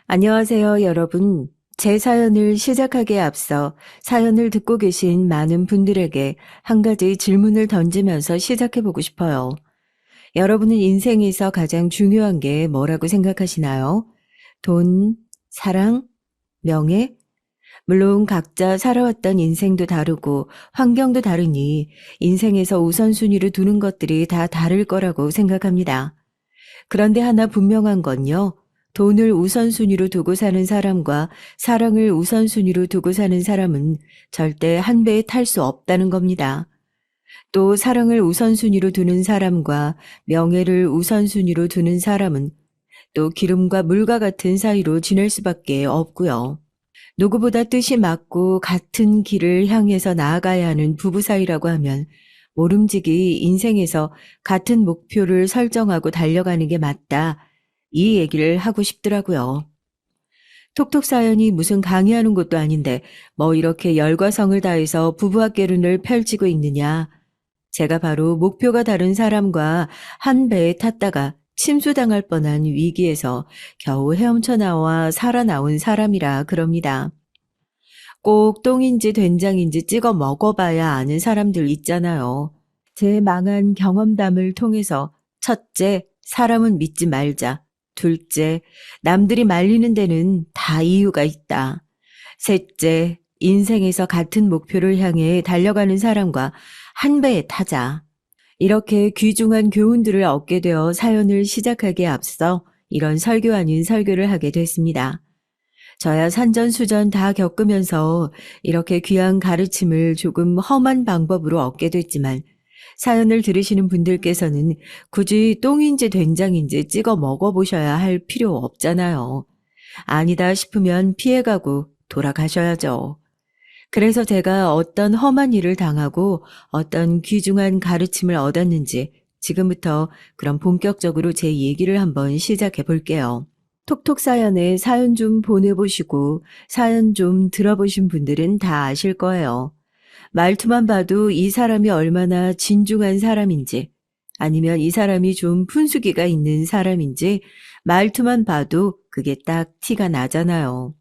안녕하세요, 여러분. 제 사연을 시작하기에 앞서 사연을 듣고 계신 많은 분들에게 한 가지 질문을 던지면서 시작해 보고 싶어요. 여러분은 인생에서 가장 중요한 게 뭐라고 생각하시나요? 돈, 사랑, 명예? 물론 각자 살아왔던 인생도 다르고 환경도 다르니 인생에서 우선순위로 두는 것들이 다 다를 거라고 생각합니다. 그런데 하나 분명한 건요. 돈을 우선순위로 두고 사는 사람과 사랑을 우선순위로 두고 사는 사람은 절대 한 배에 탈 수 없다는 겁니다. 또 사랑을 우선순위로 두는 사람과 명예를 우선순위로 두는 사람은 또 기름과 물과 같은 사이로 지낼 수밖에 없고요. 누구보다 뜻이 맞고 같은 길을 향해서 나아가야 하는 부부 사이라고 하면 모름지기 인생에서 같은 목표를 설정하고 달려가는 게 맞다. 이 얘기를 하고 싶더라고요. 톡톡 사연이 무슨 강의하는 것도 아닌데 뭐 이렇게 열과 성을 다해서 부부와 결혼을 펼치고 있느냐. 제가 바로 목표가 다른 사람과 한 배에 탔다가 침수당할 뻔한 위기에서 겨우 헤엄쳐 나와 살아나온 사람이라 그럽니다. 꼭 똥인지 된장인지 찍어 먹어봐야 아는 사람들 있잖아요. 제 망한 경험담을 통해서 첫째, 사람은 믿지 말자. 둘째, 남들이 말리는 데는 다 이유가 있다. 셋째, 인생에서 같은 목표를 향해 달려가는 사람과 한 배에 타자. 이렇게 귀중한 교훈들을 얻게 되어 사연을 시작하기에 앞서 이런 설교 아닌 설교를 하게 됐습니다. 저야 산전수전 다 겪으면서 이렇게 귀한 가르침을 조금 험한 방법으로 얻게 됐지만 사연을 들으시는 분들께서는 굳이 똥인지 된장인지 찍어 먹어보셔야 할 필요 없잖아요. 아니다 싶으면 피해가고 돌아가셔야죠. 그래서 제가 어떤 험한 일을 당하고 어떤 귀중한 가르침을 얻었는지 지금부터 그럼 본격적으로 제 얘기를 한번 시작해 볼게요. 톡톡 사연에 사연 좀 보내보시고 사연 좀 들어보신 분들은 다 아실 거예요. 말투만 봐도 이 사람이 얼마나 진중한 사람인지 아니면 이 사람이 좀 푼수기가 있는 사람인지 말투만 봐도 그게 딱 티가 나잖아요.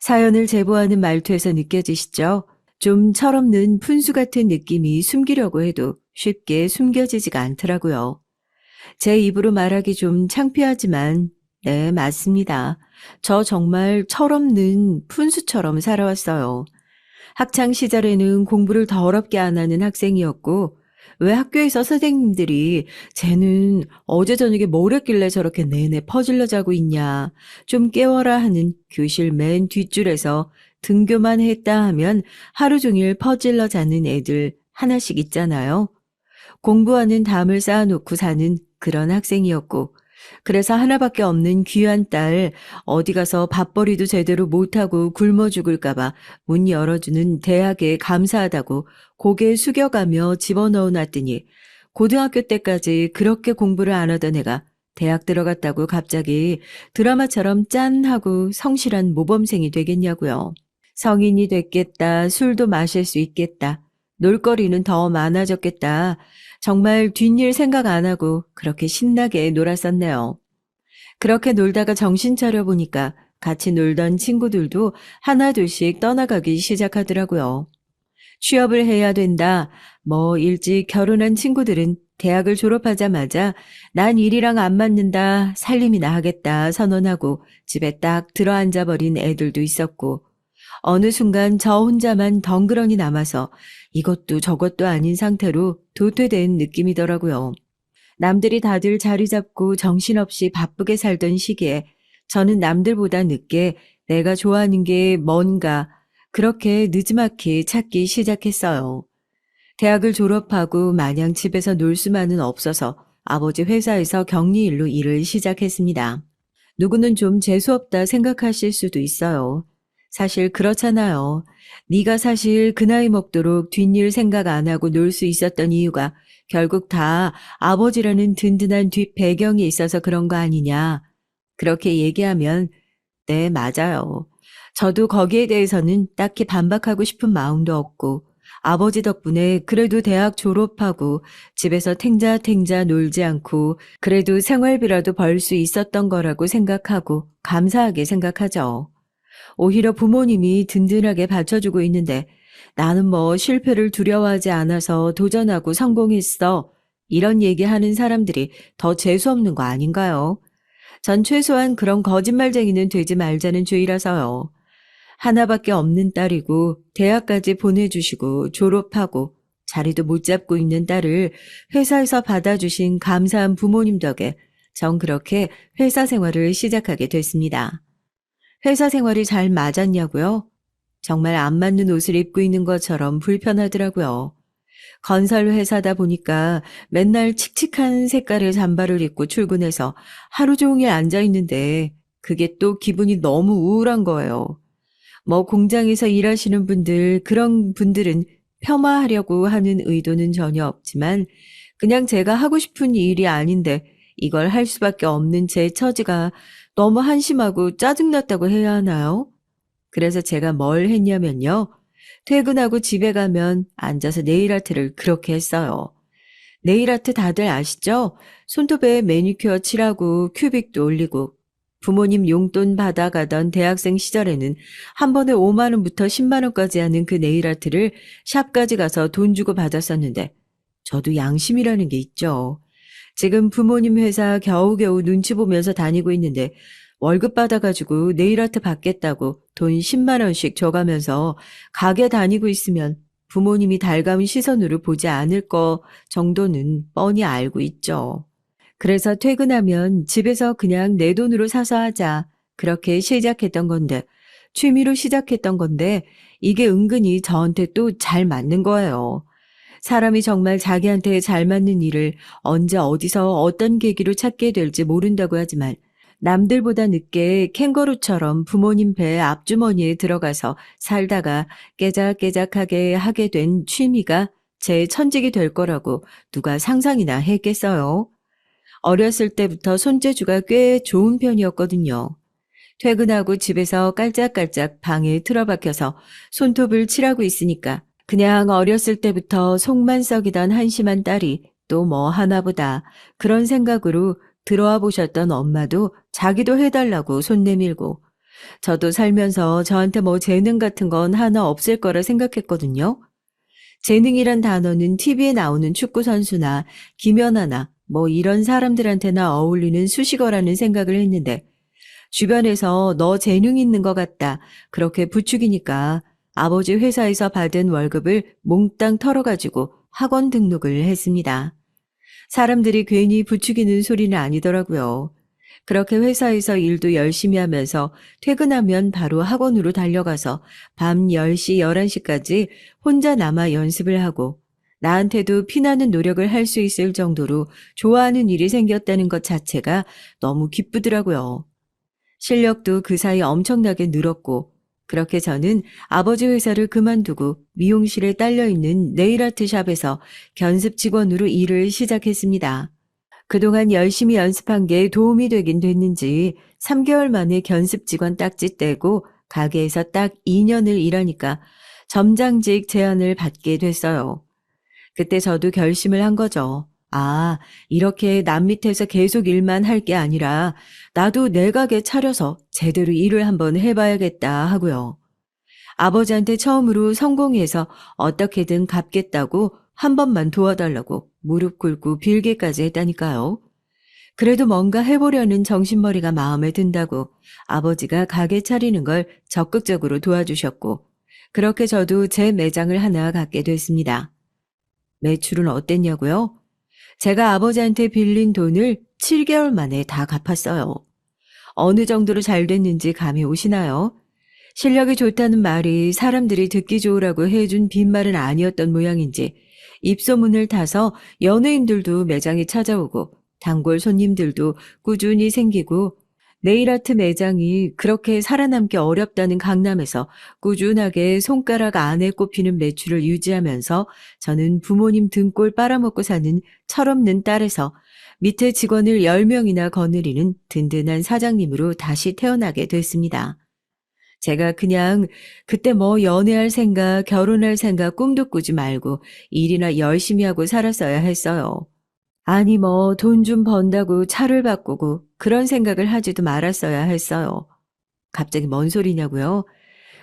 사연을 제보하는 말투에서 느껴지시죠? 좀 철없는 푼수 같은 느낌이 숨기려고 해도 쉽게 숨겨지지가 않더라고요. 제 입으로 말하기 좀 창피하지만 네, 맞습니다. 저 정말 철없는 푼수처럼 살아왔어요. 학창 시절에는 공부를 더럽게 안 하는 학생이었고 왜 학교에서 선생님들이 쟤는 어제 저녁에 뭘 했길래 저렇게 내내 퍼질러 자고 있냐 좀 깨워라 하는 교실 맨 뒷줄에서 등교만 했다 하면 하루 종일 퍼질러 자는 애들 하나씩 있잖아요. 공부하는 담을 쌓아놓고 사는 그런 학생이었고 그래서 하나밖에 없는 귀한 딸 어디 가서 밥벌이도 제대로 못하고 굶어 죽을까 봐 문 열어주는 대학에 감사하다고 고개 숙여가며 집어넣어 놨더니 고등학교 때까지 그렇게 공부를 안 하던 애가 대학 들어갔다고 갑자기 드라마처럼 짠 하고 성실한 모범생이 되겠냐고요. 성인이 됐겠다. 술도 마실 수 있겠다. 놀거리는 더 많아졌겠다. 정말 뒷일 생각 안 하고 그렇게 신나게 놀았었네요. 그렇게 놀다가 정신 차려보니까 같이 놀던 친구들도 하나둘씩 떠나가기 시작하더라고요. 취업을 해야 된다. 뭐 일찍 결혼한 친구들은 대학을 졸업하자마자 난 일이랑 안 맞는다. 살림이나 하겠다 선언하고 집에 딱 들어앉아 버린 애들도 있었고 어느 순간 저 혼자만 덩그러니 남아서 이것도 저것도 아닌 상태로 도태된 느낌이더라고요. 남들이 다들 자리 잡고 정신없이 바쁘게 살던 시기에 저는 남들보다 늦게 내가 좋아하는 게 뭔가 그렇게 느지막이 찾기 시작했어요. 대학을 졸업하고 마냥 집에서 놀 수만은 없어서 아버지 회사에서 격리일로 일을 시작했습니다. 누구는 좀 재수없다 생각하실 수도 있어요. 사실 그렇잖아요. 네가 사실 그 나이 먹도록 뒷일 생각 안 하고 놀 수 있었던 이유가 결국 다 아버지라는 든든한 뒷 배경이 있어서 그런 거 아니냐. 그렇게 얘기하면 네, 맞아요. 저도 거기에 대해서는 딱히 반박하고 싶은 마음도 없고 아버지 덕분에 그래도 대학 졸업하고 집에서 탱자탱자 놀지 않고 그래도 생활비라도 벌 수 있었던 거라고 생각하고 감사하게 생각하죠. 오히려 부모님이 든든하게 받쳐주고 있는데 나는 뭐 실패를 두려워하지 않아서 도전하고 성공했어. 이런 얘기하는 사람들이 더 재수없는 거 아닌가요? 전 최소한 그런 거짓말쟁이는 되지 말자는 주의라서요. 하나밖에 없는 딸이고 대학까지 보내주시고 졸업하고 자리도 못 잡고 있는 딸을 회사에서 받아주신 감사한 부모님 덕에 전 그렇게 회사 생활을 시작하게 됐습니다. 회사 생활이 잘 맞았냐고요? 정말 안 맞는 옷을 입고 있는 것처럼 불편하더라고요. 건설 회사다 보니까 맨날 칙칙한 색깔의 잠바를 입고 출근해서 하루 종일 앉아 있는데 그게 또 기분이 너무 우울한 거예요. 뭐 공장에서 일하시는 분들, 그런 분들은 폄하하려고 하는 의도는 전혀 없지만 그냥 제가 하고 싶은 일이 아닌데 이걸 할 수밖에 없는 제 처지가 너무 한심하고 짜증났다고 해야 하나요? 그래서 제가 뭘 했냐면요. 퇴근하고 집에 가면 앉아서 네일아트를 그렇게 했어요. 네일아트 다들 아시죠? 손톱에 매니큐어 칠하고 큐빅도 올리고 부모님 용돈 받아가던 대학생 시절에는 한 번에 5만 원부터 10만 원까지 하는 그 네일아트를 샵까지 가서 돈 주고 받았었는데 저도 양심이라는 게 있죠. 지금 부모님 회사 겨우겨우 눈치 보면서 다니고 있는데 월급 받아가지고 네일아트 받겠다고 돈 10만 원씩 줘가면서 가게 다니고 있으면 부모님이 달가운 시선으로 보지 않을 거 정도는 뻔히 알고 있죠. 그래서 퇴근하면 집에서 그냥 내 돈으로 사서 하자. 그렇게 시작했던 건데, 취미로 시작했던 건데, 이게 은근히 저한테 또 잘 맞는 거예요. 사람이 정말 자기한테 잘 맞는 일을 언제 어디서 어떤 계기로 찾게 될지 모른다고 하지만 남들보다 늦게 캥거루처럼 부모님 배 앞주머니에 들어가서 살다가 깨작깨작하게 하게 된 취미가 제 천직이 될 거라고 누가 상상이나 했겠어요. 어렸을 때부터 손재주가 꽤 좋은 편이었거든요. 퇴근하고 집에서 깔짝깔짝 방에 틀어박혀서 손톱을 칠하고 있으니까 그냥 어렸을 때부터 속만 썩이던 한심한 딸이 또 뭐 하나보다 그런 생각으로 들어와 보셨던 엄마도 자기도 해달라고 손 내밀고 저도 살면서 저한테 뭐 재능 같은 건 하나 없을 거라 생각했거든요. 재능이란 단어는 TV에 나오는 축구 선수나 김연아나 뭐 이런 사람들한테나 어울리는 수식어라는 생각을 했는데 주변에서 너 재능 있는 것 같다. 그렇게 부추기니까 아버지 회사에서 받은 월급을 몽땅 털어가지고 학원 등록을 했습니다. 사람들이 괜히 부추기는 소리는 아니더라고요. 그렇게 회사에서 일도 열심히 하면서 퇴근하면 바로 학원으로 달려가서 밤 10시, 11시까지 혼자 남아 연습을 하고 나한테도 피나는 노력을 할 수 있을 정도로 좋아하는 일이 생겼다는 것 자체가 너무 기쁘더라고요. 실력도 그 사이 엄청나게 늘었고 그렇게 저는 아버지 회사를 그만두고 미용실에 딸려있는 네일아트 샵에서 견습 직원으로 일을 시작했습니다. 그동안 열심히 연습한 게 도움이 되긴 됐는지 3개월 만에 견습 직원 딱지 떼고 가게에서 딱 2년을 일하니까 점장직 제안을 받게 됐어요. 그때 저도 결심을 한 거죠. 아, 이렇게 남 밑에서 계속 일만 할 게 아니라 나도 내 가게 차려서 제대로 일을 한번 해봐야겠다 하고요. 아버지한테 처음으로 성공해서 어떻게든 갚겠다고 한 번만 도와달라고 무릎 꿇고 빌기까지 했다니까요. 그래도 뭔가 해보려는 정신머리가 마음에 든다고 아버지가 가게 차리는 걸 적극적으로 도와주셨고 그렇게 저도 제 매장을 하나 갖게 됐습니다. 매출은 어땠냐고요? 제가 아버지한테 빌린 돈을 7개월 만에 다 갚았어요. 어느 정도로 잘 됐는지 감이 오시나요? 실력이 좋다는 말이 사람들이 듣기 좋으라고 해준 빈말은 아니었던 모양인지 입소문을 타서 연예인들도 매장에 찾아오고 단골 손님들도 꾸준히 생기고 네일아트 매장이 그렇게 살아남기 어렵다는 강남에서 꾸준하게 손가락 안에 꼽히는 매출을 유지하면서 저는 부모님 등골 빨아먹고 사는 철없는 딸에서 밑에 직원을 10명이나 거느리는 든든한 사장님으로 다시 태어나게 됐습니다. 제가 그냥 그때 뭐 연애할 생각, 결혼할 생각 꿈도 꾸지 말고 일이나 열심히 하고 살았어야 했어요. 아니 뭐 돈 좀 번다고 차를 바꾸고 그런 생각을 하지도 말았어야 했어요. 갑자기 뭔 소리냐고요?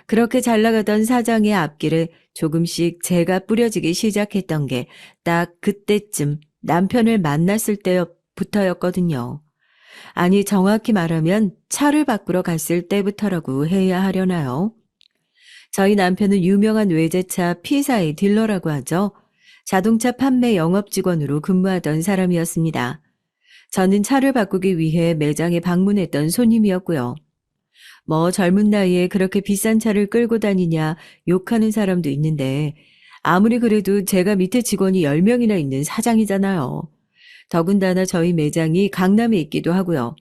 그렇게 잘 나가던 사장의 앞길에 조금씩 재가 뿌려지기 시작했던 게 딱 그때쯤 남편을 만났을 때부터였거든요. 아니 정확히 말하면 차를 바꾸러 갔을 때부터라고 해야 하려나요? 저희 남편은 유명한 외제차 P사의 딜러라고 하죠. 자동차 판매 영업 직원으로 근무하던 사람이었습니다. 저는 차를 바꾸기 위해 매장에 방문했던 손님이었고요. 뭐 젊은 나이에 그렇게 비싼 차를 끌고 다니냐 욕하는 사람도 있는데 아무리 그래도 제가 밑에 직원이 10명이나 있는 사장이잖아요. 더군다나 저희 매장이 강남에 있기도 하고요.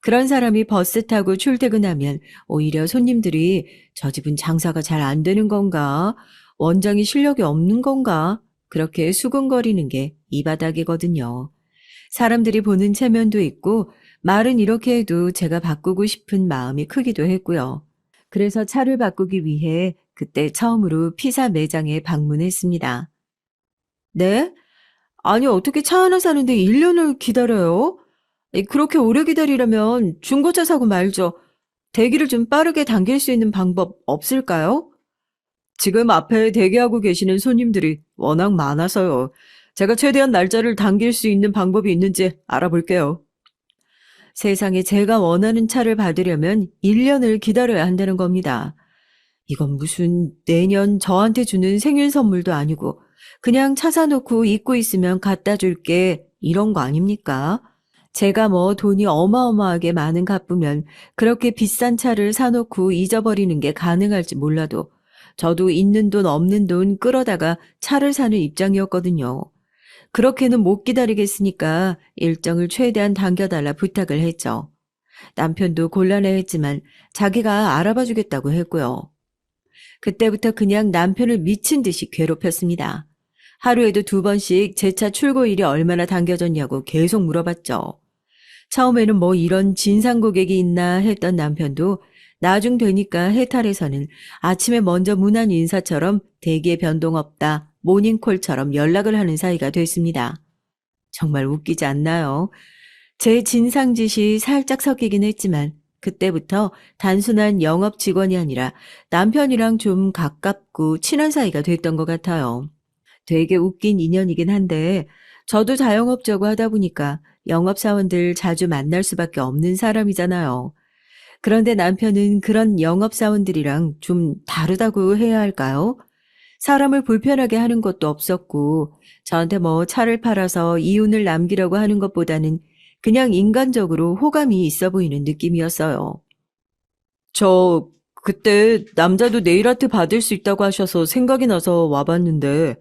그런 사람이 버스 타고 출퇴근하면 오히려 손님들이 저 집은 장사가 잘 안 되는 건가? 원장이 실력이 없는 건가? 그렇게 수군거리는 게 이 바닥이거든요. 사람들이 보는 체면도 있고 말은 이렇게 해도 제가 바꾸고 싶은 마음이 크기도 했고요. 그래서 차를 바꾸기 위해 그때 처음으로 피사 매장에 방문했습니다. 네? 아니 어떻게 차 하나 사는데 1년을 기다려요? 그렇게 오래 기다리려면 중고차 사고 말죠. 대기를 좀 빠르게 당길 수 있는 방법 없을까요? 지금 앞에 대기하고 계시는 손님들이 워낙 많아서요. 제가 최대한 날짜를 당길 수 있는 방법이 있는지 알아볼게요. 세상에 제가 원하는 차를 받으려면 1년을 기다려야 한다는 겁니다. 이건 무슨 내년 저한테 주는 생일 선물도 아니고 그냥 차 사놓고 잊고 있으면 갖다 줄게 이런 거 아닙니까? 제가 뭐 돈이 어마어마하게 많은 갑부면 그렇게 비싼 차를 사놓고 잊어버리는 게 가능할지 몰라도 저도 있는 돈 없는 돈 끌어다가 차를 사는 입장이었거든요. 그렇게는 못 기다리겠으니까 일정을 최대한 당겨달라 부탁을 했죠. 남편도 곤란해했지만 자기가 알아봐 주겠다고 했고요. 그때부터 그냥 남편을 미친 듯이 괴롭혔습니다. 하루에도 2번씩 제 차 출고일이 얼마나 당겨졌냐고 계속 물어봤죠. 처음에는 뭐 이런 진상 고객이 있나 했던 남편도 나중 되니까 해탈에서는 아침에 먼저 문안 인사처럼 대기에 변동 없다, 모닝콜처럼 연락을 하는 사이가 됐습니다. 정말 웃기지 않나요? 제 진상짓이 살짝 섞이긴 했지만 그때부터 단순한 영업 직원이 아니라 남편이랑 좀 가깝고 친한 사이가 됐던 것 같아요. 되게 웃긴 인연이긴 한데 저도 자영업자고 하다 보니까 영업사원들 자주 만날 수밖에 없는 사람이잖아요. 그런데 남편은 그런 영업사원들이랑 좀 다르다고 해야 할까요? 사람을 불편하게 하는 것도 없었고 저한테 뭐 차를 팔아서 이윤을 남기려고 하는 것보다는 그냥 인간적으로 호감이 있어 보이는 느낌이었어요. 저 그때 남자도 네일 아트 받을 수 있다고 하셔서 생각이 나서 와봤는데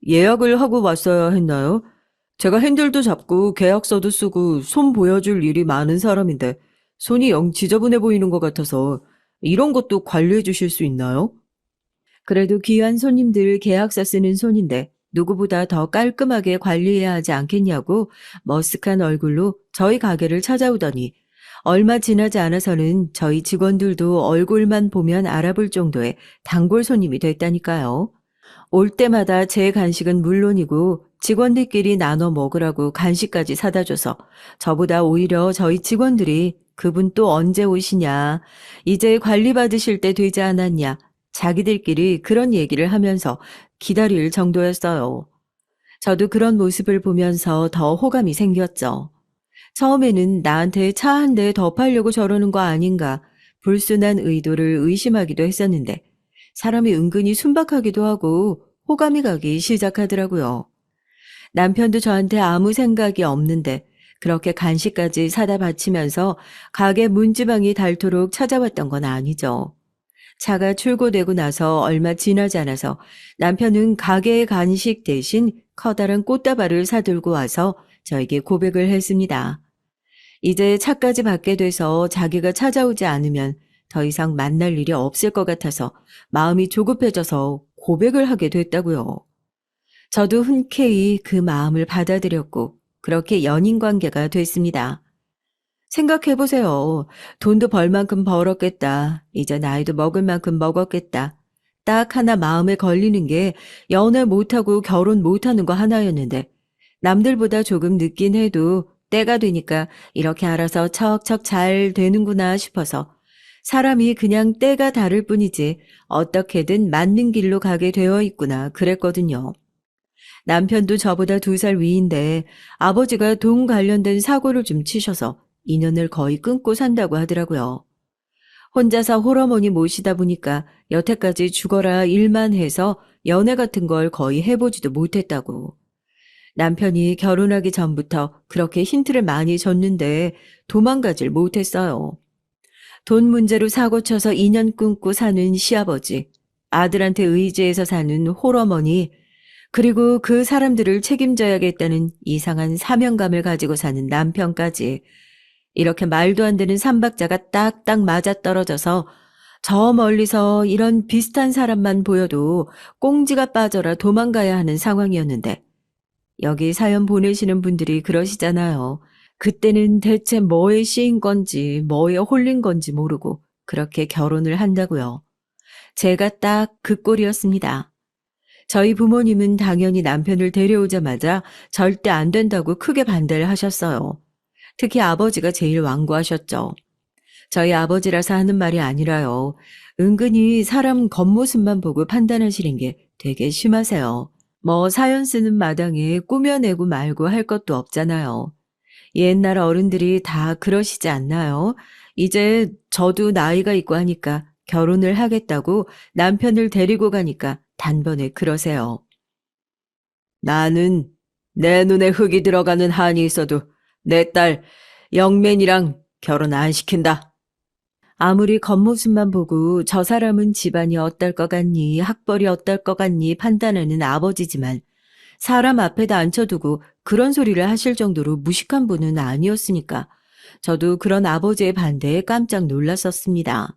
예약을 하고 왔어야 했나요? 제가 핸들도 잡고 계약서도 쓰고 손 보여줄 일이 많은 사람인데 손이 영 지저분해 보이는 것 같아서 이런 것도 관리해 주실 수 있나요? 그래도 귀한 손님들 계약서 쓰는 손인데 누구보다 더 깔끔하게 관리해야 하지 않겠냐고 머쓱한 얼굴로 저희 가게를 찾아오더니 얼마 지나지 않아서는 저희 직원들도 얼굴만 보면 알아볼 정도의 단골 손님이 됐다니까요. 올 때마다 제 간식은 물론이고 직원들끼리 나눠 먹으라고 간식까지 사다 줘서 저보다 오히려 저희 직원들이 그분 또 언제 오시냐, 이제 관리 받으실 때 되지 않았냐, 자기들끼리 그런 얘기를 하면서 기다릴 정도였어요. 저도 그런 모습을 보면서 더 호감이 생겼죠. 처음에는 나한테 차 한 대 더 팔려고 저러는 거 아닌가 불순한 의도를 의심하기도 했었는데 사람이 은근히 순박하기도 하고 호감이 가기 시작하더라고요. 남편도 저한테 아무 생각이 없는데 그렇게 간식까지 사다 바치면서 가게 문지방이 닳도록 찾아왔던 건 아니죠. 차가 출고되고 나서 얼마 지나지 않아서 남편은 가게의 간식 대신 커다란 꽃다발을 사들고 와서 저에게 고백을 했습니다. 이제 차까지 받게 돼서 자기가 찾아오지 않으면 더 이상 만날 일이 없을 것 같아서 마음이 조급해져서 고백을 하게 됐다고요. 저도 흔쾌히 그 마음을 받아들였고 그렇게 연인 관계가 됐습니다. 생각해보세요. 돈도 벌 만큼 벌었겠다. 이제 나이도 먹을 만큼 먹었겠다. 딱 하나 마음에 걸리는 게 연애 못하고 결혼 못하는 거 하나였는데 남들보다 조금 늦긴 해도 때가 되니까 이렇게 알아서 척척 잘 되는구나 싶어서 사람이 그냥 때가 다를 뿐이지 어떻게든 맞는 길로 가게 되어 있구나 그랬거든요. 남편도 저보다 2살 위인데 아버지가 돈 관련된 사고를 좀 치셔서 인연을 거의 끊고 산다고 하더라고요. 혼자서 홀어머니 모시다 보니까 여태까지 죽어라 일만 해서 연애 같은 걸 거의 해보지도 못했다고. 남편이 결혼하기 전부터 그렇게 힌트를 많이 줬는데 도망가질 못했어요. 돈 문제로 사고쳐서 인연 끊고 사는 시아버지, 아들한테 의지해서 사는 홀어머니, 그리고 그 사람들을 책임져야겠다는 이상한 사명감을 가지고 사는 남편까지 이렇게 말도 안 되는 삼박자가 딱딱 맞아떨어져서 저 멀리서 이런 비슷한 사람만 보여도 꽁지가 빠져라 도망가야 하는 상황이었는데 여기 사연 보내시는 분들이 그러시잖아요. 그때는 대체 뭐에 씌인 건지 뭐에 홀린 건지 모르고 그렇게 결혼을 한다고요. 제가 딱 그 꼴이었습니다. 저희 부모님은 당연히 남편을 데려오자마자 절대 안 된다고 크게 반대를 하셨어요. 특히 아버지가 제일 완고하셨죠. 저희 아버지라서 하는 말이 아니라요. 은근히 사람 겉모습만 보고 판단하시는 게 되게 심하세요. 뭐 사연 쓰는 마당에 꾸며내고 말고 할 것도 없잖아요. 옛날 어른들이 다 그러시지 않나요? 이제 저도 나이가 있고 하니까 결혼을 하겠다고 남편을 데리고 가니까 단번에 그러세요. 나는 내 눈에 흙이 들어가는 한이 있어도 내 딸 영맨이랑 결혼 안 시킨다. 아무리 겉모습만 보고 저 사람은 집안이 어떨 것 같니, 학벌이 어떨 것 같니 판단하는 아버지지만 사람 앞에다 앉혀두고 그런 소리를 하실 정도로 무식한 분은 아니었으니까 저도 그런 아버지의 반대에 깜짝 놀랐었습니다.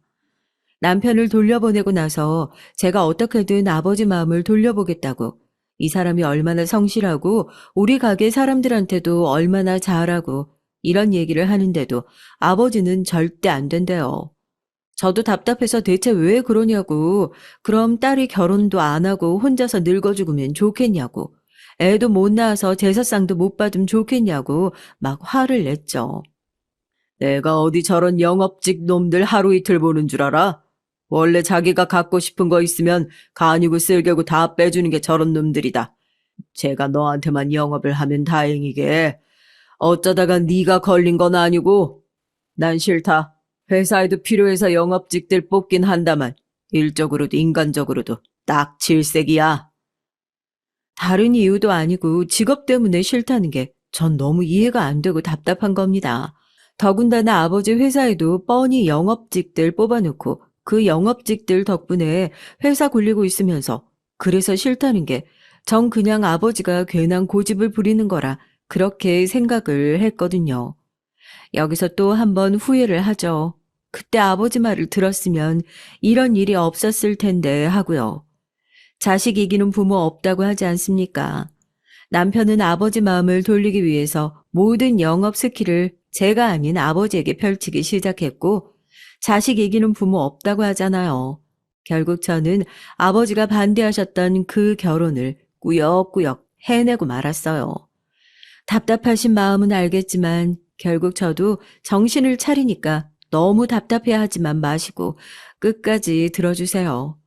남편을 돌려보내고 나서 제가 어떻게든 아버지 마음을 돌려보겠다고 이 사람이 얼마나 성실하고 우리 가게 사람들한테도 얼마나 잘하고 이런 얘기를 하는데도 아버지는 절대 안 된대요. 저도 답답해서 대체 왜 그러냐고, 그럼 딸이 결혼도 안 하고 혼자서 늙어 죽으면 좋겠냐고, 애도 못 낳아서 제사상도 못 받으면 좋겠냐고 막 화를 냈죠. 내가 어디 저런 영업직 놈들 하루 이틀 보는 줄 알아? 원래 자기가 갖고 싶은 거 있으면 간이고 쓸개고 다 빼주는 게 저런 놈들이다. 제가 너한테만 영업을 하면 다행이게. 어쩌다가 네가 걸린 건 아니고. 난 싫다. 회사에도 필요해서 영업직들 뽑긴 한다만 일적으로도 인간적으로도 딱 질색이야. 다른 이유도 아니고 직업 때문에 싫다는 게 전 너무 이해가 안 되고 답답한 겁니다. 더군다나 아버지 회사에도 뻔히 영업직들 뽑아놓고 그 영업직들 덕분에 회사 굴리고 있으면서 그래서 싫다는 게 전 그냥 아버지가 괜한 고집을 부리는 거라 그렇게 생각을 했거든요. 여기서 또 한 번 후회를 하죠. 그때 아버지 말을 들었으면 이런 일이 없었을 텐데 하고요. 자식 이기는 부모 없다고 하지 않습니까? 남편은 아버지 마음을 돌리기 위해서 모든 영업 스킬을 제가 아닌 아버지에게 펼치기 시작했고 자식 이기는 부모 없다고 하잖아요. 결국 저는 아버지가 반대하셨던 그 결혼을 꾸역꾸역 해내고 말았어요. 답답하신 마음은 알겠지만 결국 저도 정신을 차리니까 너무 답답해하지만 마시고 끝까지 들어주세요.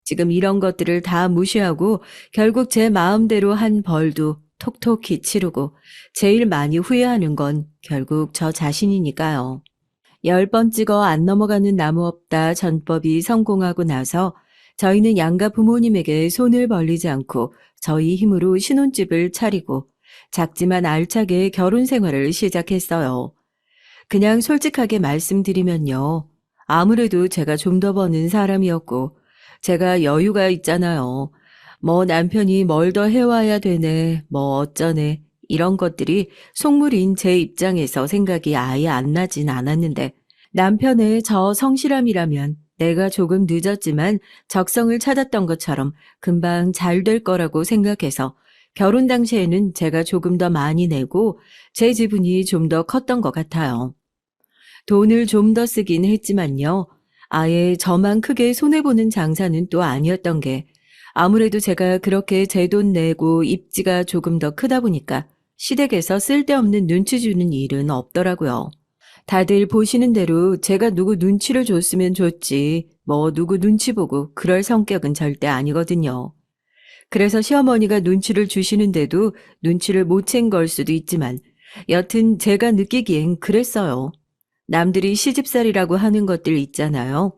지금 이런 것들을 다 무시하고 결국 제 마음대로 한 벌도 톡톡히 치르고 제일 많이 후회하는 건 결국 저 자신이니까요. 10번 찍어 안 넘어가는 나무 없다 전법이 성공하고 나서 저희는 양가 부모님에게 손을 벌리지 않고 저희 힘으로 신혼집을 차리고 작지만 알차게 결혼 생활을 시작했어요. 그냥 솔직하게 말씀드리면요. 아무래도 제가 좀 더 버는 사람이었고 제가 여유가 있잖아요. 뭐 남편이 뭘 더 해와야 되네, 뭐 어쩌네 이런 것들이 속물인 제 입장에서 생각이 아예 안 나진 않았는데 남편의 저 성실함이라면 내가 조금 늦었지만 적성을 찾았던 것처럼 금방 잘 될 거라고 생각해서 결혼 당시에는 제가 조금 더 많이 내고 제 지분이 좀 더 컸던 것 같아요. 돈을 좀 더 쓰긴 했지만요. 아예 저만 크게 손해보는 장사는 또 아니었던 게 아무래도 제가 그렇게 제 돈 내고 입지가 조금 더 크다 보니까 시댁에서 쓸데없는 눈치 주는 일은 없더라고요. 다들 보시는 대로 제가 누구 눈치를 줬으면 줬지 뭐 누구 눈치 보고 그럴 성격은 절대 아니거든요. 그래서 시어머니가 눈치를 주시는데도 눈치를 못 챈 걸 수도 있지만 여튼 제가 느끼기엔 그랬어요. 남들이 시집살이라고 하는 것들 있잖아요.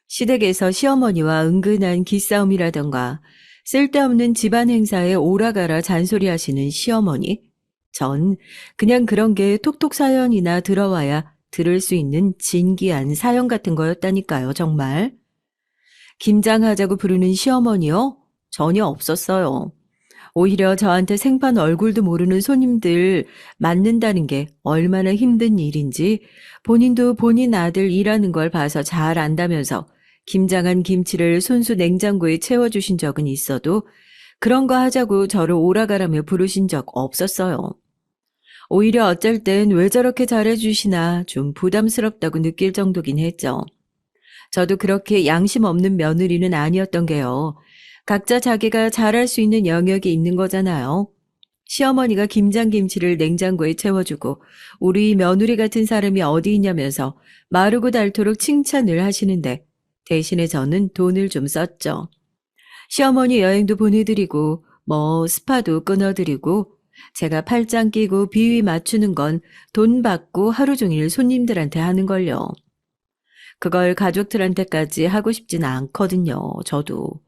시댁에서 시어머니와 은근한 기싸움이라던가 쓸데없는 집안 행사에 오라가라 잔소리하시는 시어머니. 전 그냥 그런 게 톡톡 사연이나 들어와야 들을 수 있는 진기한 사연 같은 거였다니까요, 정말. 김장하자고 부르는 시어머니요? 전혀 없었어요. 오히려 저한테 생판 얼굴도 모르는 손님들 맞는다는 게 얼마나 힘든 일인지 본인도 본인 아들 일하는 걸 봐서 잘 안다면서 김장한 김치를 손수 냉장고에 채워주신 적은 있어도 그런 거 하자고 저를 오라가라며 부르신 적 없었어요. 오히려 어쩔 땐 왜 저렇게 잘해주시나 좀 부담스럽다고 느낄 정도긴 했죠. 저도 그렇게 양심 없는 며느리는 아니었던 게요. 각자 자기가 잘할 수 있는 영역이 있는 거잖아요. 시어머니가 김장김치를 냉장고에 채워주고 우리 며느리 같은 사람이 어디 있냐면서 마르고 닳도록 칭찬을 하시는데 대신에 저는 돈을 좀 썼죠. 시어머니 여행도 보내드리고 뭐 스파도 끊어드리고 제가 팔짱 끼고 비위 맞추는 건 돈 받고 하루 종일 손님들한테 하는 걸요. 그걸 가족들한테까지 하고 싶진 않거든요. 저도.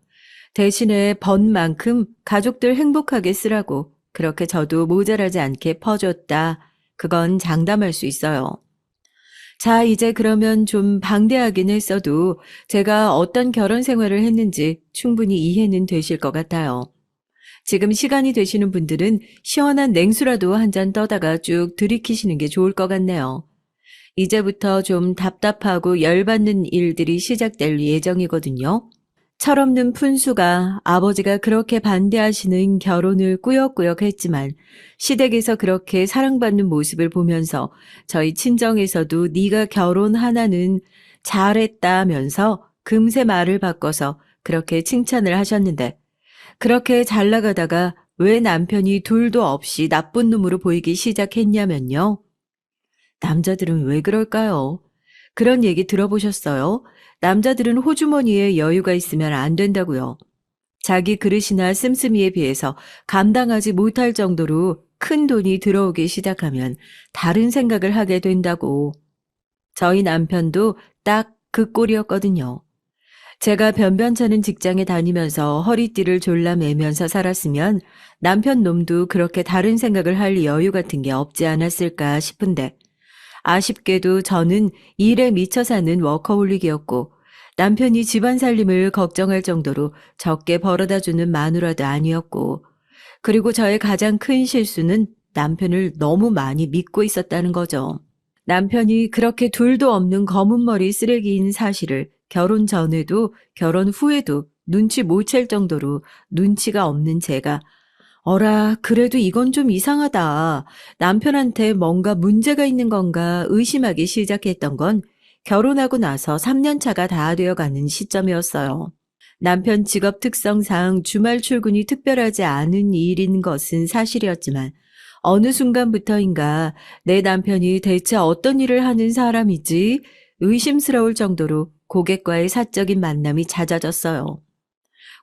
대신에 번 만큼 가족들 행복하게 쓰라고 그렇게 저도 모자라지 않게 퍼줬다. 그건 장담할 수 있어요. 자, 이제 그러면 좀 방대하긴 했어도 제가 어떤 결혼 생활을 했는지 충분히 이해는 되실 것 같아요. 지금 시간이 되시는 분들은 시원한 냉수라도 한 잔 떠다가 쭉 들이키시는 게 좋을 것 같네요. 이제부터 좀 답답하고 열받는 일들이 시작될 예정이거든요. 철없는 푼수가 아버지가 그렇게 반대하시는 결혼을 꾸역꾸역 했지만 시댁에서 그렇게 사랑받는 모습을 보면서 저희 친정에서도 네가 결혼 하나는 잘했다면서 금세 말을 바꿔서 그렇게 칭찬을 하셨는데 그렇게 잘 나가다가 왜 남편이 둘도 없이 나쁜 놈으로 보이기 시작했냐면요. 남자들은 왜 그럴까요? 그런 얘기 들어보셨어요? 남자들은 호주머니에 여유가 있으면 안 된다고요. 자기 그릇이나 씀씀이에 비해서 감당하지 못할 정도로 큰 돈이 들어오기 시작하면 다른 생각을 하게 된다고. 저희 남편도 딱 그 꼴이었거든요. 제가 변변찮은 직장에 다니면서 허리띠를 졸라매면서 살았으면 남편 놈도 그렇게 다른 생각을 할 여유 같은 게 없지 않았을까 싶은데 아쉽게도 저는 일에 미쳐 사는 워커홀릭이었고 남편이 집안 살림을 걱정할 정도로 적게 벌어다주는 마누라도 아니었고 그리고 저의 가장 큰 실수는 남편을 너무 많이 믿고 있었다는 거죠. 남편이 그렇게 둘도 없는 검은 머리 쓰레기인 사실을 결혼 전에도 결혼 후에도 눈치 못 챌 정도로 눈치가 없는 제가 어라, 그래도 이건 좀 이상하다. 남편한테 뭔가 문제가 있는 건가 의심하기 시작했던 건 결혼하고 나서 3년 차가 다 되어가는 시점이었어요. 남편 직업 특성상 주말 출근이 특별하지 않은 일인 것은 사실이었지만 어느 순간부터인가 내 남편이 대체 어떤 일을 하는 사람이지 의심스러울 정도로 고객과의 사적인 만남이 잦아졌어요.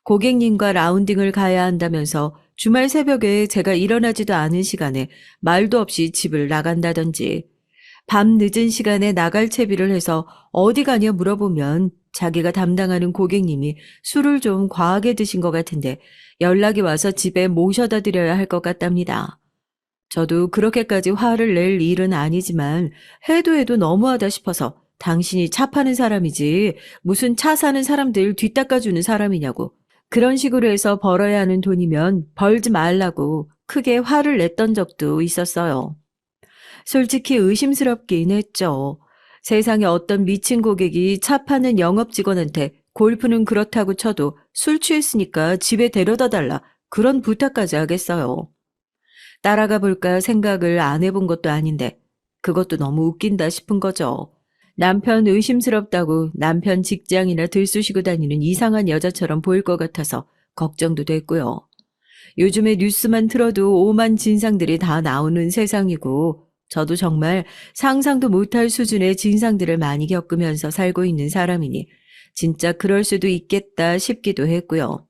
고객님과 라운딩을 가야 한다면서 주말 새벽에 제가 일어나지도 않은 시간에 말도 없이 집을 나간다든지 밤 늦은 시간에 나갈 채비를 해서 어디 가냐 물어보면 자기가 담당하는 고객님이 술을 좀 과하게 드신 것 같은데 연락이 와서 집에 모셔다 드려야 할 것 같답니다. 저도 그렇게까지 화를 낼 일은 아니지만 해도 너무하다 싶어서 당신이 차 파는 사람이지 무슨 차 사는 사람들 뒤닦아주는 사람이냐고 그런 식으로 해서 벌어야 하는 돈이면 벌지 말라고 크게 화를 냈던 적도 있었어요. 솔직히 의심스럽긴 했죠. 세상에 어떤 미친 고객이 차 파는 영업 직원한테 골프는 그렇다고 쳐도 술 취했으니까 집에 데려다 달라 그런 부탁까지 하겠어요. 따라가 볼까 생각을 안 해본 것도 아닌데 그것도 너무 웃긴다 싶은 거죠. 남편 의심스럽다고 남편 직장이나 들쑤시고 다니는 이상한 여자처럼 보일 것 같아서 걱정도 됐고요. 요즘에 뉴스만 틀어도 오만 진상들이 다 나오는 세상이고 저도 정말 상상도 못할 수준의 진상들을 많이 겪으면서 살고 있는 사람이니 진짜 그럴 수도 있겠다 싶기도 했고요.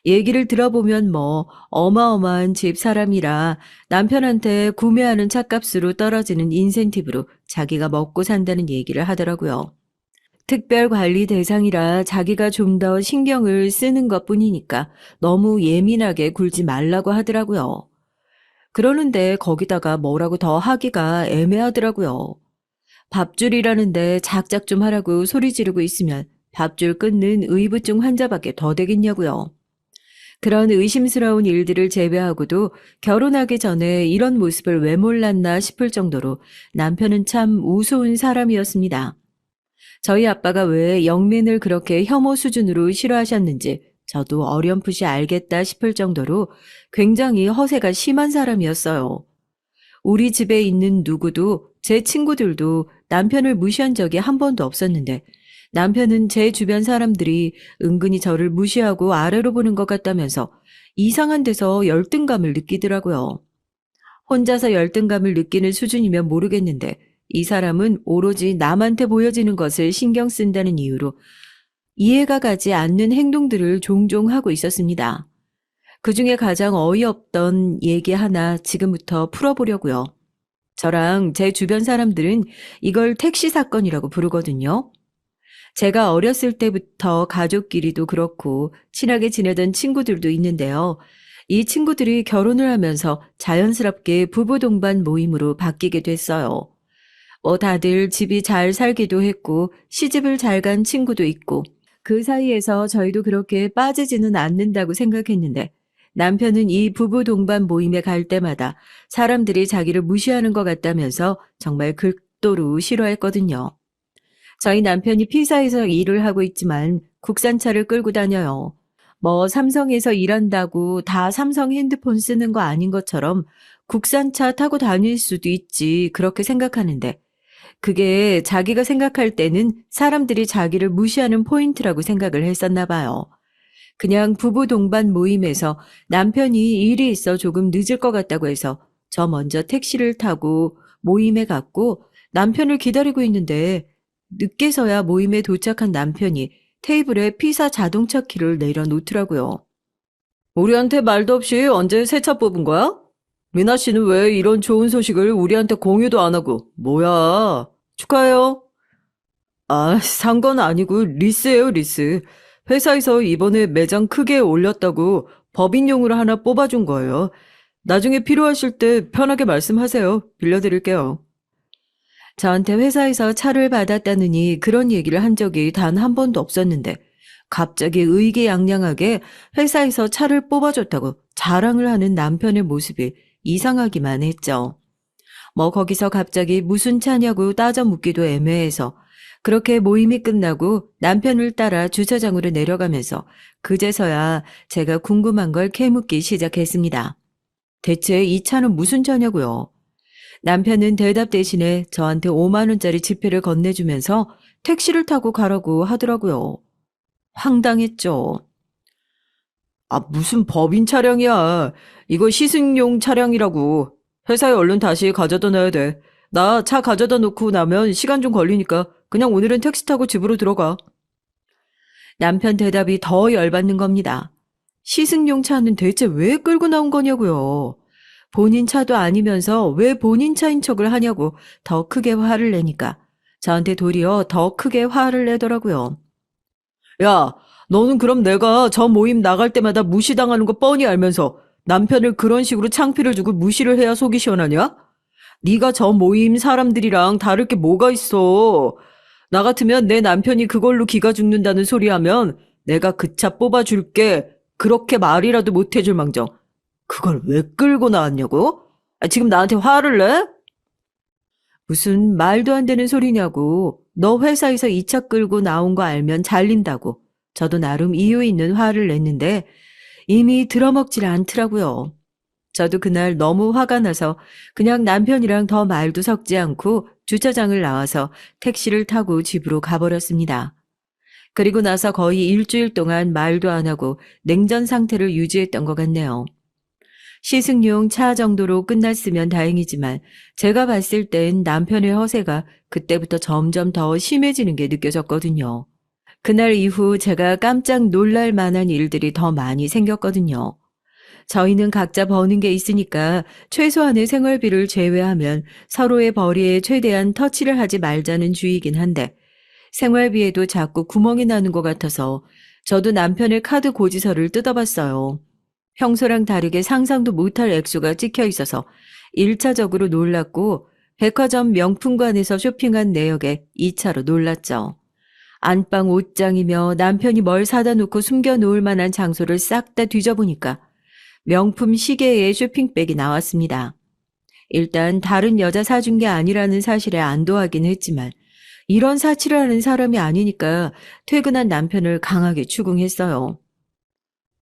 얘기를 들어보면 뭐 어마어마한 집 사람이라 남편한테 구매하는 차값으로 떨어지는 인센티브로 자기가 먹고 산다는 얘기를 하더라고요. 특별 관리 대상이라 자기가 좀 더 신경을 쓰는 것뿐이니까 너무 예민하게 굴지 말라고 하더라고요. 그러는데 거기다가 뭐라고 더 하기가 애매하더라고요. 밥줄이라는데 작작 좀 하라고 소리 지르고 있으면 밥줄 끊는 의부증 환자밖에 더 되겠냐고요. 그런 의심스러운 일들을 제외하고도 결혼하기 전에 이런 모습을 왜 몰랐나 싶을 정도로 남편은 참 우스운 사람이었습니다. 저희 아빠가 왜 영민을 그렇게 혐오 수준으로 싫어하셨는지 저도 어렴풋이 알겠다 싶을 정도로 굉장히 허세가 심한 사람이었어요. 우리 집에 있는 누구도 제 친구들도 남편을 무시한 적이 한 번도 없었는데 남편은 제 주변 사람들이 은근히 저를 무시하고 아래로 보는 것 같다면서 이상한 데서 열등감을 느끼더라고요. 혼자서 열등감을 느끼는 수준이면 모르겠는데 이 사람은 오로지 남한테 보여지는 것을 신경 쓴다는 이유로 이해가 가지 않는 행동들을 종종 하고 있었습니다. 그중에 가장 어이없던 얘기 하나 지금부터 풀어보려고요. 저랑 제 주변 사람들은 이걸 택시 사건이라고 부르거든요. 제가 어렸을 때부터 가족끼리도 그렇고 친하게 지내던 친구들도 있는데요. 이 친구들이 결혼을 하면서 자연스럽게 부부 동반 모임으로 바뀌게 됐어요. 뭐 다들 집이 잘 살기도 했고 시집을 잘 간 친구도 있고 그 사이에서 저희도 그렇게 빠지지는 않는다고 생각했는데 남편은 이 부부 동반 모임에 갈 때마다 사람들이 자기를 무시하는 것 같다면서 정말 극도로 싫어했거든요. 저희 남편이 피사에서 일을 하고 있지만 국산차를 끌고 다녀요. 뭐 삼성에서 일한다고 다 삼성 핸드폰 쓰는 거 아닌 것처럼 국산차 타고 다닐 수도 있지 그렇게 생각하는데 그게 자기가 생각할 때는 사람들이 자기를 무시하는 포인트라고 생각을 했었나 봐요. 그냥 부부 동반 모임에서 남편이 일이 있어 조금 늦을 것 같다고 해서 저 먼저 택시를 타고 모임에 갔고 남편을 기다리고 있는데 늦게서야 모임에 도착한 남편이 테이블에 피사 자동차 키를 내려놓더라고요. 우리한테 말도 없이 언제 새 차 뽑은 거야? 미나 씨는 왜 이런 좋은 소식을 우리한테 공유도 안 하고, 뭐야? 축하해요. 아, 산 건 아니고 리스예요, 리스. 회사에서 이번에 매장 크게 올렸다고 법인용으로 하나 뽑아준 거예요. 나중에 필요하실 때 편하게 말씀하세요. 빌려드릴게요. 저한테 회사에서 차를 받았다느니 그런 얘기를 한 적이 단 한 번도 없었는데 갑자기 의기양양하게 회사에서 차를 뽑아줬다고 자랑을 하는 남편의 모습이 이상하기만 했죠. 뭐 거기서 갑자기 무슨 차냐고 따져 묻기도 애매해서 그렇게 모임이 끝나고 남편을 따라 주차장으로 내려가면서 그제서야 제가 궁금한 걸 캐묻기 시작했습니다. 대체 이 차는 무슨 차냐고요? 남편은 대답 대신에 저한테 5만 원짜리 지폐를 건네주면서 택시를 타고 가라고 하더라고요. 황당했죠. 아, 무슨 법인 차량이야. 이거 시승용 차량이라고. 회사에 얼른 다시 가져다 놔야 돼. 나 차 가져다 놓고 나면 시간 좀 걸리니까 그냥 오늘은 택시 타고 집으로 들어가. 남편 대답이 더 열받는 겁니다. 시승용 차는 대체 왜 끌고 나온 거냐고요. 본인 차도 아니면서 왜 본인 차인 척을 하냐고 더 크게 화를 내니까 저한테 도리어 더 크게 화를 내더라고요. 야, 너는 그럼 내가 저 모임 나갈 때마다 무시당하는 거 뻔히 알면서 남편을 그런 식으로 창피를 주고 무시를 해야 속이 시원하냐? 네가 저 모임 사람들이랑 다를 게 뭐가 있어. 나 같으면 내 남편이 그걸로 기가 죽는다는 소리 하면 내가 그 차 뽑아줄게. 그렇게 말이라도 못 해줄 망정. 그걸 왜 끌고 나왔냐고? 아, 지금 나한테 화를 내? 무슨 말도 안 되는 소리냐고. 너 회사에서 이 차 끌고 나온 거 알면 잘린다고. 저도 나름 이유 있는 화를 냈는데 이미 들어먹질 않더라고요. 저도 그날 너무 화가 나서 그냥 남편이랑 더 말도 섞지 않고 주차장을 나와서 택시를 타고 집으로 가버렸습니다. 그리고 나서 거의 일주일 동안 말도 안 하고 냉전 상태를 유지했던 것 같네요. 시승용 차 정도로 끝났으면 다행이지만 제가 봤을 땐 남편의 허세가 그때부터 점점 더 심해지는 게 느껴졌거든요. 그날 이후 제가 깜짝 놀랄 만한 일들이 더 많이 생겼거든요. 저희는 각자 버는 게 있으니까 최소한의 생활비를 제외하면 서로의 벌이에 최대한 터치를 하지 말자는 주의긴 한데 생활비에도 자꾸 구멍이 나는 것 같아서 저도 남편의 카드 고지서를 뜯어봤어요. 평소랑 다르게 상상도 못할 액수가 찍혀 있어서 1차적으로 놀랐고 백화점 명품관에서 쇼핑한 내역에 2차로 놀랐죠. 안방 옷장이며 남편이 뭘 사다 놓고 숨겨놓을 만한 장소를 싹 다 뒤져보니까 명품 시계의 쇼핑백이 나왔습니다. 일단 다른 여자 사준 게 아니라는 사실에 안도하긴 했지만 이런 사치를 하는 사람이 아니니까 퇴근한 남편을 강하게 추궁했어요.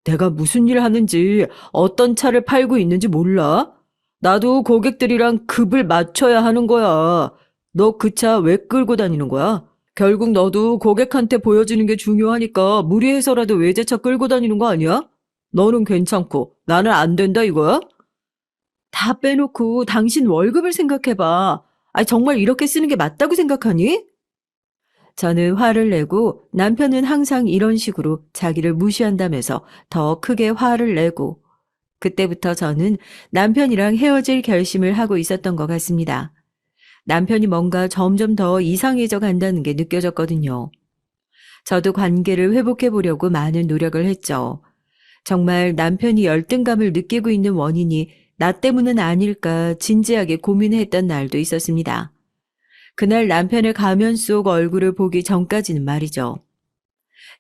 내가 무슨 일 하는지 어떤 차를 팔고 있는지 몰라? 나도 고객들이랑 급을 맞춰야 하는 거야. 너 그 차 왜 끌고 다니는 거야? 결국 너도 고객한테 보여주는 게 중요하니까 무리해서라도 외제차 끌고 다니는 거 아니야? 너는 괜찮고 나는 안 된다 이거야? 다 빼놓고 당신 월급을 생각해봐. 정말 이렇게 쓰는 게 맞다고 생각하니? 저는 화를 내고 남편은 항상 이런 식으로 자기를 무시한다면서 더 크게 화를 내고 그때부터 저는 남편이랑 헤어질 결심을 하고 있었던 것 같습니다. 남편이 뭔가 점점 더 이상해져 간다는 게 느껴졌거든요. 저도 관계를 회복해 보려고 많은 노력을 했죠. 정말 남편이 열등감을 느끼고 있는 원인이 나 때문은 아닐까 진지하게 고민했던 날도 있었습니다. 그날 남편의 가면 속 얼굴을 보기 전까지는 말이죠.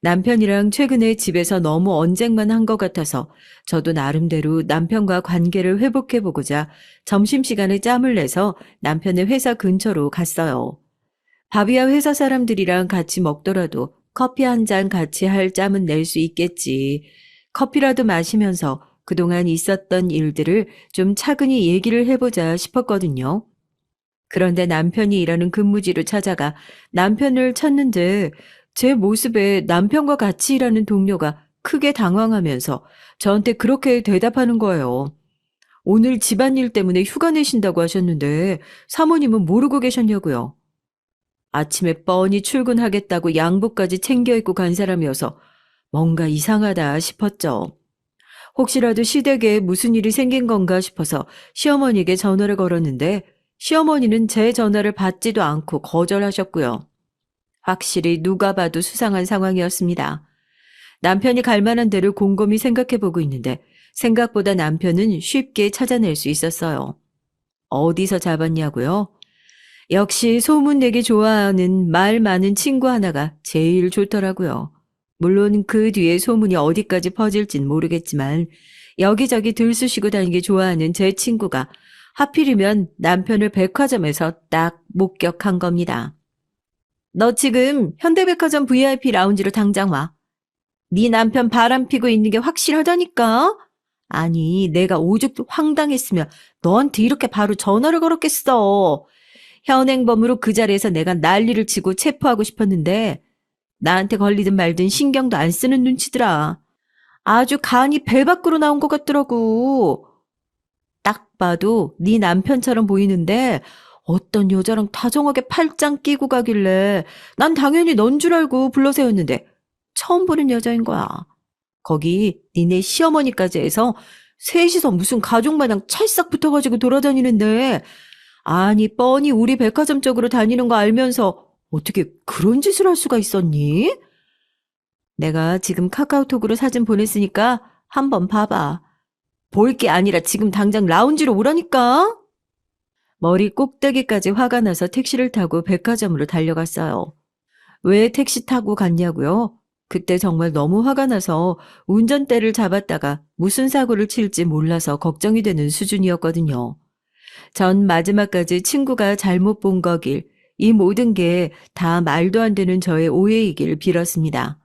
남편이랑 최근에 집에서 너무 언쟁만 한 것 같아서 저도 나름대로 남편과 관계를 회복해보고자 점심시간에 짬을 내서 남편의 회사 근처로 갔어요. 밥이야 회사 사람들이랑 같이 먹더라도 커피 한 잔 같이 할 짬은 낼 수 있겠지. 커피라도 마시면서 그동안 있었던 일들을 좀 차근히 얘기를 해보자 싶었거든요. 그런데 남편이 일하는 근무지로 찾아가 남편을 찾는데 제 모습에 남편과 같이 일하는 동료가 크게 당황하면서 저한테 그렇게 대답하는 거예요. 오늘 집안일 때문에 휴가 내신다고 하셨는데 사모님은 모르고 계셨냐고요. 아침에 뻔히 출근하겠다고 양복까지 챙겨 입고 간 사람이어서 뭔가 이상하다 싶었죠. 혹시라도 시댁에 무슨 일이 생긴 건가 싶어서 시어머니에게 전화를 걸었는데 시어머니는 제 전화를 받지도 않고 거절하셨고요. 확실히 누가 봐도 수상한 상황이었습니다. 남편이 갈 만한 데를 곰곰이 생각해보고 있는데 생각보다 남편은 쉽게 찾아낼 수 있었어요. 어디서 잡았냐고요? 역시 소문내기 좋아하는 말 많은 친구 하나가 제일 좋더라고요. 물론 그 뒤에 소문이 어디까지 퍼질진 모르겠지만 여기저기 들쑤시고 다니기 좋아하는 제 친구가 하필이면 남편을 백화점에서 딱 목격한 겁니다. 너 지금 현대백화점 VIP 라운지로 당장 와. 네 남편 바람 피고 있는 게 확실하다니까? 아니, 내가 오죽 황당했으면 너한테 이렇게 바로 전화를 걸었겠어. 현행범으로 그 자리에서 내가 난리를 치고 체포하고 싶었는데 나한테 걸리든 말든 신경도 안 쓰는 눈치더라. 아주 간이 배 밖으로 나온 것 같더라고. 딱 봐도 네 남편처럼 보이는데 어떤 여자랑 다정하게 팔짱 끼고 가길래 난 당연히 넌 줄 알고 불러세웠는데 처음 보는 여자인 거야. 거기 니네 시어머니까지 해서 셋이서 무슨 가족 마냥 찰싹 붙어가지고 돌아다니는데 아니 뻔히 우리 백화점 쪽으로 다니는 거 알면서 어떻게 그런 짓을 할 수가 있었니? 내가 지금 카카오톡으로 사진 보냈으니까 한번 봐봐. 볼 게 아니라 지금 당장 라운지로 오라니까? 머리 꼭대기까지 화가 나서 택시를 타고 백화점으로 달려갔어요. 왜 택시 타고 갔냐고요? 그때 정말 너무 화가 나서 운전대를 잡았다가 무슨 사고를 칠지 몰라서 걱정이 되는 수준이었거든요. 전 마지막까지 친구가 잘못 본 거길, 이 모든 게 다 말도 안 되는 저의 오해이길 빌었습니다.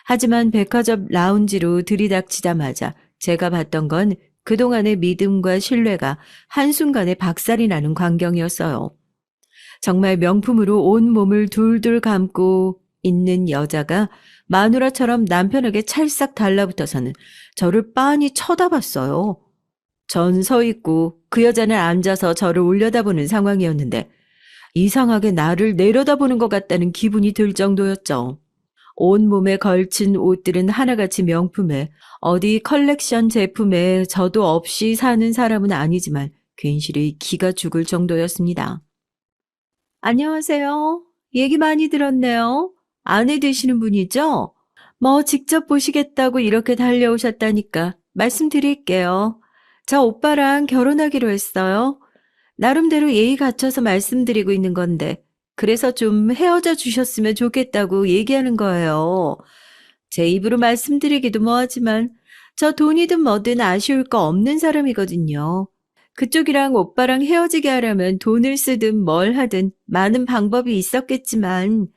하지만 백화점 라운지로 들이닥치자마자 제가 봤던 건 그동안의 믿음과 신뢰가 한순간에 박살이 나는 광경이었어요. 정말 명품으로 온 몸을 둘둘 감고 있는 여자가 마누라처럼 남편에게 찰싹 달라붙어서는 저를 빤히 쳐다봤어요. 전 서 있고 그 여자는 앉아서 저를 올려다보는 상황이었는데 이상하게 나를 내려다보는 것 같다는 기분이 들 정도였죠. 온몸에 걸친 옷들은 하나같이 명품에 어디 컬렉션 제품에 저도 없이 사는 사람은 아니지만 괜시리 기가 죽을 정도였습니다. 안녕하세요. 얘기 많이 들었네요. 아내 되시는 분이죠? 뭐 직접 보시겠다고 이렇게 달려오셨다니까 말씀드릴게요. 저 오빠랑 결혼하기로 했어요. 나름대로 예의 갖춰서 말씀드리고 있는 건데 그래서 좀 헤어져 주셨으면 좋겠다고 얘기하는 거예요. 제 입으로 말씀드리기도 뭐하지만 저 돈이든 뭐든 아쉬울 거 없는 사람이거든요. 그쪽이랑 오빠랑 헤어지게 하려면 돈을 쓰든 뭘 하든 많은 방법이 있었겠지만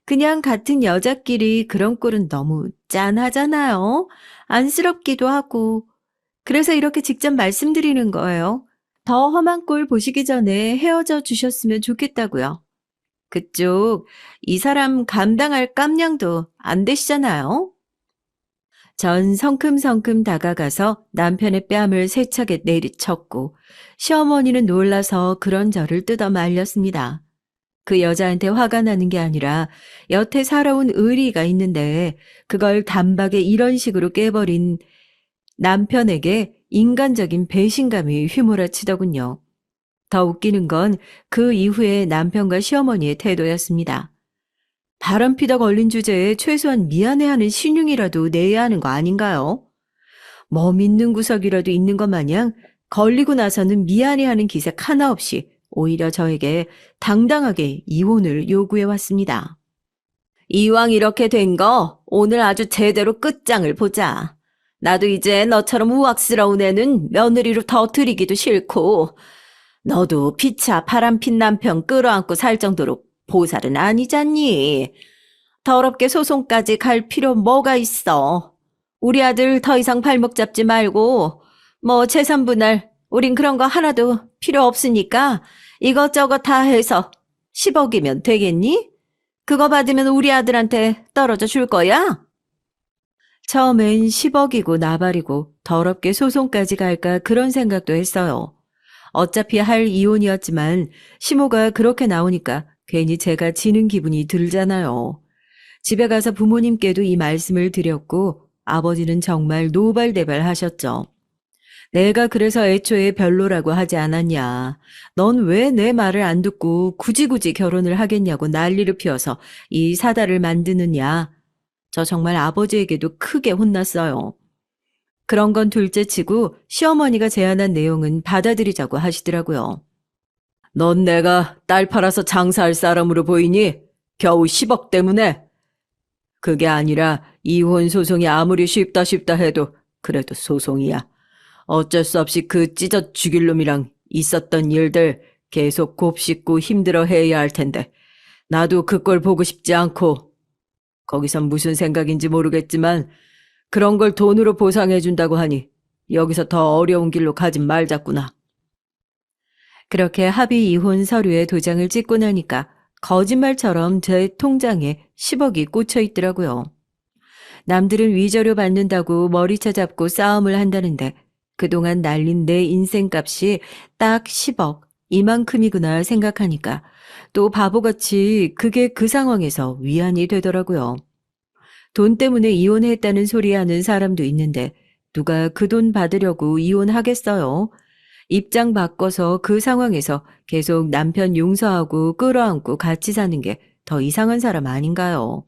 그냥 같은 여자끼리 그런 꼴은 너무 짠하잖아요. 안쓰럽기도 하고. 그래서 이렇게 직접 말씀드리는 거예요. 더 험한 꼴 보시기 전에 헤어져 주셨으면 좋겠다고요. 그쪽 이 사람 감당할 깜냥도 안 되시잖아요. 전 성큼성큼 다가가서 남편의 뺨을 세차게 내리쳤고 시어머니는 놀라서 그런 저를 뜯어 말렸습니다. 그 여자한테 화가 나는 게 아니라 여태 살아온 의리가 있는데 그걸 단박에 이런 식으로 깨버린 남편에게 인간적인 배신감이 휘몰아치더군요. 더 웃기는 건 그 이후에 남편과 시어머니의 태도였습니다. 바람피다 걸린 주제에 최소한 미안해하는 신용이라도 내야 하는 거 아닌가요? 뭐 믿는 구석이라도 있는 것 마냥 걸리고 나서는 미안해하는 기색 하나 없이 오히려 저에게 당당하게 이혼을 요구해 왔습니다. 이왕 이렇게 된 거 오늘 아주 제대로 끝장을 보자. 나도 이제 너처럼 우악스러운 애는 며느리로 더 들이기도 싫고 너도 피차 바람핀 남편 끌어안고 살 정도로 보살은 아니잖니. 더럽게 소송까지 갈 필요 뭐가 있어. 우리 아들 더 이상 발목 잡지 말고 뭐 재산 분할 우린 그런 거 하나도 필요 없으니까 이것저것 다 해서 10억이면 되겠니? 그거 받으면 우리 아들한테 떨어져 줄 거야? 처음엔 10억이고 나발이고 더럽게 소송까지 갈까 그런 생각도 했어요. 어차피 할 이혼이었지만 시모가 그렇게 나오니까 괜히 제가 지는 기분이 들잖아요. 집에 가서 부모님께도 이 말씀을 드렸고 아버지는 정말 노발대발 하셨죠. 내가 그래서 애초에 별로라고 하지 않았냐. 넌 왜 내 말을 안 듣고 굳이 결혼을 하겠냐고 난리를 피워서 이 사달을 만드느냐. 저 정말 아버지에게도 크게 혼났어요. 그런 건 둘째치고 시어머니가 제안한 내용은 받아들이자고 하시더라고요. 넌 내가 딸 팔아서 장사할 사람으로 보이니? 겨우 10억 때문에? 그게 아니라 이혼 소송이 아무리 쉽다 해도 그래도 소송이야. 어쩔 수 없이 그 찢어 죽일 놈이랑 있었던 일들 계속 곱씹고 힘들어 해야 할 텐데 나도 그 꼴 보고 싶지 않고 거기선 무슨 생각인지 모르겠지만 그런 걸 돈으로 보상해준다고 하니 여기서 더 어려운 길로 가진 말자꾸나. 그렇게 합의 이혼 서류에 도장을 찍고 나니까 거짓말처럼 제 통장에 10억이 꽂혀 있더라고요. 남들은 위자료 받는다고 머리채 잡고 싸움을 한다는데 그동안 날린 내 인생값이 딱 10억, 이만큼이구나 생각하니까 또 바보같이 그게 그 상황에서 위안이 되더라고요. 돈 때문에 이혼했다는 소리 하는 사람도 있는데 누가 그 돈 받으려고 이혼하겠어요? 입장 바꿔서 그 상황에서 계속 남편 용서하고 끌어안고 같이 사는 게 더 이상한 사람 아닌가요?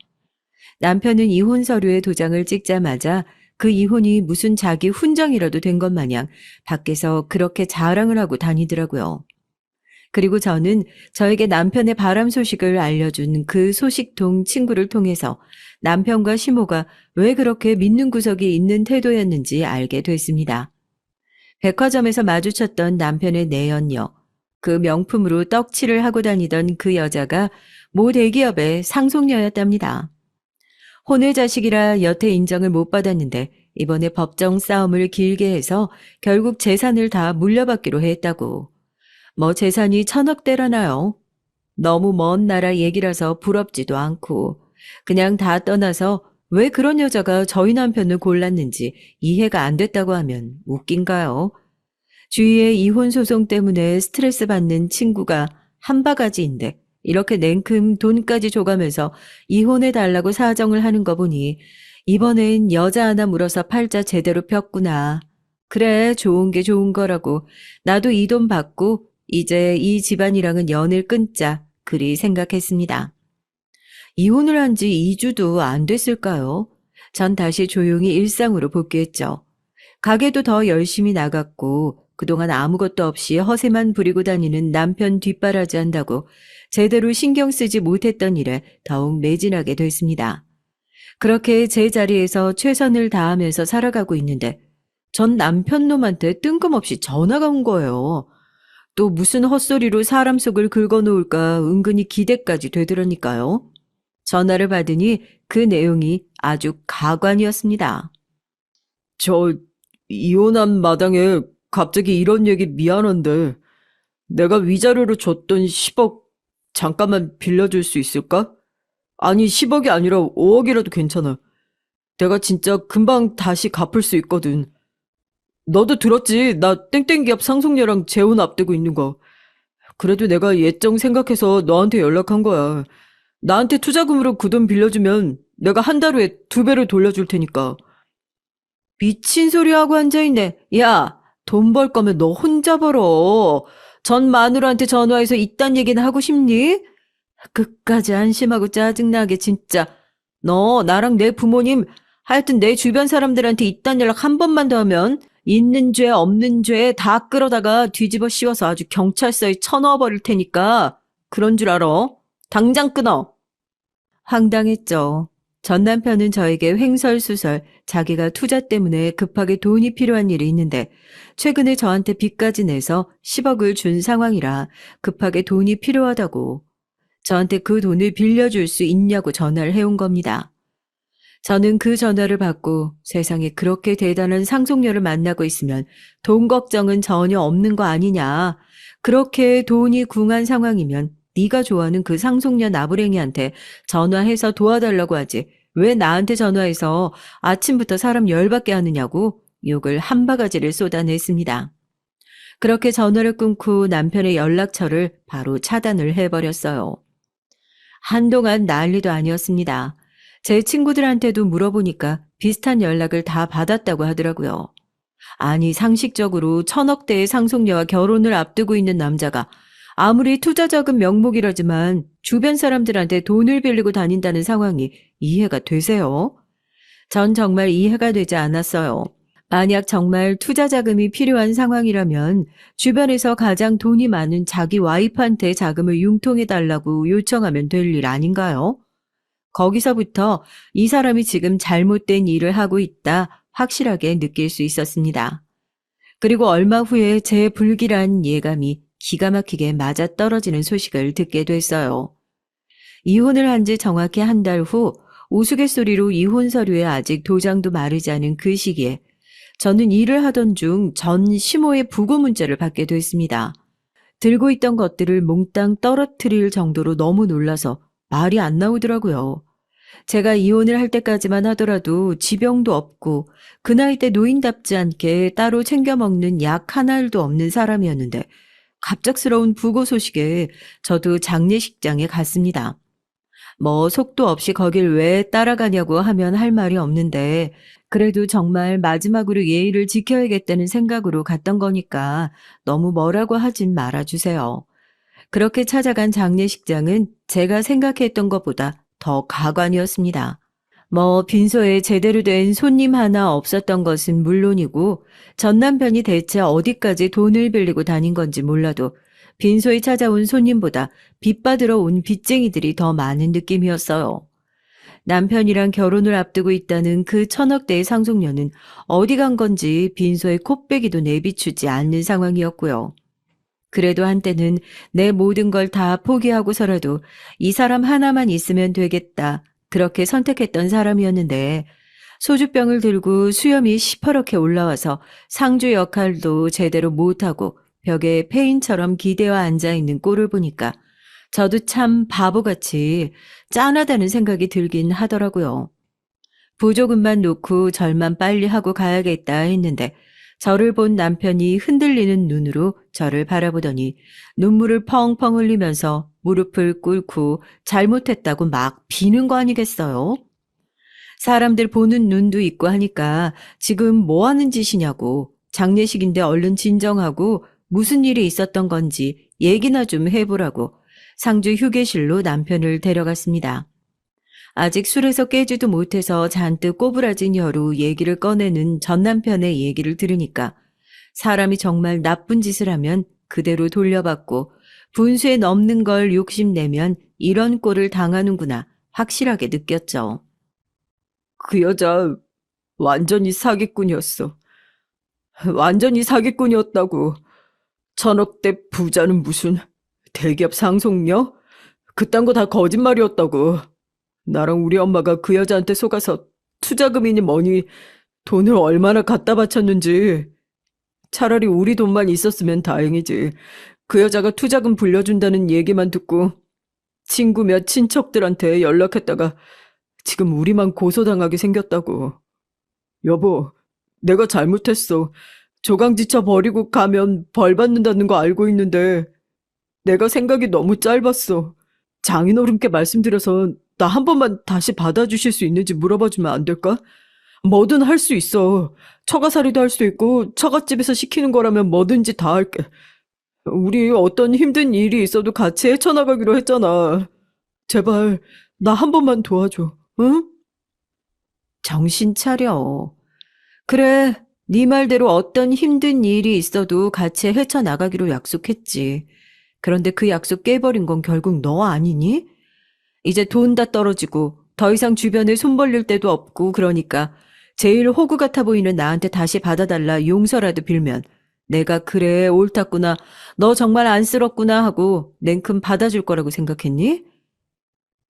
남편은 이혼 서류에 도장을 찍자마자 그 이혼이 무슨 자기 훈정이라도 된 것 마냥 밖에서 그렇게 자랑을 하고 다니더라고요. 그리고 저는 저에게 남편의 바람 소식을 알려준 그 소식통 친구를 통해서 남편과 시모가 왜 그렇게 믿는 구석이 있는 태도였는지 알게 됐습니다. 백화점에서 마주쳤던 남편의 내연녀, 그 명품으로 떡칠을 하고 다니던 그 여자가 모 대기업의 상속녀였답니다. 혼외자식이라 여태 인정을 못 받았는데 이번에 법정 싸움을 길게 해서 결국 재산을 다 물려받기로 했다고. 뭐 재산이 1,000억대라나요? 너무 먼 나라 얘기라서 부럽지도 않고 그냥 다 떠나서 왜 그런 여자가 저희 남편을 골랐는지 이해가 안 됐다고 하면 웃긴가요? 주위에 이혼 소송 때문에 스트레스 받는 친구가 한 바가지인데 이렇게 냉큼 돈까지 줘가면서 이혼해달라고 사정을 하는 거 보니 이번엔 여자 하나 물어서 팔자 제대로 폈구나. 그래, 좋은 게 좋은 거라고. 나도 이 돈 받고 이제 이 집안이랑은 연을 끊자. 그리 생각했습니다. 이혼을 한 지 2주도 안 됐을까요? 전 다시 조용히 일상으로 복귀했죠. 가게도 더 열심히 나갔고 그동안 아무것도 없이 허세만 부리고 다니는 남편 뒷바라지 한다고 제대로 신경 쓰지 못했던 일에 더욱 매진하게 됐습니다. 그렇게 제 자리에서 최선을 다하면서 살아가고 있는데 전 남편 놈한테 뜬금없이 전화가 온 거예요. 또 무슨 헛소리로 사람 속을 긁어놓을까 은근히 기대까지 되더라니까요. 전화를 받으니 그 내용이 아주 가관이었습니다. 저 이혼한 마당에 갑자기 이런 얘기 미안한데 내가 위자료로 줬던 10억 잠깐만 빌려줄 수 있을까? 아니 10억이 아니라 5억이라도 괜찮아. 내가 진짜 금방 다시 갚을 수 있거든. 너도 들었지? 나 땡땡기업 상속녀랑 재혼 앞두고 있는 거. 그래도 내가 예정 생각해서 너한테 연락한 거야. 나한테 투자금으로 그 돈 빌려주면 내가 한 달 후에 2배로 돌려줄 테니까. 미친 소리 하고 앉아있네. 야, 돈 벌 거면 너 혼자 벌어. 전 마누라한테 전화해서 이딴 얘기는 하고 싶니? 끝까지 안심하고 짜증나게 진짜. 너 나랑 내 부모님 하여튼 내 주변 사람들한테 이딴 연락 한 번만 더 하면 있는 죄 없는 죄 다 끌어다가 뒤집어 씌워서 아주 경찰서에 쳐넣어버릴 테니까 그런 줄 알아? 당장 끊어. 황당했죠. 전 남편은 저에게 횡설수설 자기가 투자 때문에 급하게 돈이 필요한 일이 있는데 최근에 저한테 빚까지 내서 10억을 준 상황이라 급하게 돈이 필요하다고 저한테 그 돈을 빌려줄 수 있냐고 전화를 해온 겁니다. 저는 그 전화를 받고 세상에 그렇게 대단한 상속녀를 만나고 있으면 돈 걱정은 전혀 없는 거 아니냐. 그렇게 돈이 궁한 상황이면 네가 좋아하는 그 상속녀 나부랭이한테 전화해서 도와달라고 하지. 왜 나한테 전화해서 아침부터 사람 열받게 하느냐고 욕을 한 바가지를 쏟아냈습니다. 그렇게 전화를 끊고 남편의 연락처를 바로 차단을 해버렸어요. 한동안 난리도 아니었습니다. 제 친구들한테도 물어보니까 비슷한 연락을 다 받았다고 하더라고요. 아니 상식적으로 1,000억대의 상속녀와 결혼을 앞두고 있는 남자가 아무리 투자자금 명목이라지만 주변 사람들한테 돈을 빌리고 다닌다는 상황이 이해가 되세요? 전 정말 이해가 되지 않았어요. 만약 정말 투자 자금이 필요한 상황이라면 주변에서 가장 돈이 많은 자기 와이프한테 자금을 융통해달라고 요청하면 될 일 아닌가요? 거기서부터 이 사람이 지금 잘못된 일을 하고 있다 확실하게 느낄 수 있었습니다. 그리고 얼마 후에 제 불길한 예감이 기가 막히게 맞아떨어지는 소식을 듣게 됐어요. 이혼을 한 지 정확히 한 달 후 우스갯소리로 이혼 서류에 아직 도장도 마르지 않은 그 시기에 저는 일을 하던 중 전 시모의 부고 문자를 받게 됐습니다. 들고 있던 것들을 몽땅 떨어뜨릴 정도로 너무 놀라서 말이 안 나오더라고요. 제가 이혼을 할 때까지만 하더라도 지병도 없고 그 나이 때 노인답지 않게 따로 챙겨 먹는 약 한 알도 없는 사람이었는데 갑작스러운 부고 소식에 저도 장례식장에 갔습니다. 뭐 속도 없이 거길 왜 따라가냐고 하면 할 말이 없는데 그래도 정말 마지막으로 예의를 지켜야겠다는 생각으로 갔던 거니까 너무 뭐라고 하진 말아주세요. 그렇게 찾아간 장례식장은 제가 생각했던 것보다 더 가관이었습니다. 뭐 빈소에 제대로 된 손님 하나 없었던 것은 물론이고 전 남편이 대체 어디까지 돈을 빌리고 다닌 건지 몰라도 빈소에 찾아온 손님보다 빚 받으러 온 빚쟁이들이 더 많은 느낌이었어요. 남편이랑 결혼을 앞두고 있다는 그 1,000억대의 상속녀는 어디 간 건지 빈소에 코빼기도 내비추지 않는 상황이었고요. 그래도 한때는 내 모든 걸 다 포기하고서라도 이 사람 하나만 있으면 되겠다. 그렇게 선택했던 사람이었는데 소주병을 들고 수염이 시퍼렇게 올라와서 상주 역할도 제대로 못하고 벽에 페인처럼 기대어 앉아있는 꼴을 보니까 저도 참 바보같이 짠하다는 생각이 들긴 하더라고요. 보조금만 놓고 절만 빨리 하고 가야겠다 했는데 저를 본 남편이 흔들리는 눈으로 저를 바라보더니 눈물을 펑펑 흘리면서 무릎을 꿇고 잘못했다고 막 비는 거 아니겠어요? 사람들 보는 눈도 있고 하니까 지금 뭐 하는 짓이냐고, 장례식인데 얼른 진정하고 무슨 일이 있었던 건지 얘기나 좀 해보라고 상주 휴게실로 남편을 데려갔습니다. 아직 술에서 깨지도 못해서 잔뜩 꼬부라진 혀로 얘기를 꺼내는 전 남편의 얘기를 들으니까 사람이 정말 나쁜 짓을 하면 그대로 돌려받고 분수에 넘는 걸 욕심내면 이런 꼴을 당하는구나 확실하게 느꼈죠. 그 여자 완전히 사기꾼이었어. 완전히 사기꾼이었다고. 천억대 부자는 무슨 대기업 상속녀? 그딴 거 다 거짓말이었다고. 나랑 우리 엄마가 그 여자한테 속아서 투자금이니 뭐니 돈을 얼마나 갖다 바쳤는지. 차라리 우리 돈만 있었으면 다행이지. 그 여자가 투자금 불려준다는 얘기만 듣고 친구 몇 친척들한테 연락했다가 지금 우리만 고소당하게 생겼다고. 여보, 내가 잘못했어. 조강지쳐 버리고 가면 벌 받는다는 거 알고 있는데 내가 생각이 너무 짧았어. 장인어른께 말씀드려서 나 한 번만 다시 받아주실 수 있는지 물어봐주면 안 될까? 뭐든 할 수 있어. 처가살이도 할 수 있고 처갓집에서 시키는 거라면 뭐든지 다 할게. 우리 어떤 힘든 일이 있어도 같이 헤쳐나가기로 했잖아. 제발 나 한 번만 도와줘. 응? 정신 차려. 그래, 네 말대로 어떤 힘든 일이 있어도 같이 헤쳐나가기로 약속했지. 그런데 그 약속 깨버린 건 결국 너 아니니? 이제 돈 다 떨어지고 더 이상 주변에 손 벌릴 데도 없고 그러니까 제일 호구 같아 보이는 나한테 다시 받아달라 용서라도 빌면 내가 그래 옳았구나 너 정말 안쓰럽구나 하고 냉큼 받아줄 거라고 생각했니?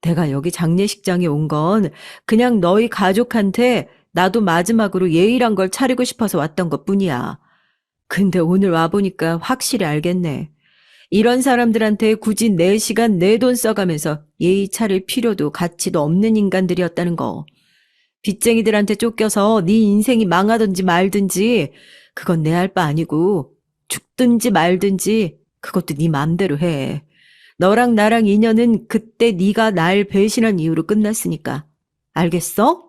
내가 여기 장례식장에 온 건 그냥 너희 가족한테 나도 마지막으로 예의란 걸 차리고 싶어서 왔던 것뿐이야. 근데 오늘 와보니까 확실히 알겠네. 이런 사람들한테 굳이 내 시간 내 돈 써가면서 예의 차릴 필요도 가치도 없는 인간들이었다는 거. 빚쟁이들한테 쫓겨서 네 인생이 망하든지 말든지 그건 내 할 바 아니고 죽든지 말든지 그것도 네 맘대로 해. 너랑 나랑 인연은 그때 네가 날 배신한 이유로 끝났으니까. 알겠어?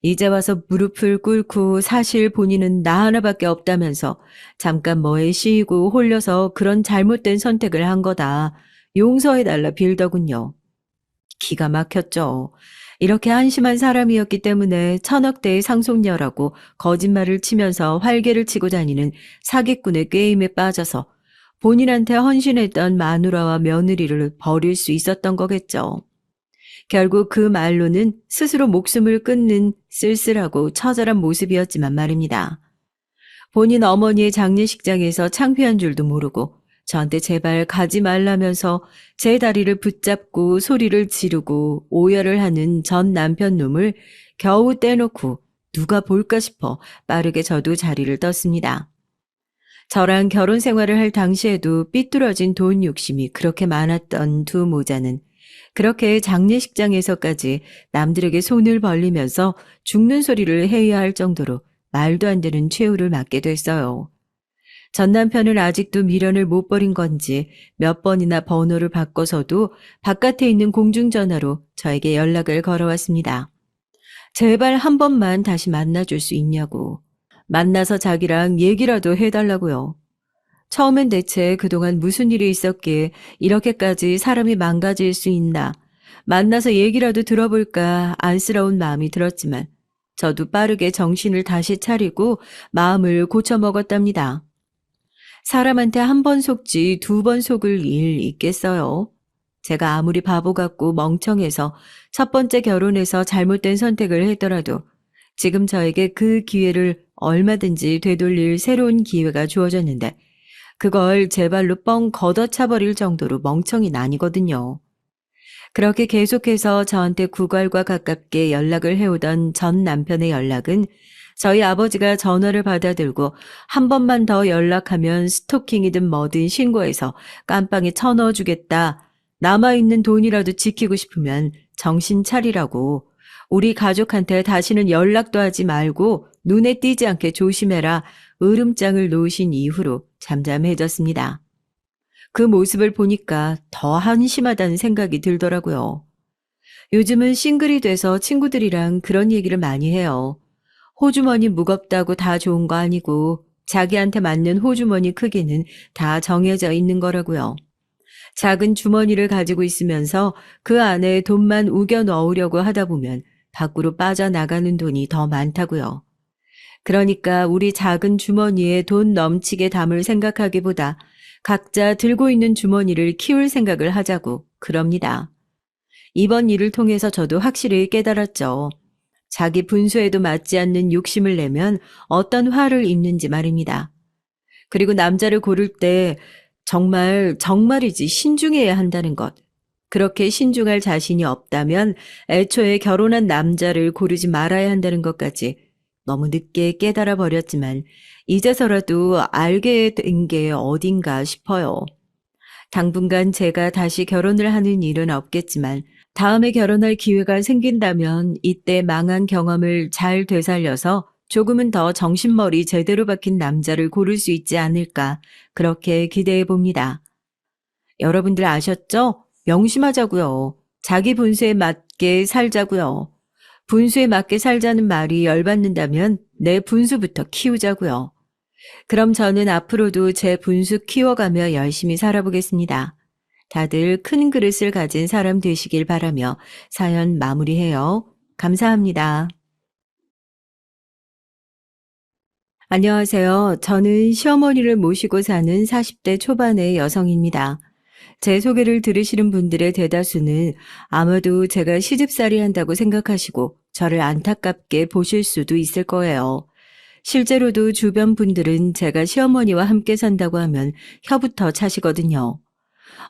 이제 와서 무릎을 꿇고 사실 본인은 나 하나밖에 없다면서 잠깐 뭐에 씌이고 홀려서 그런 잘못된 선택을 한 거다. 용서해달라 빌더군요. 기가 막혔죠. 이렇게 한심한 사람이었기 때문에 천억대의 상속녀라고 거짓말을 치면서 활개를 치고 다니는 사기꾼의 게임에 빠져서 본인한테 헌신했던 마누라와 며느리를 버릴 수 있었던 거겠죠. 결국 그 말로는 스스로 목숨을 끊는 쓸쓸하고 처절한 모습이었지만 말입니다. 본인 어머니의 장례식장에서 창피한 줄도 모르고 저한테 제발 가지 말라면서 제 다리를 붙잡고 소리를 지르고 오열을 하는 전 남편 놈을 겨우 떼놓고 누가 볼까 싶어 빠르게 저도 자리를 떴습니다. 저랑 결혼 생활을 할 당시에도 삐뚤어진 돈 욕심이 그렇게 많았던 두 모자는 그렇게 장례식장에서까지 남들에게 손을 벌리면서 죽는 소리를 해야 할 정도로 말도 안 되는 최후를 맞게 됐어요. 전 남편은 아직도 미련을 못 버린 건지 몇 번이나 번호를 바꿔서도 바깥에 있는 공중전화로 저에게 연락을 걸어왔습니다. 제발 한 번만 다시 만나줄 수 있냐고. 만나서 자기랑 얘기라도 해달라고요. 처음엔 대체 그동안 무슨 일이 있었기에 이렇게까지 사람이 망가질 수 있나. 만나서 얘기라도 들어볼까 안쓰러운 마음이 들었지만 저도 빠르게 정신을 다시 차리고 마음을 고쳐먹었답니다. 사람한테 한 번 속지 두 번 속을 일 있겠어요. 제가 아무리 바보 같고 멍청해서 첫 번째 결혼에서 잘못된 선택을 했더라도 지금 저에게 그 기회를 얼마든지 되돌릴 새로운 기회가 주어졌는데 그걸 제 발로 뻥 걷어차버릴 정도로 멍청이는 아니거든요. 그렇게 계속해서 저한테 구걸과 가깝게 연락을 해오던 전 남편의 연락은 저희 아버지가 전화를 받아들고 한 번만 더 연락하면 스토킹이든 뭐든 신고해서 깜빵에 쳐넣어주겠다. 남아있는 돈이라도 지키고 싶으면 정신 차리라고. 우리 가족한테 다시는 연락도 하지 말고 눈에 띄지 않게 조심해라. 으름장을 놓으신 이후로 잠잠해졌습니다. 그 모습을 보니까 더 한심하다는 생각이 들더라고요. 요즘은 싱글이 돼서 친구들이랑 그런 얘기를 많이 해요. 호주머니 무겁다고 다 좋은 거 아니고 자기한테 맞는 호주머니 크기는 다 정해져 있는 거라고요. 작은 주머니를 가지고 있으면서 그 안에 돈만 우겨 넣으려고 하다 보면 밖으로 빠져나가는 돈이 더 많다고요. 그러니까 우리 작은 주머니에 돈 넘치게 담을 생각하기보다 각자 들고 있는 주머니를 키울 생각을 하자고 그럽니다. 이번 일을 통해서 저도 확실히 깨달았죠. 자기 분수에도 맞지 않는 욕심을 내면 어떤 화를 입는지 말입니다. 그리고 남자를 고를 때 정말이지 신중해야 한다는 것. 그렇게 신중할 자신이 없다면 애초에 결혼한 남자를 고르지 말아야 한다는 것까지 너무 늦게 깨달아 버렸지만 이제서라도 알게 된 게 어딘가 싶어요. 당분간 제가 다시 결혼을 하는 일은 없겠지만 다음에 결혼할 기회가 생긴다면 이때 망한 경험을 잘 되살려서 조금은 더 정신머리 제대로 박힌 남자를 고를 수 있지 않을까 그렇게 기대해 봅니다. 여러분들 아셨죠? 명심하자고요. 자기 분수에 맞게 살자고요. 분수에 맞게 살자는 말이 열받는다면 내 분수부터 키우자고요. 그럼 저는 앞으로도 제 분수 키워가며 열심히 살아보겠습니다. 다들 큰 그릇을 가진 사람 되시길 바라며 사연 마무리해요. 감사합니다. 안녕하세요. 저는 시어머니를 모시고 사는 40대 초반의 여성입니다. 제 소개를 들으시는 분들의 대다수는 아마도 제가 시집살이 한다고 생각하시고 저를 안타깝게 보실 수도 있을 거예요. 실제로도 주변 분들은 제가 시어머니와 함께 산다고 하면 혀부터 차시거든요.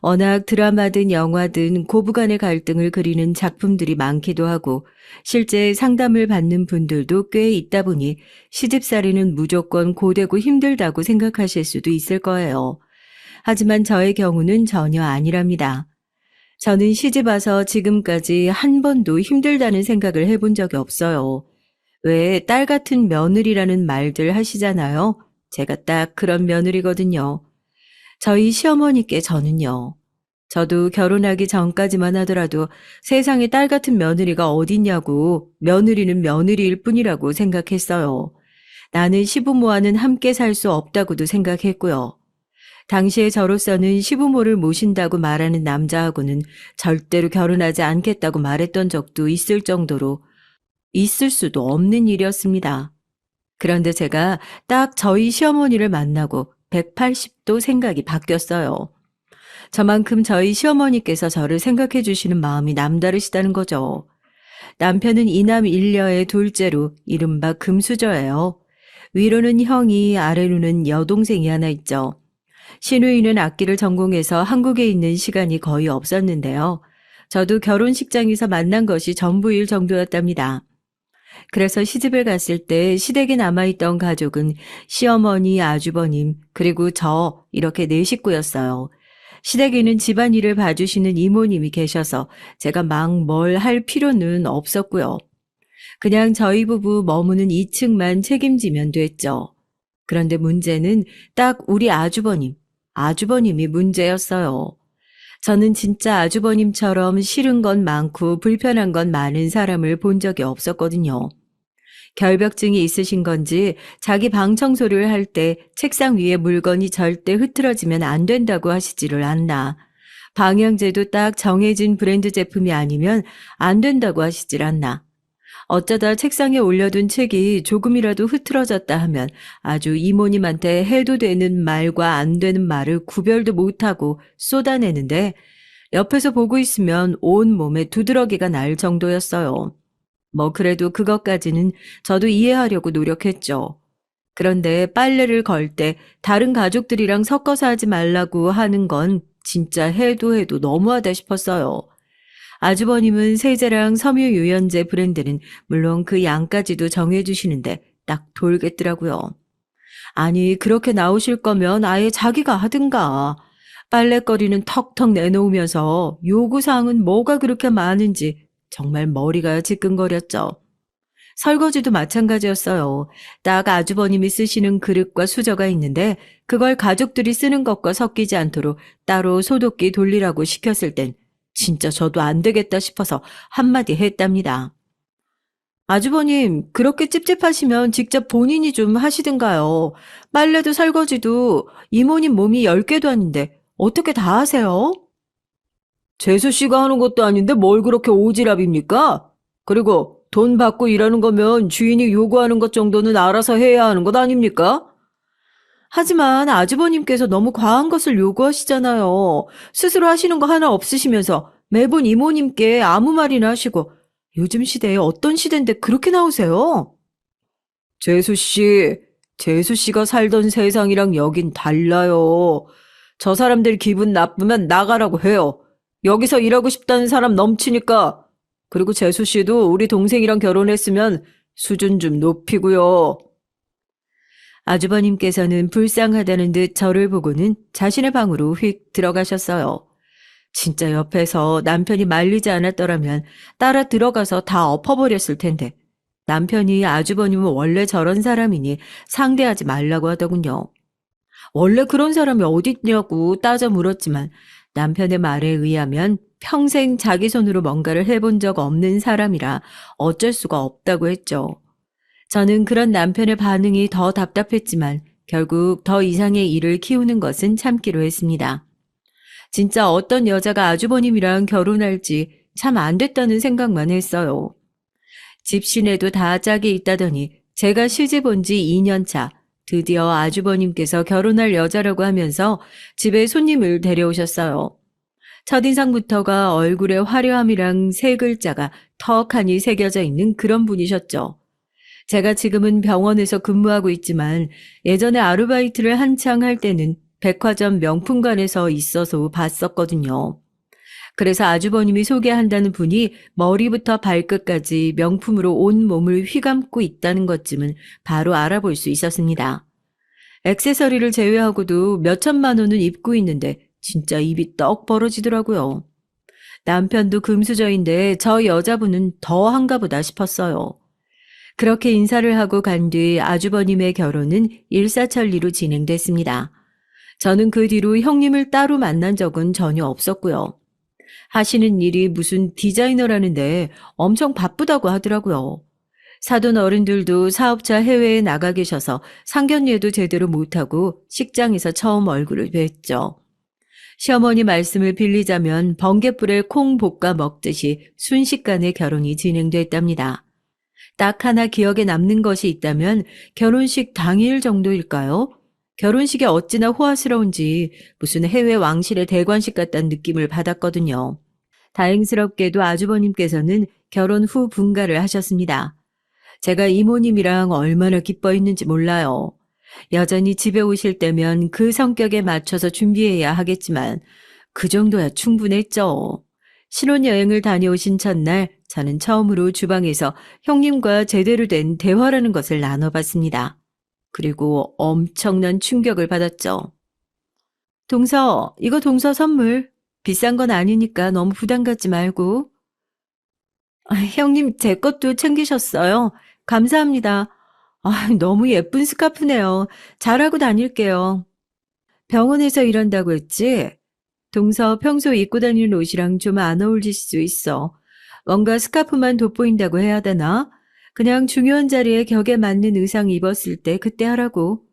워낙 드라마든 영화든 고부간의 갈등을 그리는 작품들이 많기도 하고 실제 상담을 받는 분들도 꽤 있다 보니 시집살이는 무조건 고되고 힘들다고 생각하실 수도 있을 거예요. 하지만 저의 경우는 전혀 아니랍니다. 저는 시집 와서 지금까지 한 번도 힘들다는 생각을 해본 적이 없어요. 왜 딸 같은 며느리라는 말들 하시잖아요. 제가 딱 그런 며느리거든요. 저희 시어머니께 저는요. 저도 결혼하기 전까지만 하더라도 세상에 딸 같은 며느리가 어딨냐고 며느리는 며느리일 뿐이라고 생각했어요. 나는 시부모와는 함께 살 수 없다고도 생각했고요. 당시에 저로서는 시부모를 모신다고 말하는 남자하고는 절대로 결혼하지 않겠다고 말했던 적도 있을 정도로 있을 수도 없는 일이었습니다. 그런데 제가 딱 저희 시어머니를 만나고 180도 생각이 바뀌었어요. 저만큼 저희 시어머니께서 저를 생각해 주시는 마음이 남다르시다는 거죠. 남편은 이남 일녀의 둘째로 이른바 금수저예요. 위로는 형이, 아래로는 여동생이 하나 있죠. 시누이는 악기를 전공해서 한국에 있는 시간이 거의 없었는데요. 저도 결혼식장에서 만난 것이 전부일 정도였답니다. 그래서 시집을 갔을 때 시댁에 남아있던 가족은 시어머니, 아주버님, 그리고 저 이렇게 네 식구였어요. 시댁에는 집안일을 봐주시는 이모님이 계셔서 제가 막 뭘 할 필요는 없었고요. 그냥 저희 부부 머무는 2층만 책임지면 됐죠. 그런데 문제는 딱 우리 아주버님이 문제였어요. 저는 진짜 아주버님처럼 싫은 건 많고 불편한 건 많은 사람을 본 적이 없었거든요. 결벽증이 있으신 건지 자기 방 청소를 할 때 책상 위에 물건이 절대 흐트러지면 안 된다고 하시지를 않나. 방향제도 딱 정해진 브랜드 제품이 아니면 안 된다고 하시질 않나. 어쩌다 책상에 올려둔 책이 조금이라도 흐트러졌다 하면 아주 이모님한테 해도 되는 말과 안 되는 말을 구별도 못하고 쏟아내는데 옆에서 보고 있으면 온 몸에 두드러기가 날 정도였어요. 뭐 그래도 그것까지는 저도 이해하려고 노력했죠. 그런데 빨래를 걸 때 다른 가족들이랑 섞어서 하지 말라고 하는 건 진짜 해도 너무하다 싶었어요. 아주버님은 세제랑 섬유유연제 브랜드는 물론 그 양까지도 정해주시는데 딱 돌겠더라고요. 아니, 그렇게 나오실 거면 아예 자기가 하든가. 빨래거리는 턱턱 내놓으면서 요구사항은 뭐가 그렇게 많은지 정말 머리가 지끈거렸죠. 설거지도 마찬가지였어요. 딱 아주버님이 쓰시는 그릇과 수저가 있는데 그걸 가족들이 쓰는 것과 섞이지 않도록 따로 소독기 돌리라고 시켰을 땐 진짜 저도 안 되겠다 싶어서 한마디 했답니다. 아주버님, 그렇게 찝찝하시면 직접 본인이 좀 하시든가요. 빨래도 설거지도 이모님 몸이 10개도 아닌데 어떻게 다 하세요? 재수 씨가 하는 것도 아닌데 뭘 그렇게 오지랖입니까? 그리고 돈 받고 일하는 거면 주인이 요구하는 것 정도는 알아서 해야 하는 것 아닙니까? 하지만 아주버님께서 너무 과한 것을 요구하시잖아요. 스스로 하시는 거 하나 없으시면서 매번 이모님께 아무 말이나 하시고 요즘 시대에 어떤 시대인데 그렇게 나오세요? 재수 씨, 재수 씨가 살던 세상이랑 여긴 달라요. 저 사람들 기분 나쁘면 나가라고 해요. 여기서 일하고 싶다는 사람 넘치니까. 그리고 재수 씨도 우리 동생이랑 결혼했으면 수준 좀 높이고요. 아주버님께서는 불쌍하다는 듯 저를 보고는 자신의 방으로 휙 들어가셨어요. 진짜 옆에서 남편이 말리지 않았더라면 따라 들어가서 다 엎어버렸을 텐데 남편이 아주버님은 원래 저런 사람이니 상대하지 말라고 하더군요. 원래 그런 사람이 어딨냐고 따져 물었지만 남편의 말에 의하면 평생 자기 손으로 뭔가를 해본 적 없는 사람이라 어쩔 수가 없다고 했죠. 저는 그런 남편의 반응이 더 답답했지만 결국 더 이상의 일을 키우는 것은 참기로 했습니다. 진짜 어떤 여자가 아주버님이랑 결혼할지 참 안 됐다는 생각만 했어요. 집 시내도 다 짝이 있다더니 제가 시집 온 지 2년 차 드디어 아주버님께서 결혼할 여자라고 하면서 집에 손님을 데려오셨어요. 첫인상부터가 얼굴에 화려함이랑 세 글자가 턱하니 새겨져 있는 그런 분이셨죠. 제가 지금은 병원에서 근무하고 있지만 예전에 아르바이트를 한창 할 때는 백화점 명품관에서 있어서 봤었거든요. 그래서 아주버님이 소개한다는 분이 머리부터 발끝까지 명품으로 온 몸을 휘감고 있다는 것쯤은 바로 알아볼 수 있었습니다. 액세서리를 제외하고도 몇 천만 원은 입고 있는데 진짜 입이 떡 벌어지더라고요. 남편도 금수저인데 저 여자분은 더 한가 보다 싶었어요. 그렇게 인사를 하고 간 뒤 아주버님의 결혼은 일사천리로 진행됐습니다. 저는 그 뒤로 형님을 따로 만난 적은 전혀 없었고요. 하시는 일이 무슨 디자이너라는데 엄청 바쁘다고 하더라고요. 사돈 어른들도 사업자 해외에 나가 계셔서 상견례도 제대로 못하고 식장에서 처음 얼굴을 뵀죠. 시어머니 말씀을 빌리자면 번갯불에 콩 볶아 먹듯이 순식간에 결혼이 진행됐답니다. 딱 하나 기억에 남는 것이 있다면 결혼식 당일 정도일까요? 결혼식이 어찌나 호화스러운지 무슨 해외 왕실의 대관식 같다는 느낌을 받았거든요. 다행스럽게도 아주버님께서는 결혼 후 분가를 하셨습니다. 제가 이모님이랑 얼마나 기뻐했는지 몰라요. 여전히 집에 오실 때면 그 성격에 맞춰서 준비해야 하겠지만 그 정도야 충분했죠. 신혼여행을 다녀오신 첫날 저는 처음으로 주방에서 형님과 제대로 된 대화라는 것을 나눠봤습니다. 그리고 엄청난 충격을 받았죠. 동서, 이거 동서 선물. 비싼 건 아니니까 너무 부담 갖지 말고. 형님 제 것도 챙기셨어요. 감사합니다. 너무 예쁜 스카프네요. 잘하고 다닐게요. 병원에서 일한다고 했지? 동서 평소 입고 다니는 옷이랑 좀 안 어울릴 수 있어. 뭔가 스카프만 돋보인다고 해야 되나? 그냥 중요한 자리에 격에 맞는 의상 입었을 때 그때 하라고.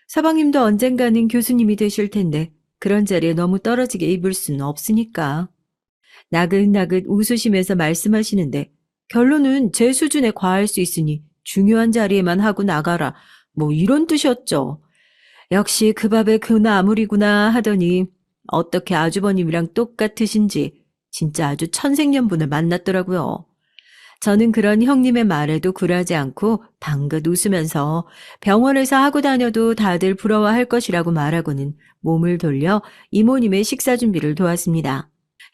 서방님도 언젠가는 교수님이 되실 텐데 그런 자리에 너무 떨어지게 입을 수는 없으니까. 나긋나긋 웃으시면서 말씀하시는데 결론은 제 수준에 과할 수 있으니 중요한 자리에만 하고 나가라. 뭐 이런 뜻이었죠. 역시 그 밥에 그 나물이구나 하더니 어떻게 아주버님이랑 똑같으신지 진짜 아주 천생연분을 만났더라고요. 저는 그런 형님의 말에도 굴하지 않고 방긋 웃으면서 병원에서 하고 다녀도 다들 부러워할 것이라고 말하고는 몸을 돌려 이모님의 식사 준비를 도왔습니다.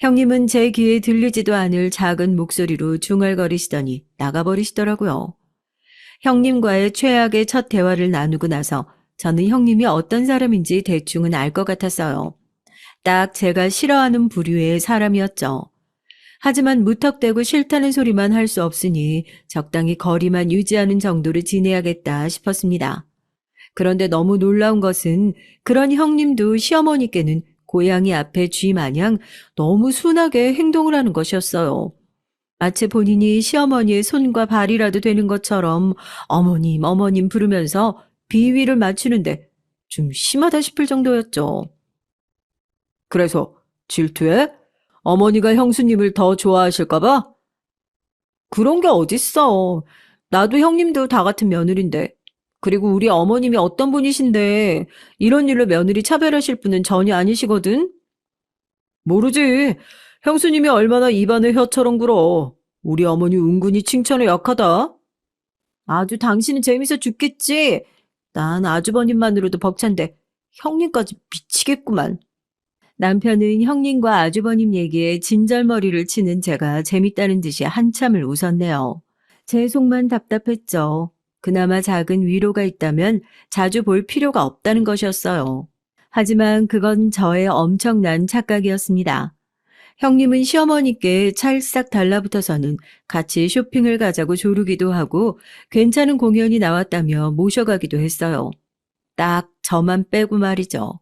형님은 제 귀에 들리지도 않을 작은 목소리로 중얼거리시더니 나가버리시더라고요. 형님과의 최악의 첫 대화를 나누고 나서 저는 형님이 어떤 사람인지 대충은 알 것 같았어요. 딱 제가 싫어하는 부류의 사람이었죠. 하지만 무턱대고 싫다는 소리만 할 수 없으니 적당히 거리만 유지하는 정도로 지내야겠다 싶었습니다. 그런데 너무 놀라운 것은 그런 형님도 시어머니께는 고양이 앞에 쥐 마냥 너무 순하게 행동을 하는 것이었어요. 마치 본인이 시어머니의 손과 발이라도 되는 것처럼 어머님, 어머님 부르면서 비위를 맞추는데 좀 심하다 싶을 정도였죠. 그래서 질투해? 어머니가 형수님을 더 좋아하실까봐? 그런 게 어딨어. 나도 형님도 다 같은 며느린데. 그리고 우리 어머님이 어떤 분이신데 이런 일로 며느리 차별하실 분은 전혀 아니시거든? 모르지. 형수님이 얼마나 입안에 혀처럼 굴어. 우리 어머니 은근히 칭찬에 약하다. 아주 당신은 재밌어 죽겠지. 난 아주버님만으로도 벅찬데 형님까지 미치겠구만. 남편은 형님과 아주버님 얘기에 진절머리를 치는 제가 재밌다는 듯이 한참을 웃었네요. 제 속만 답답했죠. 그나마 작은 위로가 있다면 자주 볼 필요가 없다는 것이었어요. 하지만 그건 저의 엄청난 착각이었습니다. 형님은 시어머니께 찰싹 달라붙어서는 같이 쇼핑을 가자고 조르기도 하고 괜찮은 공연이 나왔다며 모셔가기도 했어요. 딱 저만 빼고 말이죠.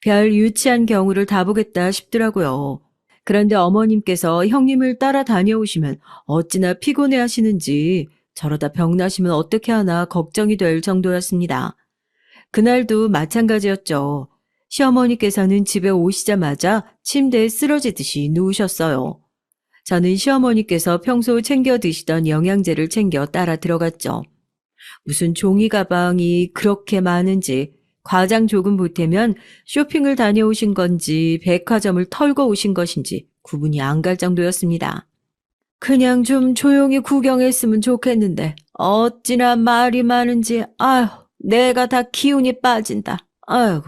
별 유치한 경우를 다 보겠다 싶더라고요. 그런데 어머님께서 형님을 따라 다녀오시면 어찌나 피곤해 하시는지 저러다 병나시면 어떻게 하나 걱정이 될 정도였습니다. 그날도 마찬가지였죠. 시어머니께서는 집에 오시자마자 침대에 쓰러지듯이 누우셨어요. 저는 시어머니께서 평소 챙겨 드시던 영양제를 챙겨 따라 들어갔죠. 무슨 종이 가방이 그렇게 많은지 과장 조금 보태면 쇼핑을 다녀오신 건지 백화점을 털고 오신 것인지 구분이 안 갈 정도였습니다. 그냥 좀 조용히 구경했으면 좋겠는데 어찌나 말이 많은지 아휴 내가 다 기운이 빠진다. 아이고.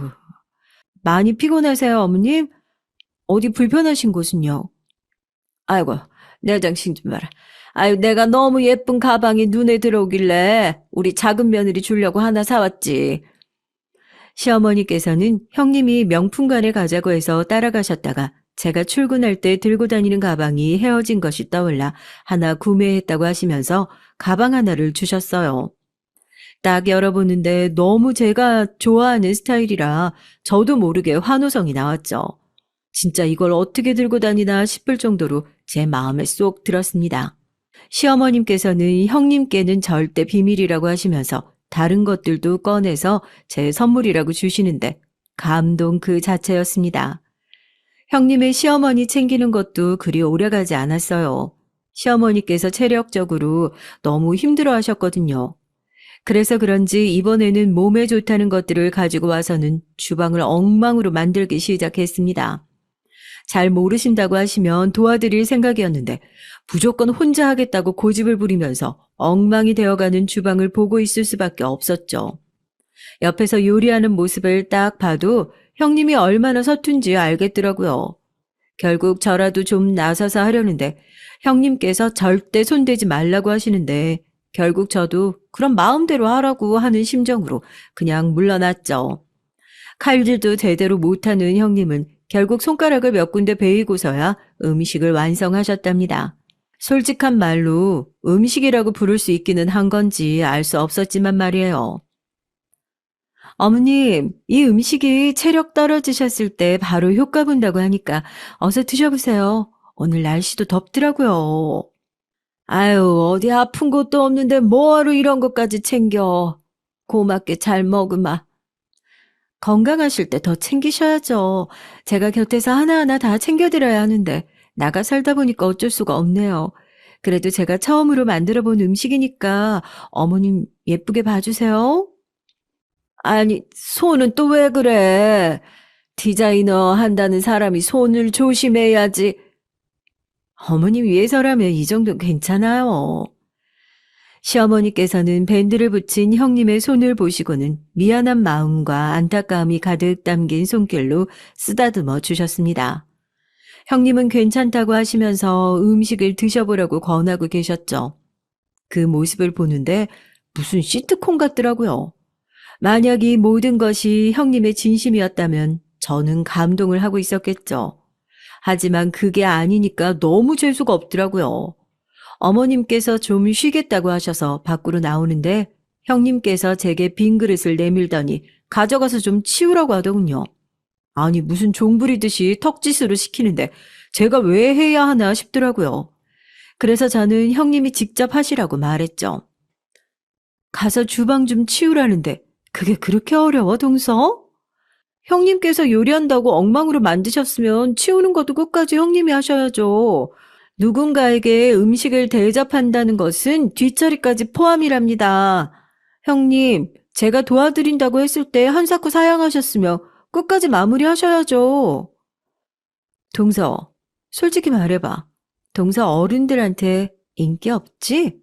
많이 피곤하세요 어머님? 어디 불편하신 곳은요? 아이고 내 정신 좀 봐라. 아유 내가 너무 예쁜 가방이 눈에 들어오길래 우리 작은 며느리 주려고 하나 사왔지. 시어머니께서는 형님이 명품관에 가자고 해서 따라가셨다가 제가 출근할 때 들고 다니는 가방이 헤어진 것이 떠올라 하나 구매했다고 하시면서 가방 하나를 주셨어요. 딱 열어보는데 너무 제가 좋아하는 스타일이라 저도 모르게 환호성이 나왔죠. 진짜 이걸 어떻게 들고 다니나 싶을 정도로 제 마음에 쏙 들었습니다. 시어머님께서는 형님께는 절대 비밀이라고 하시면서 다른 것들도 꺼내서 제 선물이라고 주시는데 감동 그 자체였습니다. 형님의 시어머니 챙기는 것도 그리 오래가지 않았어요. 시어머니께서 체력적으로 너무 힘들어 하셨거든요. 그래서 그런지 이번에는 몸에 좋다는 것들을 가지고 와서는 주방을 엉망으로 만들기 시작했습니다. 잘 모르신다고 하시면 도와드릴 생각이었는데 무조건 혼자 하겠다고 고집을 부리면서 엉망이 되어가는 주방을 보고 있을 수밖에 없었죠. 옆에서 요리하는 모습을 딱 봐도 형님이 얼마나 서툰지 알겠더라고요. 결국 저라도 좀 나서서 하려는데 형님께서 절대 손대지 말라고 하시는데 결국 저도 그럼 마음대로 하라고 하는 심정으로 그냥 물러났죠. 칼질도 제대로 못하는 형님은 결국 손가락을 몇 군데 베이고서야 음식을 완성하셨답니다. 솔직한 말로 음식이라고 부를 수 있기는 한 건지 알 수 없었지만 말이에요. 어머님, 이 음식이 체력 떨어지셨을 때 바로 효과 본다고 하니까 어서 드셔보세요. 오늘 날씨도 덥더라고요. 아유, 어디 아픈 것도 없는데 뭐하러 이런 것까지 챙겨. 고맙게 잘 먹으마. 건강하실 때 더 챙기셔야죠. 제가 곁에서 하나하나 다 챙겨드려야 하는데 나가 살다 보니까 어쩔 수가 없네요. 그래도 제가 처음으로 만들어 본 음식이니까 어머님 예쁘게 봐주세요. 아니, 손은 또 왜 그래? 디자이너 한다는 사람이 손을 조심해야지. 어머님 위해서라면 이 정도는 괜찮아요. 시어머니께서는 밴드를 붙인 형님의 손을 보시고는 미안한 마음과 안타까움이 가득 담긴 손길로 쓰다듬어 주셨습니다. 형님은 괜찮다고 하시면서 음식을 드셔보라고 권하고 계셨죠. 그 모습을 보는데 무슨 시트콤 같더라고요. 만약 이 모든 것이 형님의 진심이었다면 저는 감동을 하고 있었겠죠. 하지만 그게 아니니까 너무 재수가 없더라고요. 어머님께서 좀 쉬겠다고 하셔서 밖으로 나오는데 형님께서 제게 빈 그릇을 내밀더니 가져가서 좀 치우라고 하더군요. 아니 무슨 종부리듯이 턱짓으로 시키는데 제가 왜 해야 하나 싶더라고요. 그래서 저는 형님이 직접 하시라고 말했죠. 가서 주방 좀 치우라는데 그게 그렇게 어려워, 동서? 형님께서 요리한다고 엉망으로 만드셨으면 치우는 것도 끝까지 형님이 하셔야죠. 누군가에게 음식을 대접한다는 것은 뒷처리까지 포함이랍니다. 형님, 제가 도와드린다고 했을 때 한사코 사양하셨으며 끝까지 마무리하셔야죠. 동서, 솔직히 말해봐. 동서 어른들한테 인기 없지?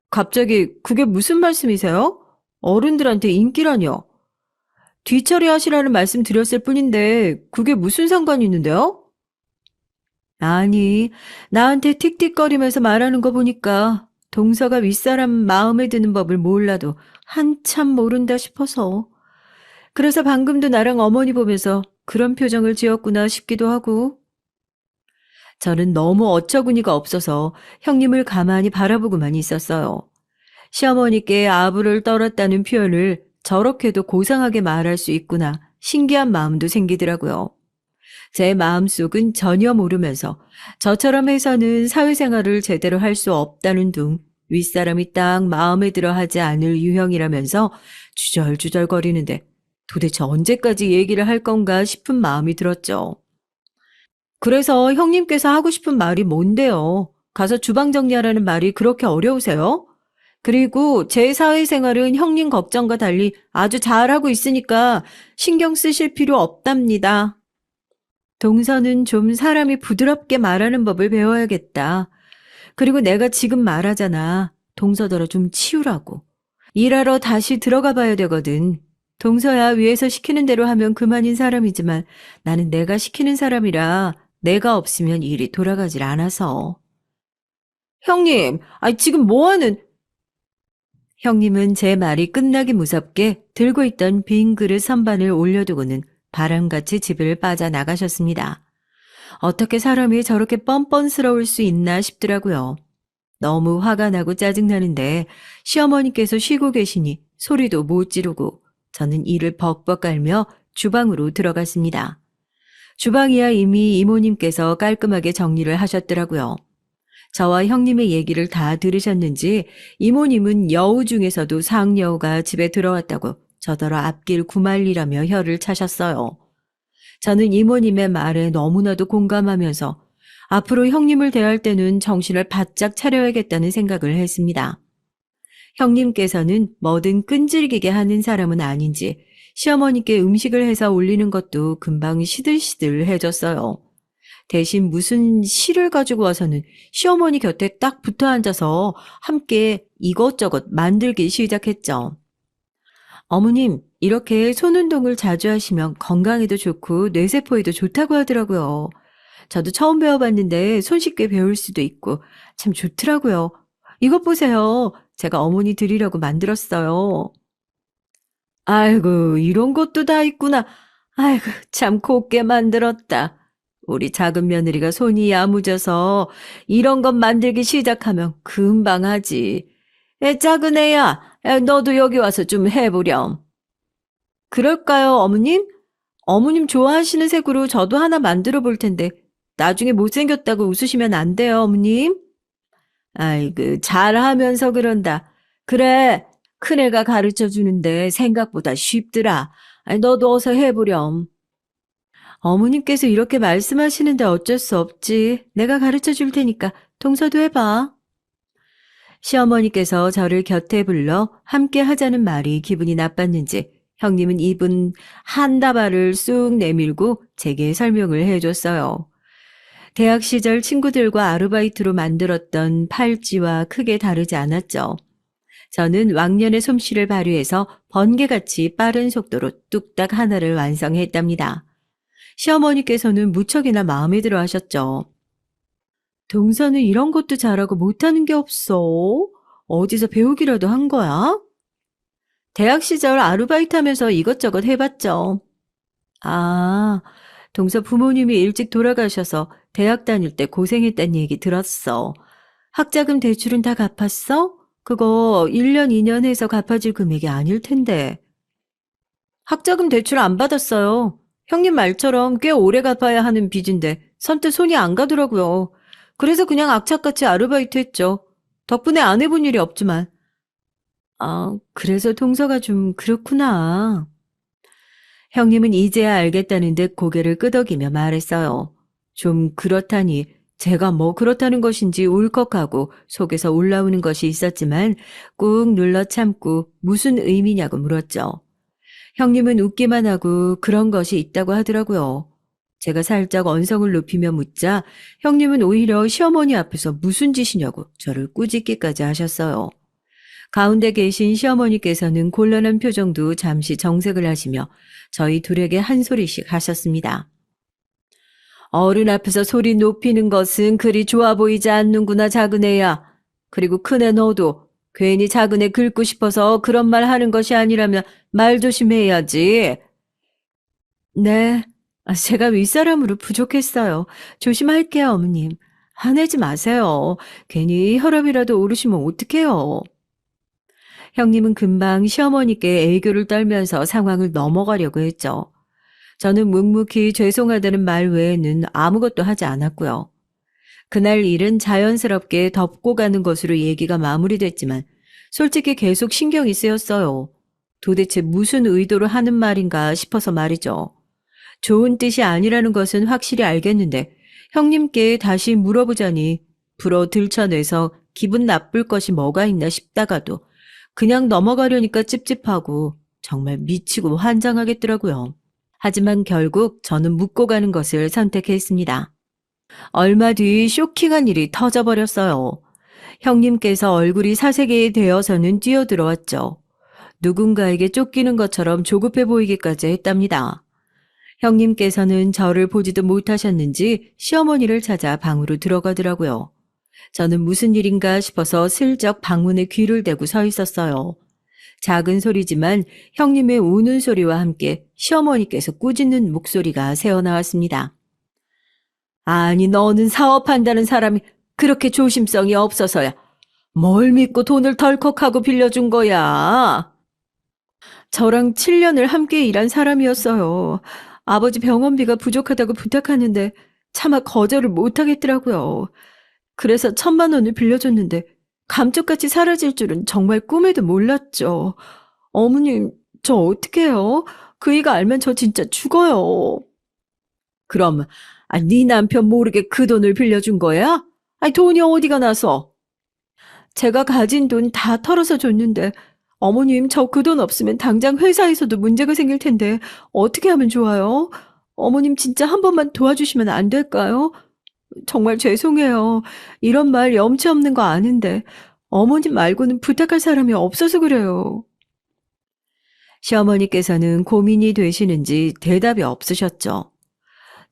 갑자기 그게 무슨 말씀이세요? 어른들한테 인기라뇨? 뒤처리 하시라는 말씀 드렸을 뿐인데 그게 무슨 상관이 있는데요? 아니, 나한테 틱틱거리면서 말하는 거 보니까 동서가 윗사람 마음에 드는 법을 몰라도 한참 모른다 싶어서. 그래서 방금도 나랑 어머니 보면서 그런 표정을 지었구나 싶기도 하고. 저는 너무 어처구니가 없어서 형님을 가만히 바라보고만 있었어요. 시어머니께 아부를 떨었다는 표현을 저렇게도 고상하게 말할 수 있구나 신기한 마음도 생기더라고요. 제 마음속은 전혀 모르면서 저처럼 해서는 사회생활을 제대로 할 수 없다는 둥 윗사람이 딱 마음에 들어 하지 않을 유형이라면서 주절주절거리는데 도대체 언제까지 얘기를 할 건가 싶은 마음이 들었죠. 그래서 형님께서 하고 싶은 말이 뭔데요? 가서 주방 정리하라는 말이 그렇게 어려우세요? 그리고 제 사회생활은 형님 걱정과 달리 아주 잘하고 있으니까 신경 쓰실 필요 없답니다. 동서는 좀 사람이 부드럽게 말하는 법을 배워야겠다. 그리고 내가 지금 말하잖아. 동서더러 좀 치우라고. 일하러 다시 들어가 봐야 되거든. 동서야 위에서 시키는 대로 하면 그만인 사람이지만 나는 내가 시키는 사람이라 내가 없으면 일이 돌아가질 않아서. 형님, 지금 뭐 하는... 형님은 제 말이 끝나기 무섭게 들고 있던 빈 그릇 선반을 올려두고는 바람같이 집을 빠져나가셨습니다. 어떻게 사람이 저렇게 뻔뻔스러울 수 있나 싶더라고요. 너무 화가 나고 짜증나는데 시어머니께서 쉬고 계시니 소리도 못 지르고 저는 이를 벅벅 깔며 주방으로 들어갔습니다. 주방이야 이미 이모님께서 깔끔하게 정리를 하셨더라고요. 저와 형님의 얘기를 다 들으셨는지 이모님은 여우 중에서도 상여우가 집에 들어왔다고 저더러 앞길 구말리라며 혀를 차셨어요. 저는 이모님의 말에 너무나도 공감하면서 앞으로 형님을 대할 때는 정신을 바짝 차려야겠다는 생각을 했습니다. 형님께서는 뭐든 끈질기게 하는 사람은 아닌지 시어머니께 음식을 해서 올리는 것도 금방 시들시들 해줬어요. 대신 무슨 실을 가지고 와서는 시어머니 곁에 딱 붙어 앉아서 함께 이것저것 만들기 시작했죠. 어머님, 이렇게 손운동을 자주 하시면 건강에도 좋고 뇌세포에도 좋다고 하더라고요. 저도 처음 배워봤는데 손쉽게 배울 수도 있고 참 좋더라고요. 이것 보세요. 제가 어머니 드리려고 만들었어요. 아이고, 이런 것도 다 있구나. 아이고, 참 곱게 만들었다. 우리 작은 며느리가 손이 야무져서 이런 것 만들기 시작하면 금방 하지. 작은 애야, 너도 여기 와서 좀 해보렴. 그럴까요, 어머님? 어머님 좋아하시는 색으로 저도 하나 만들어 볼 텐데 나중에 못생겼다고 웃으시면 안 돼요, 어머님. 아이고, 잘하면서 그런다. 그래, 큰애가 가르쳐 주는데 생각보다 쉽더라. 너도 어서 해보렴. 어머님께서 이렇게 말씀하시는데 어쩔 수 없지. 내가 가르쳐 줄 테니까 동서도 해봐. 시어머니께서 저를 곁에 불러 함께 하자는 말이 기분이 나빴는지 형님은 입은 한 다발을 쑥 내밀고 제게 설명을 해줬어요. 대학 시절 친구들과 아르바이트로 만들었던 팔찌와 크게 다르지 않았죠. 저는 왕년의 솜씨를 발휘해서 번개같이 빠른 속도로 뚝딱 하나를 완성했답니다. 시어머니께서는 무척이나 마음에 들어 하셨죠. 동서는 이런 것도 잘하고 못하는 게 없어. 어디서 배우기라도 한 거야? 대학 시절 아르바이트 하면서 이것저것 해봤죠. 아, 동서 부모님이 일찍 돌아가셔서 대학 다닐 때 고생했단 얘기 들었어. 학자금 대출은 다 갚았어? 그거 1년, 2년 해서 갚아질 금액이 아닐 텐데. 학자금 대출 안 받았어요. 형님 말처럼 꽤 오래 갚아야 하는 빚인데 선뜻 손이 안 가더라고요. 그래서 그냥 악착같이 아르바이트 했죠. 덕분에 안 해본 일이 없지만. 아, 그래서 동서가 좀 그렇구나. 형님은 이제야 알겠다는 듯 고개를 끄덕이며 말했어요. 좀 그렇다니 제가 뭐 그렇다는 것인지 울컥하고 속에서 올라오는 것이 있었지만 꾹 눌러 참고 무슨 의미냐고 물었죠. 형님은 웃기만 하고 그런 것이 있다고 하더라고요. 제가 살짝 언성을 높이며 묻자 형님은 오히려 시어머니 앞에서 무슨 짓이냐고 저를 꾸짖기까지 하셨어요. 가운데 계신 시어머니께서는 곤란한 표정도 잠시 정색을 하시며 저희 둘에게 한 소리씩 하셨습니다. 어른 앞에서 소리 높이는 것은 그리 좋아 보이지 않는구나, 작은애야. 그리고 큰애 너도 괜히 작은애 긁고 싶어서 그런 말 하는 것이 아니라면 말 조심해야지. 네, 제가 윗사람으로 부족했어요. 조심할게요, 어머님. 화내지 마세요. 괜히 혈압이라도 오르시면 어떡해요. 형님은 금방 시어머니께 애교를 떨면서 상황을 넘어가려고 했죠. 저는 묵묵히 죄송하다는 말 외에는 아무것도 하지 않았고요. 그날 일은 자연스럽게 덮고 가는 것으로 얘기가 마무리됐지만 솔직히 계속 신경이 쓰였어요. 도대체 무슨 의도로 하는 말인가 싶어서 말이죠. 좋은 뜻이 아니라는 것은 확실히 알겠는데 형님께 다시 물어보자니 불어 들쳐내서 기분 나쁠 것이 뭐가 있나 싶다가도 그냥 넘어가려니까 찝찝하고 정말 미치고 환장하겠더라고요. 하지만 결국 저는 묻고 가는 것을 선택했습니다. 얼마 뒤 쇼킹한 일이 터져버렸어요. 형님께서 얼굴이 사색이 되어서는 뛰어들어왔죠. 누군가에게 쫓기는 것처럼 조급해 보이기까지 했답니다. 형님께서는 저를 보지도 못하셨는지 시어머니를 찾아 방으로 들어가더라고요. 저는 무슨 일인가 싶어서 슬쩍 방문에 귀를 대고 서 있었어요. 작은 소리지만 형님의 우는 소리와 함께 시어머니께서 꾸짖는 목소리가 새어나왔습니다. 아니, 너는 사업한다는 사람이 그렇게 조심성이 없어서야. 뭘 믿고 돈을 덜컥하고 빌려준 거야? 저랑 7년을 함께 일한 사람이었어요. 아버지 병원비가 부족하다고 부탁하는데 차마 거절을 못하겠더라고요. 그래서 1,000만 원을 빌려줬는데 감쪽같이 사라질 줄은 정말 꿈에도 몰랐죠. 어머님, 저 어떡해요? 그이가 알면 저 진짜 죽어요. 그럼 네 남편 모르게 그 돈을 빌려준 거야? 돈이 어디가 나서? 제가 가진 돈 다 털어서 줬는데 어머님, 저 그 돈 없으면 당장 회사에서도 문제가 생길 텐데 어떻게 하면 좋아요? 어머님 진짜 한 번만 도와주시면 안 될까요? 정말 죄송해요. 이런 말 염치 없는 거 아는데 어머님 말고는 부탁할 사람이 없어서 그래요. 시어머니께서는 고민이 되시는지 대답이 없으셨죠.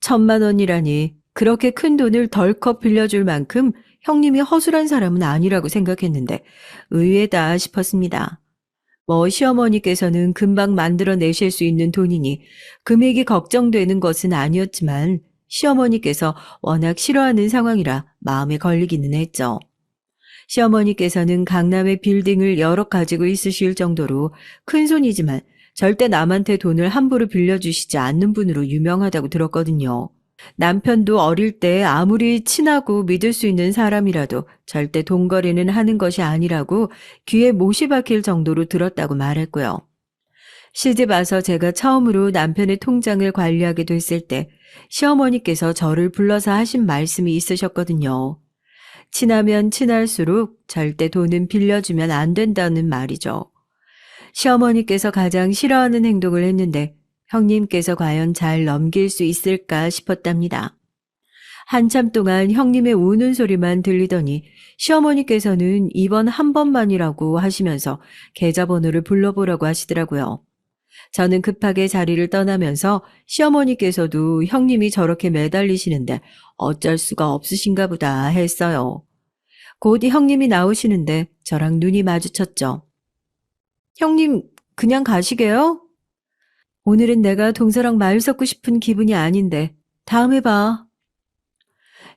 1,000만 원이라니 그렇게 큰 돈을 덜컥 빌려줄 만큼 형님이 허술한 사람은 아니라고 생각했는데 의외다 싶었습니다. 뭐 시어머니께서는 금방 만들어내실 수 있는 돈이니 금액이 걱정되는 것은 아니었지만 시어머니께서 워낙 싫어하는 상황이라 마음에 걸리기는 했죠. 시어머니께서는 강남에 빌딩을 여러 가지고 있으실 정도로 큰손이지만 절대 남한테 돈을 함부로 빌려주시지 않는 분으로 유명하다고 들었거든요. 남편도 어릴 때 아무리 친하고 믿을 수 있는 사람이라도 절대 돈거래는 하는 것이 아니라고 귀에 못이 박힐 정도로 들었다고 말했고요. 시집 와서 제가 처음으로 남편의 통장을 관리하게 됐을 때 시어머니께서 저를 불러서 하신 말씀이 있으셨거든요. 친하면 친할수록 절대 돈은 빌려주면 안 된다는 말이죠. 시어머니께서 가장 싫어하는 행동을 했는데 형님께서 과연 잘 넘길 수 있을까 싶었답니다. 한참 동안 형님의 우는 소리만 들리더니 시어머니께서는 이번 한 번만이라고 하시면서 계좌번호를 불러보라고 하시더라고요. 저는 급하게 자리를 떠나면서 시어머니께서도 형님이 저렇게 매달리시는데 어쩔 수가 없으신가 보다 했어요. 곧 형님이 나오시는데 저랑 눈이 마주쳤죠. 형님, 그냥 가시게요? 오늘은 내가 동서랑 말 섞고 싶은 기분이 아닌데 다음에 봐.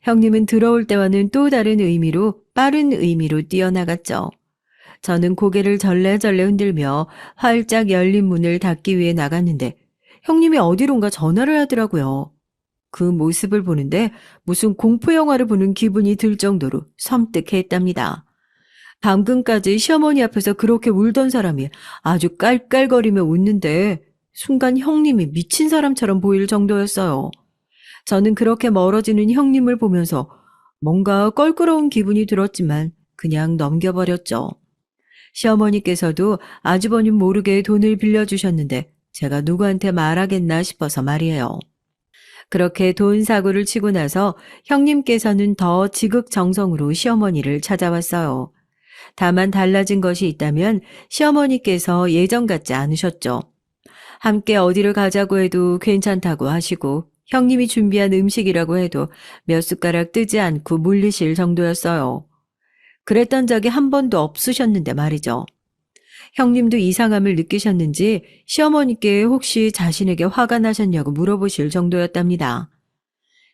형님은 들어올 때와는 또 다른 의미로 빠른 의미로 뛰어나갔죠. 저는 고개를 절레절레 흔들며 활짝 열린 문을 닫기 위해 나갔는데 형님이 어디론가 전화를 하더라고요. 그 모습을 보는데 무슨 공포영화를 보는 기분이 들 정도로 섬뜩했답니다. 방금까지 시어머니 앞에서 그렇게 울던 사람이 아주 깔깔거리며 웃는데 순간 형님이 미친 사람처럼 보일 정도였어요. 저는 그렇게 멀어지는 형님을 보면서 뭔가 껄끄러운 기분이 들었지만 그냥 넘겨버렸죠. 시어머니께서도 아주버님 모르게 돈을 빌려주셨는데 제가 누구한테 말하겠나 싶어서 말이에요. 그렇게 돈 사고를 치고 나서 형님께서는 더 지극정성으로 시어머니를 찾아왔어요. 다만 달라진 것이 있다면 시어머니께서 예전 같지 않으셨죠. 함께 어디를 가자고 해도 괜찮다고 하시고 형님이 준비한 음식이라고 해도 몇 숟가락 뜨지 않고 물리실 정도였어요. 그랬던 적이 한 번도 없으셨는데 말이죠. 형님도 이상함을 느끼셨는지 시어머니께 혹시 자신에게 화가 나셨냐고 물어보실 정도였답니다.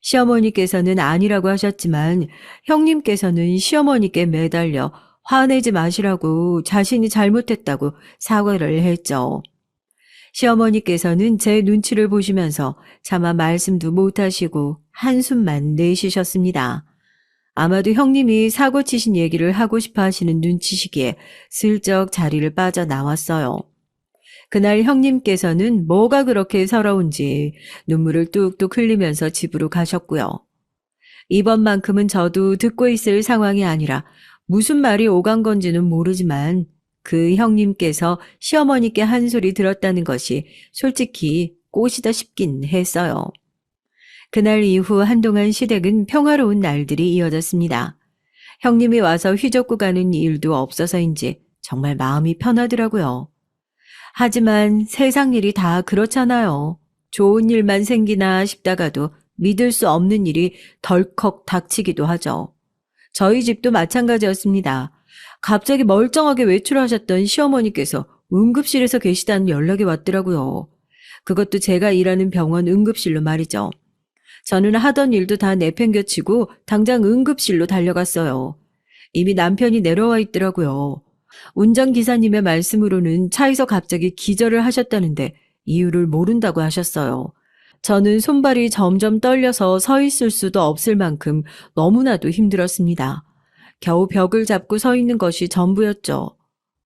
시어머니께서는 아니라고 하셨지만 형님께서는 시어머니께 매달려 화내지 마시라고 자신이 잘못했다고 사과를 했죠. 시어머니께서는 제 눈치를 보시면서 차마 말씀도 못하시고 한숨만 내쉬셨습니다. 아마도 형님이 사고 치신 얘기를 하고 싶어 하시는 눈치시기에 슬쩍 자리를 빠져나왔어요. 그날 형님께서는 뭐가 그렇게 서러운지 눈물을 뚝뚝 흘리면서 집으로 가셨고요. 이번만큼은 저도 듣고 있을 상황이 아니라 무슨 말이 오간 건지는 모르지만 그 형님께서 시어머니께 한 소리 들었다는 것이 솔직히 꽃이다 싶긴 했어요. 그날 이후 한동안 시댁은 평화로운 날들이 이어졌습니다. 형님이 와서 휘젓고 가는 일도 없어서인지 정말 마음이 편하더라고요. 하지만 세상 일이 다 그렇잖아요. 좋은 일만 생기나 싶다가도 믿을 수 없는 일이 덜컥 닥치기도 하죠. 저희 집도 마찬가지였습니다. 갑자기 멀쩡하게 외출하셨던 시어머니께서 응급실에서 계시다는 연락이 왔더라고요. 그것도 제가 일하는 병원 응급실로 말이죠. 저는 하던 일도 다 내팽겨치고 당장 응급실로 달려갔어요. 이미 남편이 내려와 있더라고요. 운전기사님의 말씀으로는 차에서 갑자기 기절을 하셨다는데 이유를 모른다고 하셨어요. 저는 손발이 점점 떨려서 서 있을 수도 없을 만큼 너무나도 힘들었습니다. 겨우 벽을 잡고 서 있는 것이 전부였죠.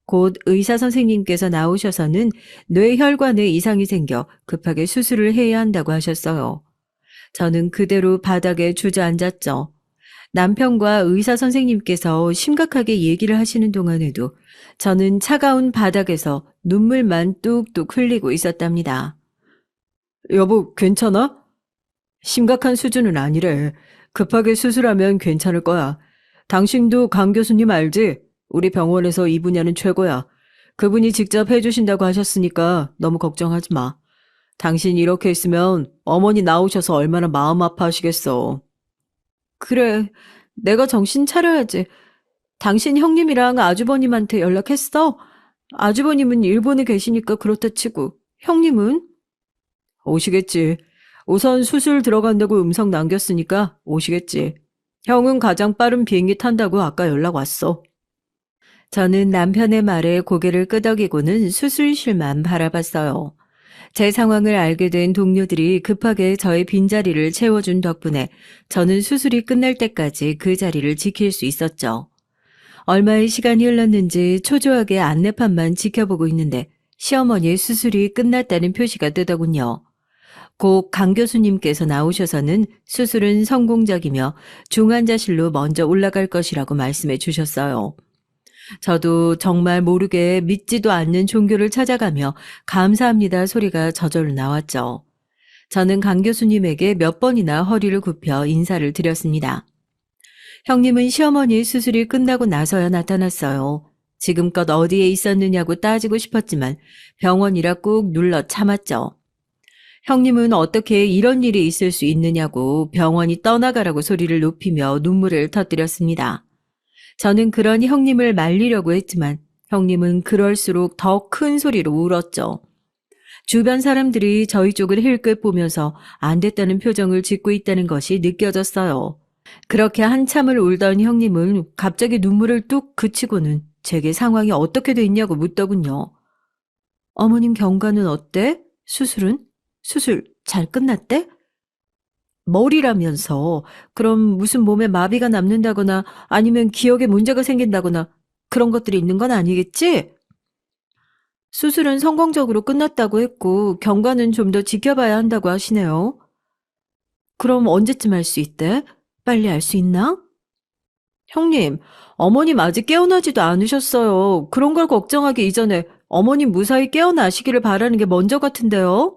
곧 의사 선생님께서 나오셔서는 뇌혈관에 이상이 생겨 급하게 수술을 해야 한다고 하셨어요. 저는 그대로 바닥에 주저앉았죠. 남편과 의사 선생님께서 심각하게 얘기를 하시는 동안에도 저는 차가운 바닥에서 눈물만 뚝뚝 흘리고 있었답니다. 여보, 괜찮아? 심각한 수준은 아니래. 급하게 수술하면 괜찮을 거야. 당신도 강 교수님 알지? 우리 병원에서 이 분야는 최고야. 그분이 직접 해주신다고 하셨으니까 너무 걱정하지 마. 당신 이렇게 있으면 어머니 나오셔서 얼마나 마음 아파하시겠어. 그래, 내가 정신 차려야지. 당신 형님이랑 아주버님한테 연락했어? 아주버님은 일본에 계시니까 그렇다 치고 형님은? 오시겠지. 우선 수술 들어간다고 음성 남겼으니까 오시겠지. 형은 가장 빠른 비행기 탄다고 아까 연락 왔어. 저는 남편의 말에 고개를 끄덕이고는 수술실만 바라봤어요. 제 상황을 알게 된 동료들이 급하게 저의 빈자리를 채워준 덕분에 저는 수술이 끝날 때까지 그 자리를 지킬 수 있었죠. 얼마의 시간이 흘렀는지 초조하게 안내판만 지켜보고 있는데 시어머니의 수술이 끝났다는 표시가 뜨더군요. 곧 강 교수님께서 나오셔서는 수술은 성공적이며 중환자실로 먼저 올라갈 것이라고 말씀해 주셨어요. 저도 정말 모르게 믿지도 않는 종교를 찾아가며 감사합니다 소리가 저절로 나왔죠. 저는 강 교수님에게 몇 번이나 허리를 굽혀 인사를 드렸습니다. 형님은 시어머니의 수술이 끝나고 나서야 나타났어요. 지금껏 어디에 있었느냐고 따지고 싶었지만 병원이라 꾹 눌러 참았죠. 형님은 어떻게 이런 일이 있을 수 있느냐고 병원이 떠나가라고 소리를 높이며 눈물을 터뜨렸습니다. 저는 그러니 형님을 말리려고 했지만 형님은 그럴수록 더 큰 소리로 울었죠. 주변 사람들이 저희 쪽을 힐끗 보면서 안 됐다는 표정을 짓고 있다는 것이 느껴졌어요. 그렇게 한참을 울던 형님은 갑자기 눈물을 뚝 그치고는 제게 상황이 어떻게 됐냐고 묻더군요. 어머님 경과는 어때? 수술은? 수술 잘 끝났대? 머리라면서 그럼 무슨 몸에 마비가 남는다거나 아니면 기억에 문제가 생긴다거나 그런 것들이 있는 건 아니겠지? 수술은 성공적으로 끝났다고 했고 경과는 좀 더 지켜봐야 한다고 하시네요. 그럼 언제쯤 할 수 있대? 빨리 알 수 있나? 형님, 어머님 아직 깨어나지도 않으셨어요. 그런 걸 걱정하기 이전에 어머님 무사히 깨어나시기를 바라는 게 먼저 같은데요?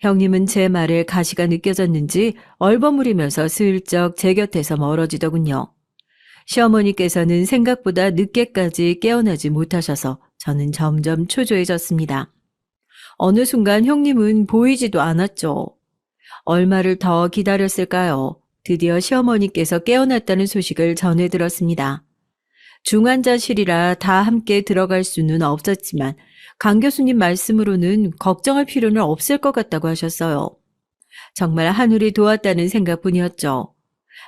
형님은 제 말에 가시가 느껴졌는지 얼버무리면서 슬쩍 제 곁에서 멀어지더군요. 시어머니께서는 생각보다 늦게까지 깨어나지 못하셔서 저는 점점 초조해졌습니다. 어느 순간 형님은 보이지도 않았죠. 얼마를 더 기다렸을까요? 드디어 시어머니께서 깨어났다는 소식을 전해 들었습니다. 중환자실이라 다 함께 들어갈 수는 없었지만 강 교수님 말씀으로는 걱정할 필요는 없을 것 같다고 하셨어요. 정말 하늘이 도왔다는 생각뿐이었죠.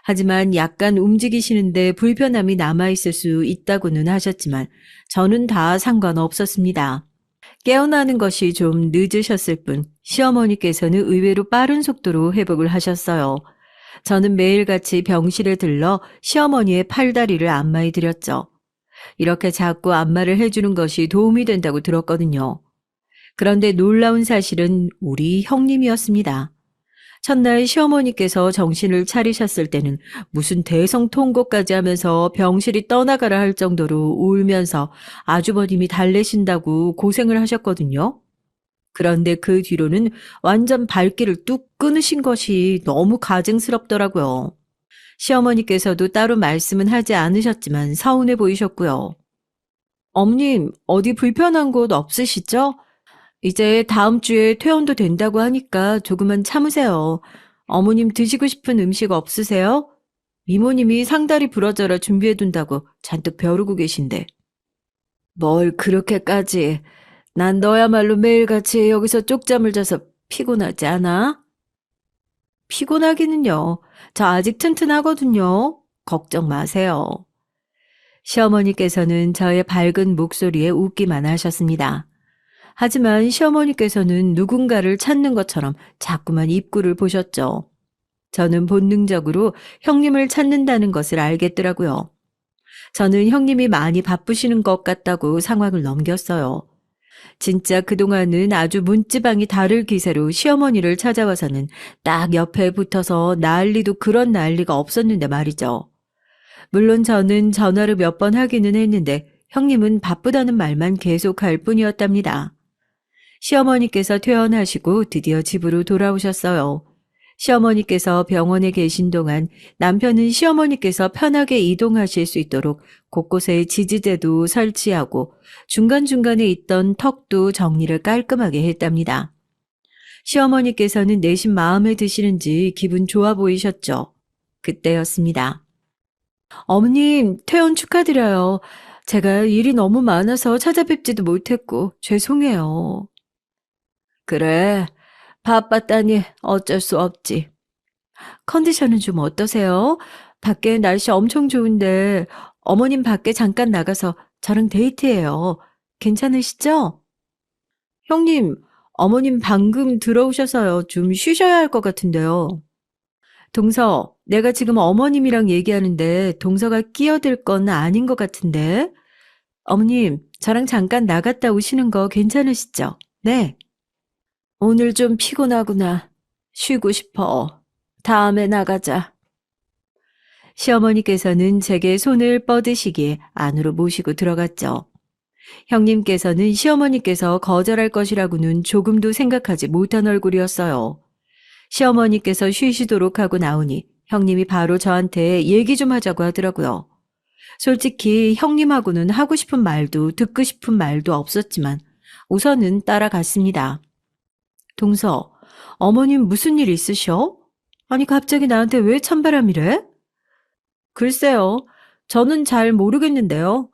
하지만 약간 움직이시는데 불편함이 남아있을 수 있다고는 하셨지만 저는 다 상관없었습니다. 깨어나는 것이 좀 늦으셨을 뿐 시어머니께서는 의외로 빠른 속도로 회복을 하셨어요. 저는 매일같이 병실에 들러 시어머니의 팔다리를 안마해 드렸죠. 이렇게 자꾸 안마를 해주는 것이 도움이 된다고 들었거든요. 그런데 놀라운 사실은 우리 형님이었습니다. 첫날 시어머니께서 정신을 차리셨을 때는 무슨 대성통곡까지 하면서 병실이 떠나가라 할 정도로 울면서 아주버님이 달래신다고 고생을 하셨거든요. 그런데 그 뒤로는 완전 발길을 뚝 끊으신 것이 너무 가증스럽더라고요. 시어머니께서도 따로 말씀은 하지 않으셨지만 서운해 보이셨고요. 어머님, 어디 불편한 곳 없으시죠? 이제 다음 주에 퇴원도 된다고 하니까 조금만 참으세요. 어머님 드시고 싶은 음식 없으세요? 이모님이 상다리 부러져라 준비해둔다고 잔뜩 벼르고 계신데. 뭘 그렇게까지. 난 너야말로 매일같이 여기서 쪽잠을 자서 피곤하지 않아? 피곤하기는요. 저 아직 튼튼하거든요. 걱정 마세요. 시어머니께서는 저의 밝은 목소리에 웃기만 하셨습니다. 하지만 시어머니께서는 누군가를 찾는 것처럼 자꾸만 입구를 보셨죠. 저는 본능적으로 형님을 찾는다는 것을 알겠더라고요. 저는 형님이 많이 바쁘시는 것 같다고 상황을 넘겼어요. 진짜 그동안은 아주 문지방이 다를 기세로 시어머니를 찾아와서는 딱 옆에 붙어서 난리도 그런 난리가 없었는데 말이죠. 물론 저는 전화를 몇 번 하기는 했는데 형님은 바쁘다는 말만 계속할 뿐이었답니다. 시어머니께서 퇴원하시고 드디어 집으로 돌아오셨어요. 시어머니께서 병원에 계신 동안 남편은 시어머니께서 편하게 이동하실 수 있도록 곳곳에 지지대도 설치하고 중간중간에 있던 턱도 정리를 깔끔하게 했답니다. 시어머니께서는 내심 마음에 드시는지 기분 좋아 보이셨죠. 그때였습니다. 어머님, 퇴원 축하드려요. 제가 일이 너무 많아서 찾아뵙지도 못했고 죄송해요. 그래, 바빴다니 어쩔 수 없지. 컨디션은 좀 어떠세요? 밖에 날씨 엄청 좋은데 어머님 밖에 잠깐 나가서 저랑 데이트해요. 괜찮으시죠? 형님, 어머님 방금 들어오셔서요. 좀 쉬셔야 할 것 같은데요. 동서, 내가 지금 어머님이랑 얘기하는데 동서가 끼어들 건 아닌 것 같은데. 어머님, 저랑 잠깐 나갔다 오시는 거 괜찮으시죠? 네. 오늘 좀 피곤하구나. 쉬고 싶어. 다음에 나가자. 시어머니께서는 제게 손을 뻗으시기에 안으로 모시고 들어갔죠. 형님께서는 시어머니께서 거절할 것이라고는 조금도 생각하지 못한 얼굴이었어요. 시어머니께서 쉬시도록 하고 나오니 형님이 바로 저한테 얘기 좀 하자고 하더라고요. 솔직히 형님하고는 하고 싶은 말도 듣고 싶은 말도 없었지만 우선은 따라갔습니다. 동서, 어머님 무슨 일 있으셔? 아니 갑자기 나한테 왜 찬바람이래? 글쎄요. 저는 잘 모르겠는데요.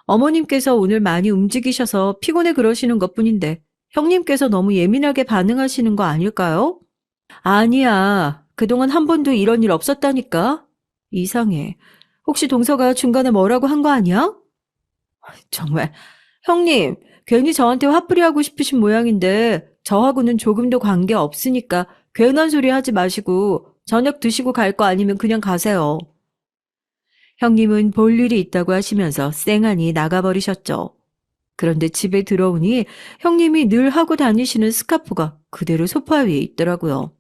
어머님께서 오늘 많이 움직이셔서 피곤해 그러시는 것뿐인데 형님께서 너무 예민하게 반응하시는 거 아닐까요? 아니야. 그동안 한 번도 이런 일 없었다니까. 이상해. 혹시 동서가 중간에 뭐라고 한 거 아니야? 정말. 형님, 괜히 저한테 화풀이하고 싶으신 모양인데 저하고는 조금도 관계 없으니까 괜한 소리 하지 마시고 저녁 드시고 갈 거 아니면 그냥 가세요. 형님은 볼 일이 있다고 하시면서 쌩하니 나가버리셨죠. 그런데 집에 들어오니 형님이 늘 하고 다니시는 스카프가 그대로 소파 위에 있더라고요.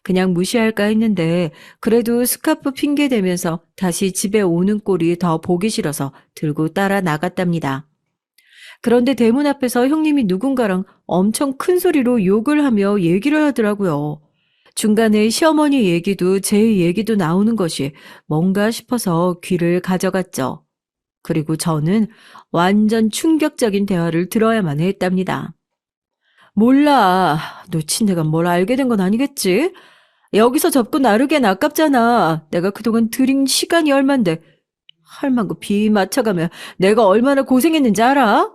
그냥 무시할까 했는데 그래도 스카프 핑계 대면서 다시 집에 오는 꼴이 더 보기 싫어서 들고 따라 나갔답니다. 그런데 대문 앞에서 형님이 누군가랑 엄청 큰 소리로 욕을 하며 얘기를 하더라고요. 중간에 시어머니 얘기도 제 얘기도 나오는 것이 뭔가 싶어서 귀를 가져갔죠. 그리고 저는 완전 충격적인 대화를 들어야만 했답니다. 몰라. 놓친 내가 뭘 알게 된 건 아니겠지? 여기서 접고 나르기엔 아깝잖아. 내가 그동안 들인 시간이 얼만데. 할망구 비 맞춰가며 내가 얼마나 고생했는지 알아?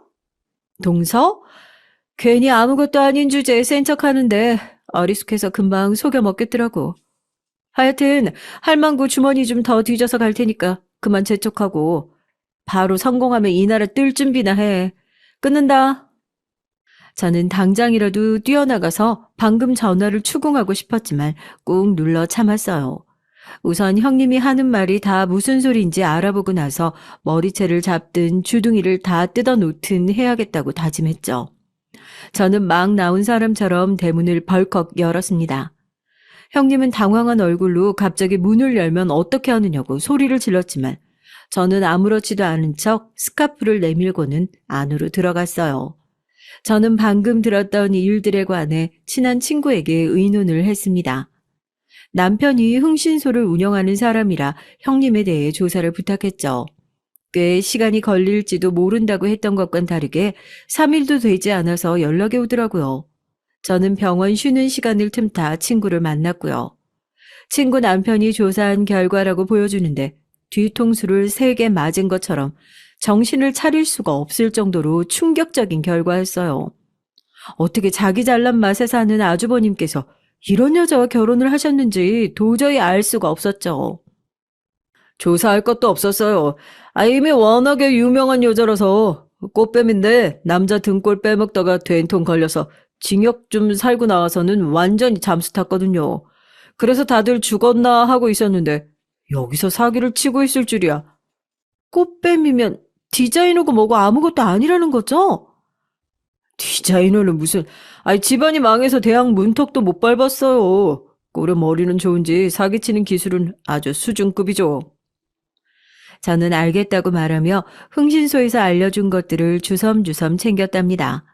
동서? 괜히 아무것도 아닌 주제에 센 척하는데 어리숙해서 금방 속여 먹겠더라고. 하여튼 할망구 주머니 좀 더 뒤져서 갈 테니까 그만 재촉하고 바로 성공하면 이 나라 뜰 준비나 해. 끊는다. 저는 당장이라도 뛰어나가서 방금 전화를 추궁하고 싶었지만 꾹 눌러 참았어요. 우선 형님이 하는 말이 다 무슨 소리인지 알아보고 나서 머리채를 잡든 주둥이를 다 뜯어놓든 해야겠다고 다짐했죠. 저는 막 나온 사람처럼 대문을 벌컥 열었습니다. 형님은 당황한 얼굴로 갑자기 문을 열면 어떻게 하느냐고 소리를 질렀지만 저는 아무렇지도 않은 척 스카프를 내밀고는 안으로 들어갔어요. 저는 방금 들었던 일들에 관해 친한 친구에게 의논을 했습니다. 남편이 흥신소를 운영하는 사람이라 형님에 대해 조사를 부탁했죠. 꽤 시간이 걸릴지도 모른다고 했던 것과는 다르게 3일도 되지 않아서 연락이 오더라고요. 저는 병원 쉬는 시간을 틈타 친구를 만났고요. 친구 남편이 조사한 결과라고 보여주는데 뒤통수를 3개 맞은 것처럼 정신을 차릴 수가 없을 정도로 충격적인 결과였어요. 어떻게 자기 잘난 맛에 사는 아주버님께서 이런 여자와 결혼을 하셨는지 도저히 알 수가 없었죠. 조사할 것도 없었어요. 이미 워낙에 유명한 여자라서 꽃뱀인데 남자 등골 빼먹다가 된통 걸려서 징역 좀 살고 나와서는 완전히 잠수 탔거든요. 그래서 다들 죽었나 하고 있었는데 여기서 사기를 치고 있을 줄이야. 꽃뱀이면 디자이너고 뭐고 아무것도 아니라는 거죠? 디자이너는 무슨, 집안이 망해서 대학 문턱도 못 밟았어요. 꼴의 머리는 좋은지 사기치는 기술은 아주 수준급이죠. 저는 알겠다고 말하며 흥신소에서 알려준 것들을 주섬주섬 챙겼답니다.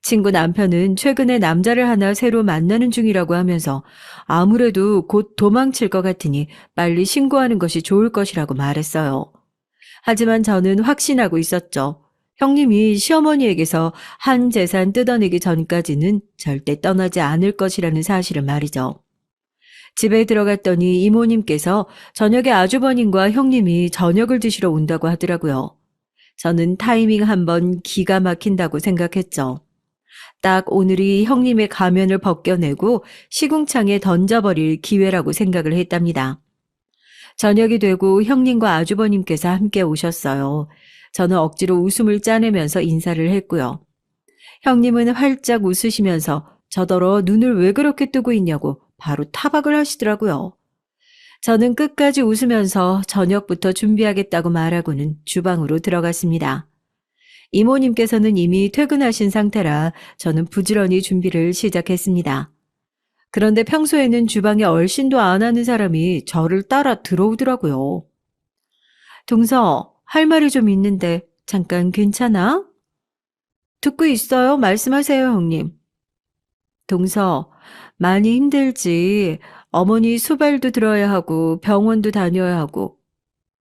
친구 남편은 최근에 남자를 하나 새로 만나는 중이라고 하면서 아무래도 곧 도망칠 것 같으니 빨리 신고하는 것이 좋을 것이라고 말했어요. 하지만 저는 확신하고 있었죠. 형님이 시어머니에게서 한 재산 뜯어내기 전까지는 절대 떠나지 않을 것이라는 사실을 말이죠. 집에 들어갔더니 이모님께서 저녁에 아주버님과 형님이 저녁을 드시러 온다고 하더라고요. 저는 타이밍 한번 기가 막힌다고 생각했죠. 딱 오늘이 형님의 가면을 벗겨내고 시궁창에 던져버릴 기회라고 생각을 했답니다. 저녁이 되고 형님과 아주버님께서 함께 오셨어요. 저는 억지로 웃음을 짜내면서 인사를 했고요. 형님은 활짝 웃으시면서 저더러 눈을 왜 그렇게 뜨고 있냐고 바로 타박을 하시더라고요. 저는 끝까지 웃으면서 저녁부터 준비하겠다고 말하고는 주방으로 들어갔습니다. 이모님께서는 이미 퇴근하신 상태라 저는 부지런히 준비를 시작했습니다. 그런데 평소에는 주방에 얼씬도 안 하는 사람이 저를 따라 들어오더라고요. 동서, 할 말이 좀 있는데 잠깐 괜찮아? 듣고 있어요. 말씀하세요, 형님. 동서, 많이 힘들지. 어머니 수발도 들어야 하고 병원도 다녀야 하고.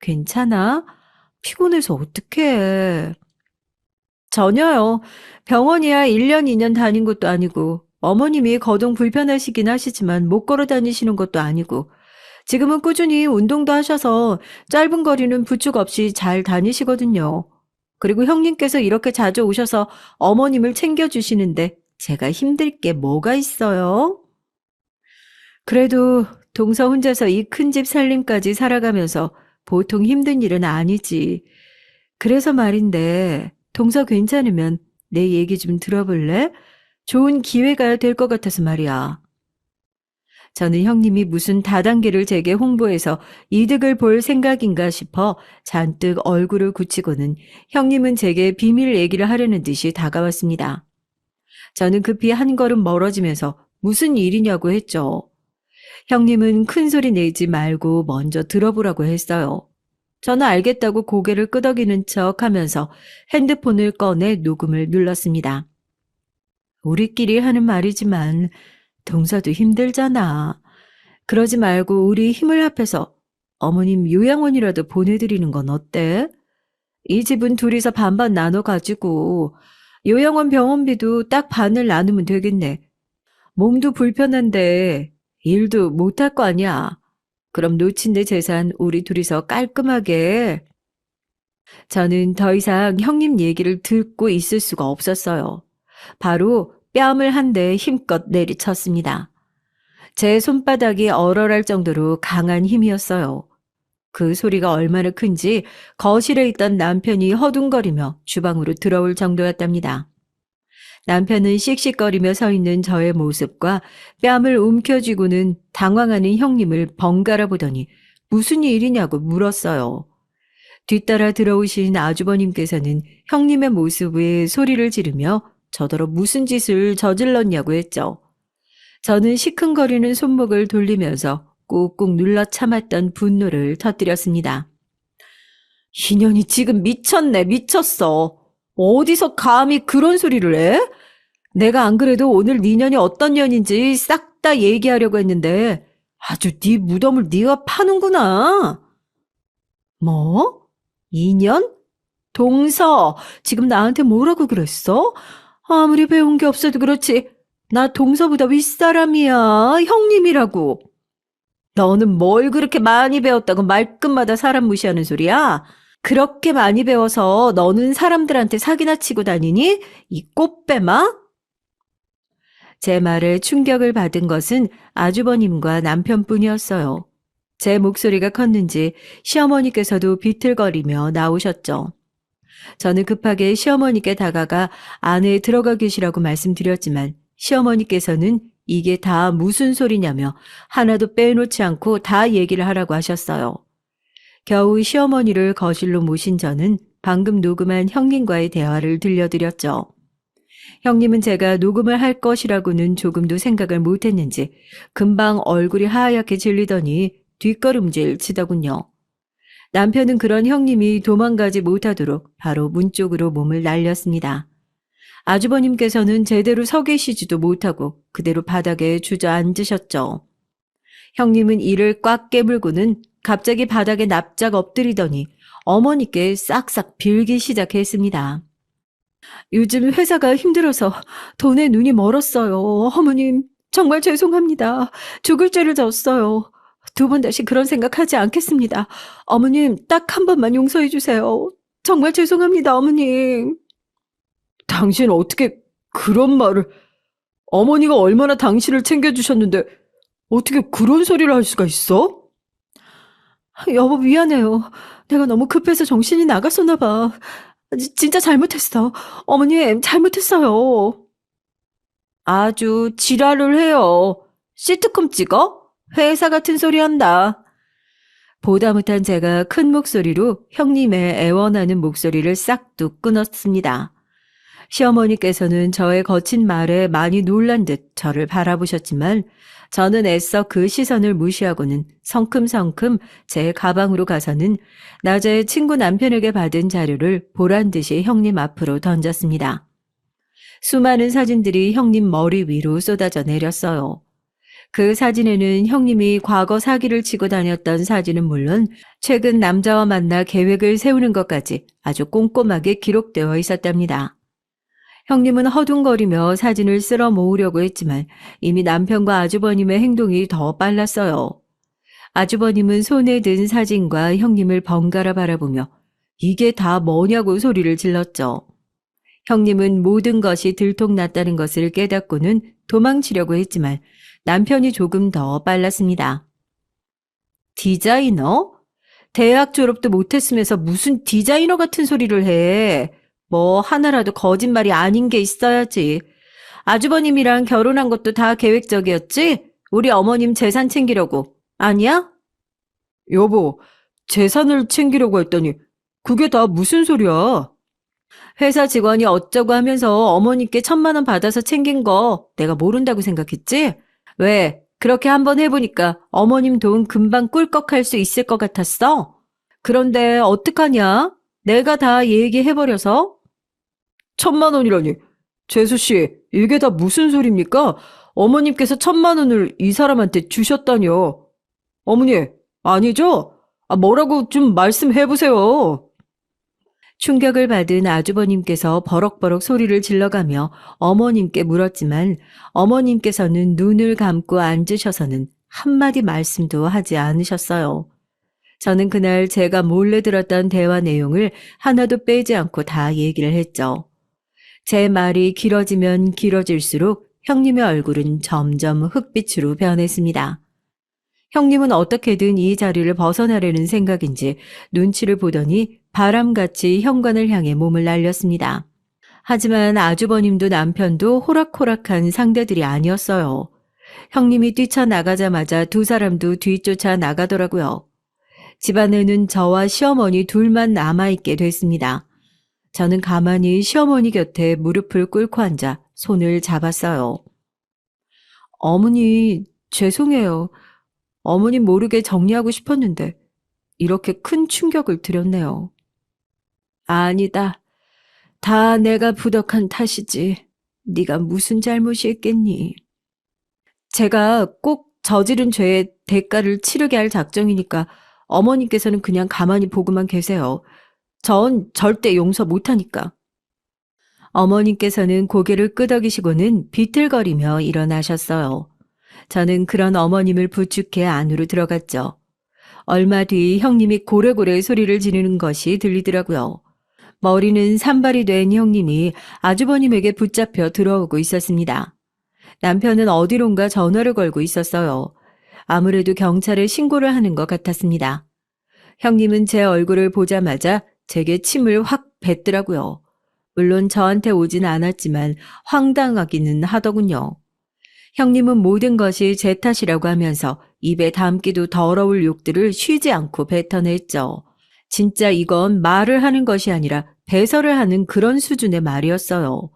괜찮아? 피곤해서 어떡해. 전혀요. 병원이야 1년, 2년 다닌 것도 아니고, 어머님이 거동 불편하시긴 하시지만 못 걸어 다니시는 것도 아니고, 지금은 꾸준히 운동도 하셔서 짧은 거리는 부축 없이 잘 다니시거든요. 그리고 형님께서 이렇게 자주 오셔서 어머님을 챙겨주시는데 제가 힘들 게 뭐가 있어요? 그래도 동서 혼자서 이 큰 집 살림까지 살아가면서 보통 힘든 일은 아니지. 그래서 말인데, 동서 괜찮으면 내 얘기 좀 들어볼래? 좋은 기회가 될 것 같아서 말이야. 저는 형님이 무슨 다단계를 제게 홍보해서 이득을 볼 생각인가 싶어 잔뜩 얼굴을 굳히고는 형님은 제게 비밀 얘기를 하려는 듯이 다가왔습니다. 저는 급히 한 걸음 멀어지면서 무슨 일이냐고 했죠. 형님은 큰 소리 내지 말고 먼저 들어보라고 했어요. 저는 알겠다고 고개를 끄덕이는 척 하면서 핸드폰을 꺼내 녹음을 눌렀습니다. 우리끼리 하는 말이지만 동서도 힘들잖아. 그러지 말고 우리 힘을 합해서 어머님 요양원이라도 보내드리는 건 어때? 이 집은 둘이서 반반 나눠 가지고 요양원 병원비도 딱 반을 나누면 되겠네. 몸도 불편한데 일도 못할 거 아니야. 그럼 놓친 내 재산 우리 둘이서 깔끔하게. 저는 더 이상 형님 얘기를 듣고 있을 수가 없었어요. 바로 뺨을 한 대 힘껏 내리쳤습니다. 제 손바닥이 얼얼할 정도로 강한 힘이었어요. 그 소리가 얼마나 큰지 거실에 있던 남편이 허둥거리며 주방으로 들어올 정도였답니다. 남편은 씩씩거리며 서 있는 저의 모습과 뺨을 움켜쥐고는 당황하는 형님을 번갈아 보더니 무슨 일이냐고 물었어요. 뒤따라 들어오신 아주버님께서는 형님의 모습에 소리를 지르며 저더러 무슨 짓을 저질렀냐고 했죠. 저는 시큰거리는 손목을 돌리면서 꾹꾹 눌러 참았던 분노를 터뜨렸습니다. 이년이 지금 미쳤네, 미쳤어. 어디서 감히 그런 소리를 해? 내가 안 그래도 오늘 네 년이 어떤 년인지 싹 다 얘기하려고 했는데 아주 네 무덤을 네가 파는구나. 뭐? 2년? 동서, 지금 나한테 뭐라고 그랬어? 아무리 배운 게 없어도 그렇지. 나 동서보다 윗사람이야. 형님이라고. 너는 뭘 그렇게 많이 배웠다고 말끝마다 사람 무시하는 소리야? 그렇게 많이 배워서 너는 사람들한테 사기나 치고 다니니? 이 꽃뱀아? 제 말에 충격을 받은 것은 아주버님과 남편뿐이었어요. 제 목소리가 컸는지 시어머니께서도 비틀거리며 나오셨죠. 저는 급하게 시어머니께 다가가 안에 들어가 계시라고 말씀드렸지만 시어머니께서는 이게 다 무슨 소리냐며 하나도 빼놓지 않고 다 얘기를 하라고 하셨어요. 겨우 시어머니를 거실로 모신 저는 방금 녹음한 형님과의 대화를 들려드렸죠. 형님은 제가 녹음을 할 것이라고는 조금도 생각을 못했는지 금방 얼굴이 하얗게 질리더니 뒷걸음질 치더군요. 남편은 그런 형님이 도망가지 못하도록 바로 문 쪽으로 몸을 날렸습니다. 아주버님께서는 제대로 서 계시지도 못하고 그대로 바닥에 주저앉으셨죠. 형님은 이를 꽉 깨물고는 갑자기 바닥에 납작 엎드리더니 어머니께 싹싹 빌기 시작했습니다. 요즘 회사가 힘들어서 돈에 눈이 멀었어요. 어머님, 정말 죄송합니다. 죽을 죄를 졌어요. 두 번 다시 그런 생각하지 않겠습니다. 어머님, 딱 한 번만 용서해 주세요. 정말 죄송합니다, 어머님. 당신 어떻게 그런 말을... 어머니가 얼마나 당신을 챙겨주셨는데 어떻게 그런 소리를 할 수가 있어? 여보, 미안해요. 내가 너무 급해서 정신이 나갔었나 봐. 진짜 잘못했어. 어머님, 잘못했어요. 아주 지랄을 해요. 시트콤 찍어? 회사 같은 소리 한다. 보다 못한 제가 큰 목소리로 형님의 애원하는 목소리를 싹둑 끊었습니다. 시어머니께서는 저의 거친 말에 많이 놀란 듯 저를 바라보셨지만 저는 애써 그 시선을 무시하고는 성큼성큼 제 가방으로 가서는 낮에 친구 남편에게 받은 자료를 보란듯이 형님 앞으로 던졌습니다. 수많은 사진들이 형님 머리 위로 쏟아져 내렸어요. 그 사진에는 형님이 과거 사기를 치고 다녔던 사진은 물론 최근 남자와 만나 계획을 세우는 것까지 아주 꼼꼼하게 기록되어 있었답니다. 형님은 허둥거리며 사진을 쓸어 모으려고 했지만 이미 남편과 아주버님의 행동이 더 빨랐어요. 아주버님은 손에 든 사진과 형님을 번갈아 바라보며 이게 다 뭐냐고 소리를 질렀죠. 형님은 모든 것이 들통났다는 것을 깨닫고는 도망치려고 했지만 남편이 조금 더 빨랐습니다. 디자이너? 대학 졸업도 못했으면서 무슨 디자이너 같은 소리를 해. 뭐 하나라도 거짓말이 아닌 게 있어야지. 아주버님이랑 결혼한 것도 다 계획적이었지? 우리 어머님 재산 챙기려고. 아니야? 여보, 재산을 챙기려고 했더니 그게 다 무슨 소리야? 회사 직원이 어쩌고 하면서 어머니께 1,000만 원 받아서 챙긴 거 내가 모른다고 생각했지? 왜? 그렇게 한번 해보니까 어머님 돈 금방 꿀꺽할 수 있을 것 같았어? 그런데 어떡하냐? 내가 다 얘기해버려서? 1,000만 원이라니. 재수씨, 이게 다 무슨 소리입니까? 어머님께서 1,000만 원을 이 사람한테 주셨다뇨. 어머니, 아니죠? 뭐라고 좀 말씀해보세요. 충격을 받은 아주버님께서 버럭버럭 소리를 질러가며 어머님께 물었지만 어머님께서는 눈을 감고 앉으셔서는 한마디 말씀도 하지 않으셨어요. 저는 그날 제가 몰래 들었던 대화 내용을 하나도 빼지 않고 다 얘기를 했죠. 제 말이 길어지면 길어질수록 형님의 얼굴은 점점 흑빛으로 변했습니다. 형님은 어떻게든 이 자리를 벗어나려는 생각인지 눈치를 보더니 바람같이 현관을 향해 몸을 날렸습니다. 하지만 아주버님도 남편도 호락호락한 상대들이 아니었어요. 형님이 뛰쳐나가자마자 두 사람도 뒤쫓아 나가더라고요. 집안에는 저와 시어머니 둘만 남아있게 됐습니다. 저는 가만히 시어머니 곁에 무릎을 꿇고 앉아 손을 잡았어요. 어머니, 죄송해요. 어머님 모르게 정리하고 싶었는데 이렇게 큰 충격을 드렸네요. 아니다. 다 내가 부덕한 탓이지. 네가 무슨 잘못이 있겠니? 제가 꼭 저지른 죄의 대가를 치르게 할 작정이니까 어머님께서는 그냥 가만히 보고만 계세요. 전 절대 용서 못하니까. 어머님께서는 고개를 끄덕이시고는 비틀거리며 일어나셨어요. 저는 그런 어머님을 부축해 안으로 들어갔죠. 얼마 뒤 형님이 고래고래 소리를 지르는 것이 들리더라고요. 머리는 산발이 된 형님이 아주버님에게 붙잡혀 들어오고 있었습니다. 남편은 어디론가 전화를 걸고 있었어요. 아무래도 경찰에 신고를 하는 것 같았습니다. 형님은 제 얼굴을 보자마자 제게 침을 확 뱉더라고요. 물론 저한테 오진 않았지만 황당하기는 하더군요. 형님은 모든 것이 제 탓이라고 하면서 입에 담기도 더러울 욕들을 쉬지 않고 뱉어냈죠. 진짜 이건 말을 하는 것이 아니라 배설을 하는 그런 수준의 말이었어요.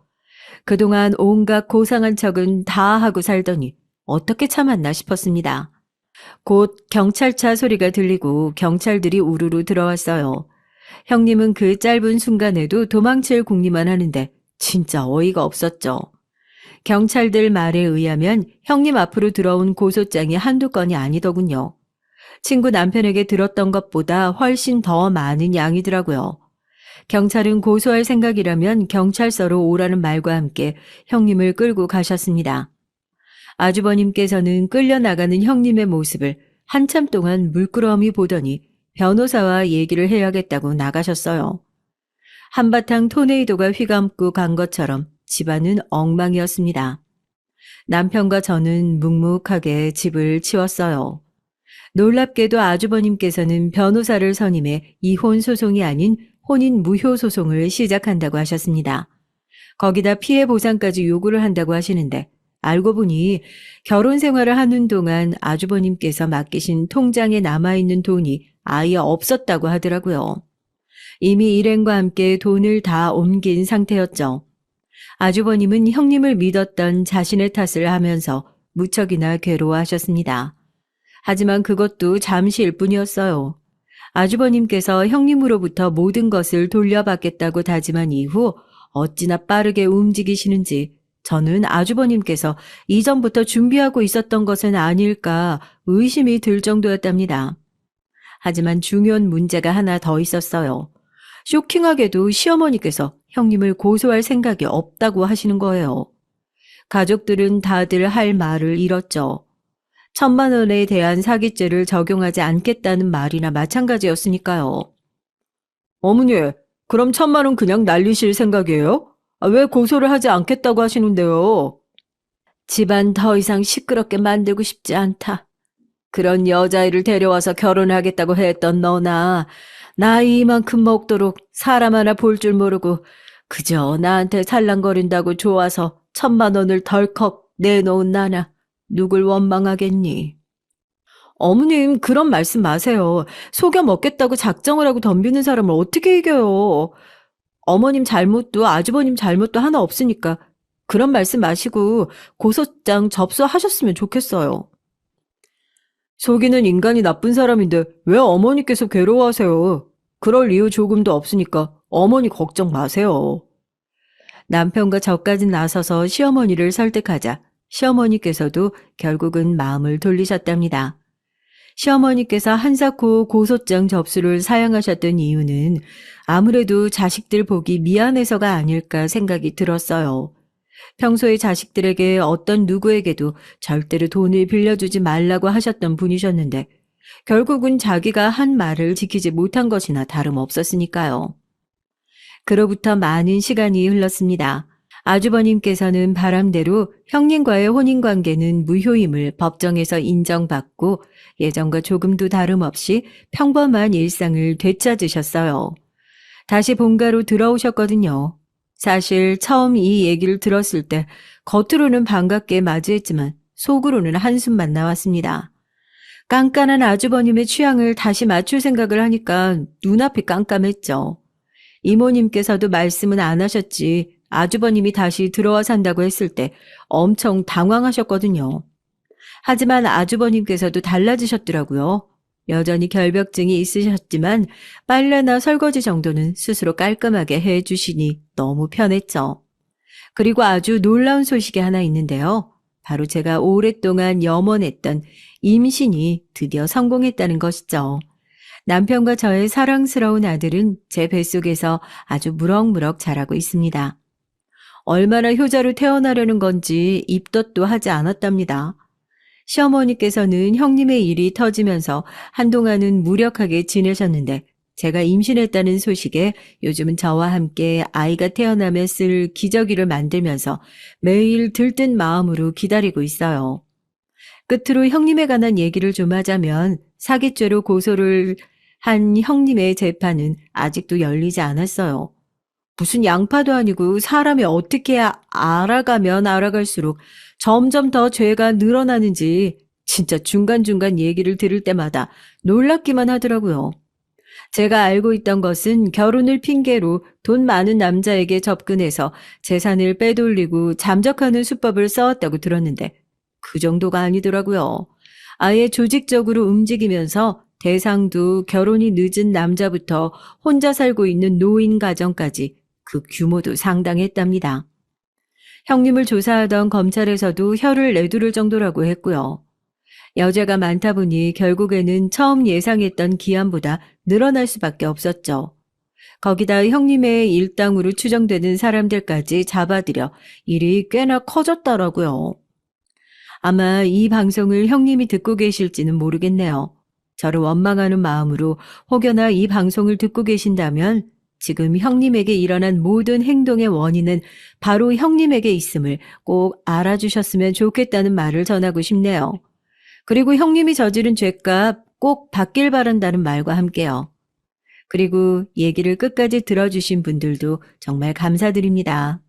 그동안 온갖 고상한 척은 다 하고 살더니 어떻게 참았나 싶었습니다. 곧 경찰차 소리가 들리고 경찰들이 우르르 들어왔어요. 형님은 그 짧은 순간에도 도망칠 궁리만 하는데 진짜 어이가 없었죠. 경찰들 말에 의하면 형님 앞으로 들어온 고소장이 한두 건이 아니더군요. 친구 남편에게 들었던 것보다 훨씬 더 많은 양이더라고요. 경찰은 고소할 생각이라면 경찰서로 오라는 말과 함께 형님을 끌고 가셨습니다. 아주버님께서는 끌려나가는 형님의 모습을 한참 동안 물끄러미 보더니 변호사와 얘기를 해야겠다고 나가셨어요. 한바탕 토네이도가 휘감고 간 것처럼 집안은 엉망이었습니다. 남편과 저는 묵묵하게 집을 치웠어요. 놀랍게도 아주버님께서는 변호사를 선임해 이혼 소송이 아닌 혼인 무효 소송을 시작한다고 하셨습니다. 거기다 피해 보상까지 요구를 한다고 하시는데 알고 보니 결혼 생활을 하는 동안 아주버님께서 맡기신 통장에 남아있는 돈이 아예 없었다고 하더라고요. 이미 일행과 함께 돈을 다 옮긴 상태였죠. 아주버님은 형님을 믿었던 자신의 탓을 하면서 무척이나 괴로워하셨습니다. 하지만 그것도 잠시일 뿐이었어요. 아주버님께서 형님으로부터 모든 것을 돌려받겠다고 다짐한 이후 어찌나 빠르게 움직이시는지 저는 아주버님께서 이전부터 준비하고 있었던 것은 아닐까 의심이 들 정도였답니다. 하지만 중요한 문제가 하나 더 있었어요. 쇼킹하게도 시어머니께서 형님을 고소할 생각이 없다고 하시는 거예요. 가족들은 다들 할 말을 잃었죠. 1,000만 원에 대한 사기죄를 적용하지 않겠다는 말이나 마찬가지였으니까요. 어머니, 그럼 1,000만 원 그냥 날리실 생각이에요? 왜 고소를 하지 않겠다고 하시는데요? 집안 더 이상 시끄럽게 만들고 싶지 않다. 그런 여자애를 데려와서 결혼하겠다고 했던 너나 나이 이만큼 먹도록 사람 하나 볼 줄 모르고 그저 나한테 살랑거린다고 좋아서 1,000만 원을 덜컥 내놓은 나나 누굴 원망하겠니? 어머님, 그런 말씀 마세요. 속여 먹겠다고 작정을 하고 덤비는 사람을 어떻게 이겨요? 어머님 잘못도 아주버님 잘못도 하나 없으니까 그런 말씀 마시고 고소장 접수하셨으면 좋겠어요. 속이는 인간이 나쁜 사람인데 왜 어머니께서 괴로워하세요? 그럴 이유 조금도 없으니까 어머니 걱정 마세요. 남편과 저까지 나서서 시어머니를 설득하자 시어머니께서도 결국은 마음을 돌리셨답니다. 시어머니께서 한사코 고소장 접수를 사양하셨던 이유는 아무래도 자식들 보기 미안해서가 아닐까 생각이 들었어요. 평소에 자식들에게 어떤 누구에게도 절대로 돈을 빌려주지 말라고 하셨던 분이셨는데 결국은 자기가 한 말을 지키지 못한 것이나 다름없었으니까요. 그로부터 많은 시간이 흘렀습니다. 아주버님께서는 바람대로 형님과의 혼인관계는 무효임을 법정에서 인정받고 예전과 조금도 다름없이 평범한 일상을 되찾으셨어요. 다시 본가로 들어오셨거든요. 사실 처음 이 얘기를 들었을 때 겉으로는 반갑게 맞이했지만 속으로는 한숨만 나왔습니다. 깐깐한 아주버님의 취향을 다시 맞출 생각을 하니까 눈앞이 깜깜했죠. 이모님께서도 말씀은 안 하셨지 아주버님이 다시 들어와 산다고 했을 때 엄청 당황하셨거든요. 하지만 아주버님께서도 달라지셨더라고요. 여전히 결벽증이 있으셨지만 빨래나 설거지 정도는 스스로 깔끔하게 해주시니 너무 편했죠. 그리고 아주 놀라운 소식이 하나 있는데요. 바로 제가 오랫동안 염원했던 임신이 드디어 성공했다는 것이죠. 남편과 저의 사랑스러운 아들은 제 뱃속에서 아주 무럭무럭 자라고 있습니다. 얼마나 효자로 태어나려는 건지 입덧도 하지 않았답니다. 시어머니께서는 형님의 일이 터지면서 한동안은 무력하게 지내셨는데 제가 임신했다는 소식에 요즘은 저와 함께 아이가 태어나면 쓸 기저귀를 만들면서 매일 들뜬 마음으로 기다리고 있어요. 끝으로 형님에 관한 얘기를 좀 하자면 사기죄로 고소를 한 형님의 재판은 아직도 열리지 않았어요. 무슨 양파도 아니고 사람이 어떻게 알아가면 알아갈수록 점점 더 죄가 늘어나는지 진짜 중간중간 얘기를 들을 때마다 놀랍기만 하더라고요. 제가 알고 있던 것은 결혼을 핑계로 돈 많은 남자에게 접근해서 재산을 빼돌리고 잠적하는 수법을 써왔다고 들었는데 그 정도가 아니더라고요. 아예 조직적으로 움직이면서 대상도 결혼이 늦은 남자부터 혼자 살고 있는 노인 가정까지 그 규모도 상당했답니다. 형님을 조사하던 검찰에서도 혀를 내두를 정도라고 했고요. 여죄가 많다 보니 결국에는 처음 예상했던 기한보다 늘어날 수밖에 없었죠. 거기다 형님의 일당으로 추정되는 사람들까지 잡아들여 일이 꽤나 커졌더라고요. 아마 이 방송을 형님이 듣고 계실지는 모르겠네요. 저를 원망하는 마음으로 혹여나 이 방송을 듣고 계신다면 지금 형님에게 일어난 모든 행동의 원인은 바로 형님에게 있음을 꼭 알아주셨으면 좋겠다는 말을 전하고 싶네요. 그리고 형님이 저지른 죄값 꼭 받길 바란다는 말과 함께요. 그리고 얘기를 끝까지 들어주신 분들도 정말 감사드립니다.